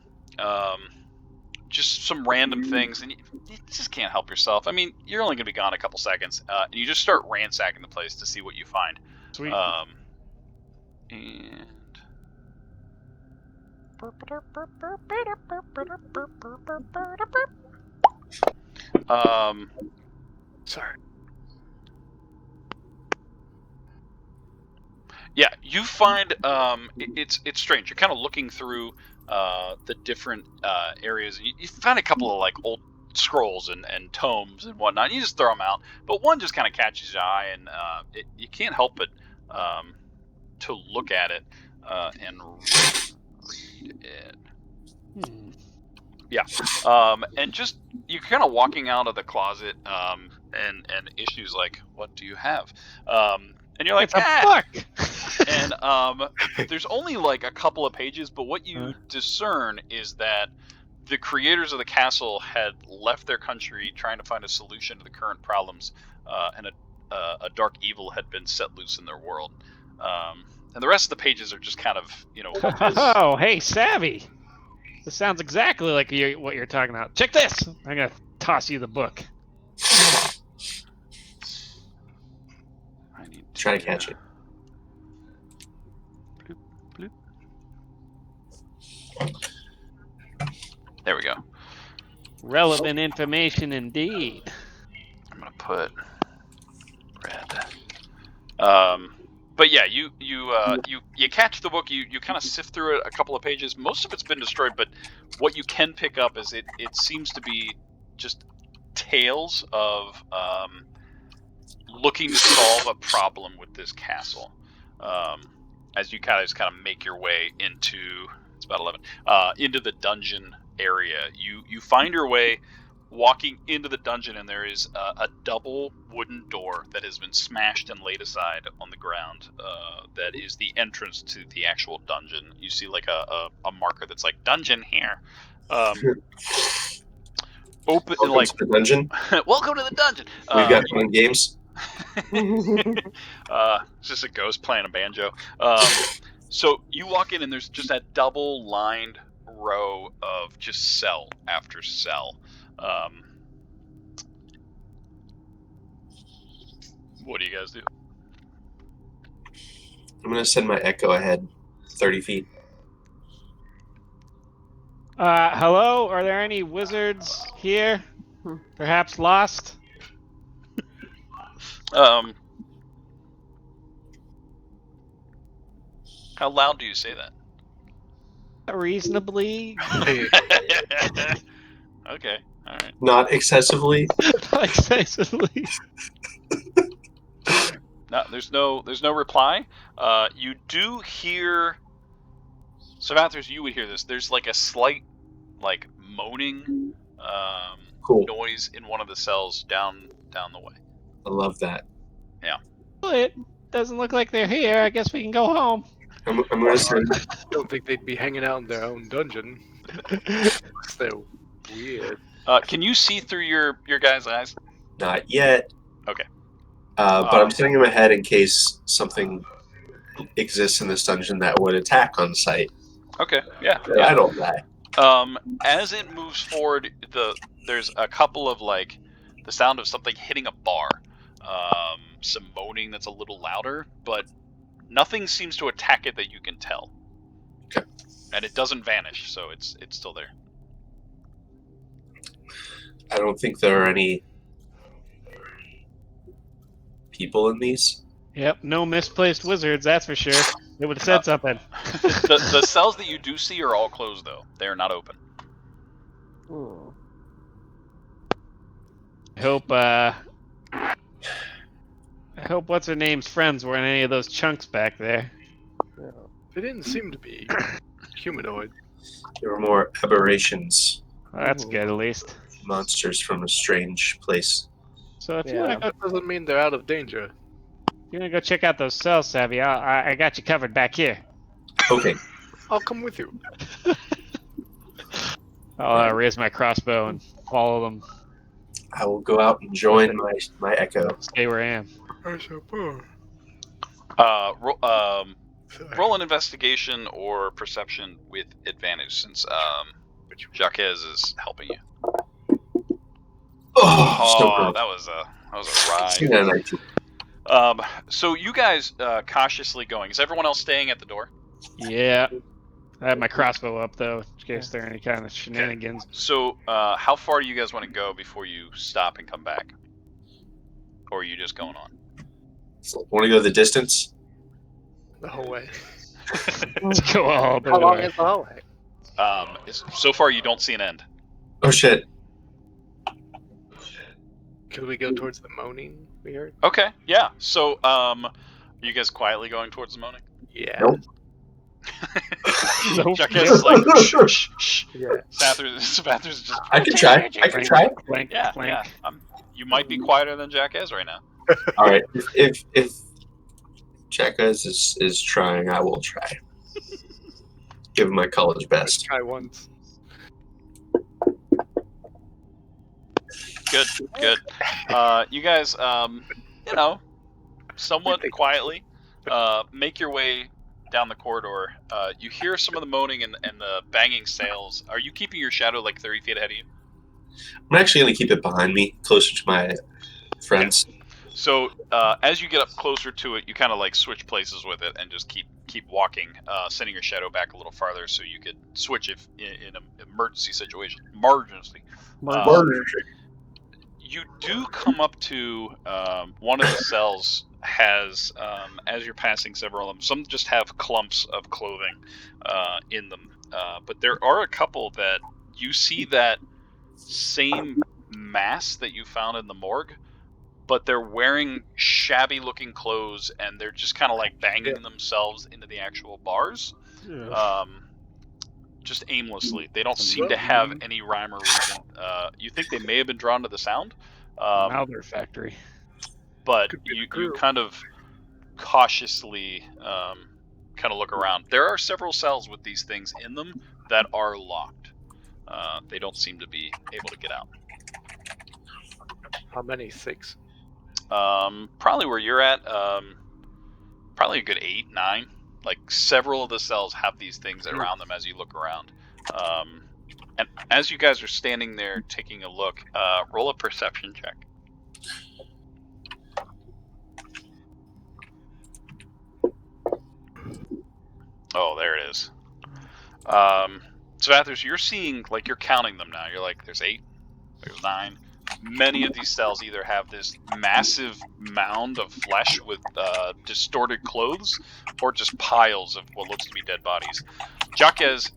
Just some random things, and you just can't help yourself. I mean, you're only going to be gone a couple seconds, and you just start ransacking the place to see what you find. Sweet. And Sorry. yeah, you find it's strange. You're kind of looking through the different areas. You find a couple of like old scrolls and tomes and whatnot. You just throw them out, but one just kind of catches your eye, and you can't help but to look at it and read it. Yeah, and just you're kind of walking out of the closet, and issues like, what do you have? And you're like, It's a book. And there's only like a couple of pages, but what you discern is that the creators of the castle had left their country trying to find a solution to the current problems, and a dark evil had been set loose in their world. And the rest of the pages are just kind of, Oh, hey, savvy. This sounds exactly like what you're talking about. Check this. I'm going to toss you the book. I need Try to catch it. Bloop, bloop. There we go. Relevant information indeed. I'm gonna put red. But yeah, you catch the book. You kind of sift through it, a couple of pages. Most of it's been destroyed, but what you can pick up is it seems to be just tales of looking to solve a problem with this castle. As you kind of make your way into, it's about 11, into the dungeon area, you find your way walking into the dungeon, and there is a double wooden door that has been smashed and laid aside on the ground. That is the entrance to the actual dungeon. You see like a marker that's like dungeon here. Open Welcome like to the dungeon. welcome to the dungeon. We've got fun games. It's just a ghost playing a banjo. So you walk in, and there's just that double lined row of just cell after cell. What do you guys do? I'm gonna send my echo ahead 30 feet. Hello? Are there any wizards here? Perhaps lost? How loud do you say that? Reasonably? Okay, all right. Not excessively. Excessively. No, there's no reply. You do hear. Savathers, you would hear this. There's like a slight, like moaning, Cool. noise in one of the cells down the way. I love that. Well, it doesn't look like they're here. I guess we can go home. I'm gonna send. I don't think they'd be hanging out in their own dungeon. They're weird. Can you see through your guy's eyes? Not yet. Okay. But I'm sending him ahead in case something exists in this dungeon that would attack on sight. Okay. Yeah. I don't die. As it moves forward, there's a couple of like the sound of something hitting a bar, some moaning that's a little louder, but nothing seems to attack it that you can tell. Okay. And it doesn't vanish, so it's still there. I don't think there are any people in these. Yep, no misplaced wizards, that's for sure. They would have said something. The cells that you do see are all closed, though. They are not open. I hope what's her name's friends were in any of those chunks back there. They didn't seem to be humanoid. There were more aberrations, Well, that's good, at least. monsters from a strange place. So if you Yeah. want to go, That doesn't mean they're out of danger. check out those cells, Savvy, I got you covered back here. Okay. I'll come with you. I'll raise my crossbow and follow them. I will go out and join my echo. Stay where I am. I suppose. Roll an investigation or perception with advantage, since Jacques is helping you. Oh, so good. that was a ride. Yeah, 19. So you guys cautiously going. Is everyone else staying at the door? Yeah. I have my crossbow up, though, in case there are any kind of shenanigans. So how far do you guys want to go before you stop and come back? Or are you just going on? Want to go the distance? The whole way. Let's go all the How long way. is the hallway? So far you don't see an end. Oh shit. Could we go towards the moaning we heard? Okay, yeah. So are you guys quietly going towards the moaning? Yeah. Nope. Jacques is like, shh, shh. Yeah. Sabathers just. I can try. I can try. Clank, Yeah, clank. yeah. You might be quieter than Jacques right now. All right. If Jackass is trying, I will try. Give him my college Let's best. try once. Good. You guys, somewhat quietly, make your way down the corridor. You hear some of the moaning and the banging sails. Are you keeping your shadow like 30 feet ahead of you? I'm actually going to keep it behind me, closer to my friends. So as you get up closer to it, you kind of like switch places with it and just keep walking, sending your shadow back a little farther so you could switch if in an emergency situation. Emergency. You do come up to one of the cells has, as you're passing several of them, some just have clumps of clothing in them. But there are a couple that you see that same mask that you found in the morgue, but they're wearing shabby looking clothes and they're just kind of like banging themselves into the actual bars. just aimlessly. They don't seem to have any rhyme or reason. You think they may have been drawn to the sound, Mouther factory. but Could be the you crew. kind of cautiously kind of look around. There are several cells with these things in them that are locked. They don't seem to be able to get out. How many? 6. Probably where you're at, probably a good 8, 9. Like several of the cells have these things around them as you look around. And as you guys are standing there taking a look, roll a perception check. Oh, there it is. So Athers, you're seeing, like, you're counting them now. You're like, there's 8, there's 9. Many of these cells either have this massive mound of flesh with distorted clothes, or just piles of what looks to be dead bodies. Jaquez,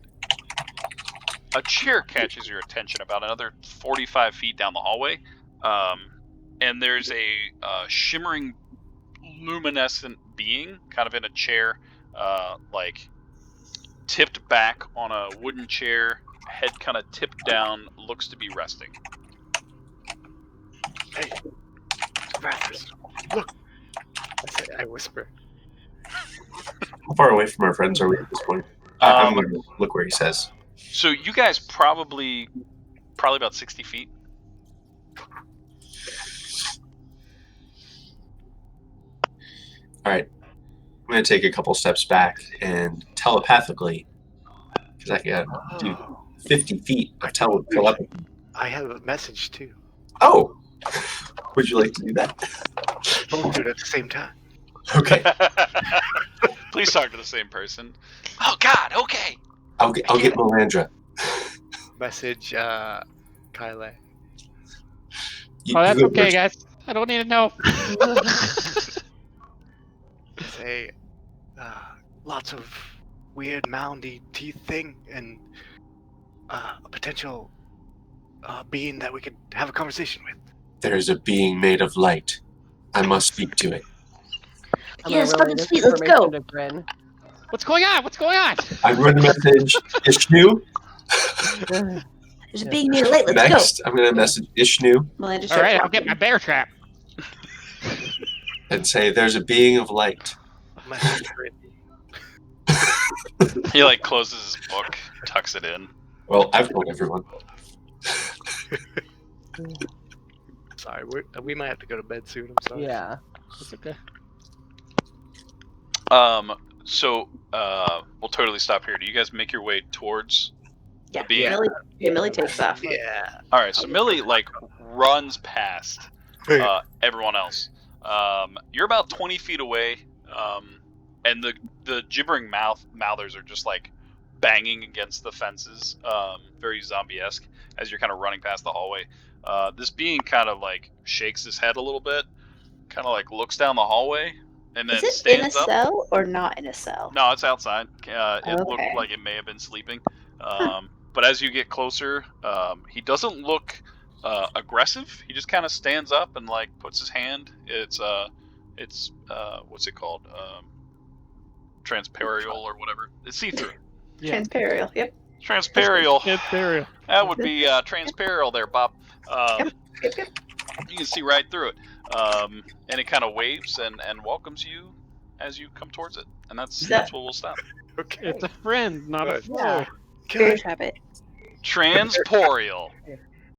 a chair catches your attention about another 45 feet down the hallway, and there's a shimmering, luminescent being, kind of in a chair, like tipped back on a wooden chair, head kind of tipped down, looks to be resting. Hey, Rathers, look! I whisper. How far away from our friends are we at this point? I'm going to look where he says. So you guys probably about 60 feet. All right. I'm going to take a couple steps back and telepathically, because I can do 50 feet of telepathy. I have a message too. Oh! Would you like to do that? Both do it at the same time. Okay. Please talk to the same person. Oh God, okay. I'll get Melandra. Message, Kyle. That's okay, guys. I don't need to know. Say, lots of weird moundy teeth thing, and a potential being that we could have a conversation with. There is a being made of light. I must speak to it. Yes, fucking sweet, let's go. What's going on? What's going on? I'm going to message Ishnu. There's a being made of light, let's Next, I'm going to message Ishnu go. All right, I'll get my bear trap. and say, there's a being of light. Message Rin. He like closes his book, tucks it in. Well, I've told everyone. Sorry, we might have to go to bed soon. I'm sorry. Yeah. It's okay. So we'll totally stop here. Do you guys make your way towards Yeah, the being? Millie takes off. Yeah. All right, so Millie like runs past everyone else. You're about 20 feet away, and the gibbering mouthers are just like banging against the fences, very zombie-esque, as you're kind of running past the hallway. This being kind of like shakes his head a little bit, kind of like looks down the hallway, and then Is it in a stands up. cell or not in a cell? No, it's outside. It looked Okay. like it may have been sleeping. But as you get closer, he doesn't look aggressive. He just kind of stands up and like puts his hand. It's what's it called? Transparial or whatever. It's see-through. Yeah. Transparial, yep. Transparial. It's burial. That would be transparial there, Bob. Yep. You can see right through it. And it kind of waves and welcomes you as you come towards it. And that's where we'll stop. Okay. It's a friend, not a Good. foe. Yeah. Can Bear I, trap it. Transporial.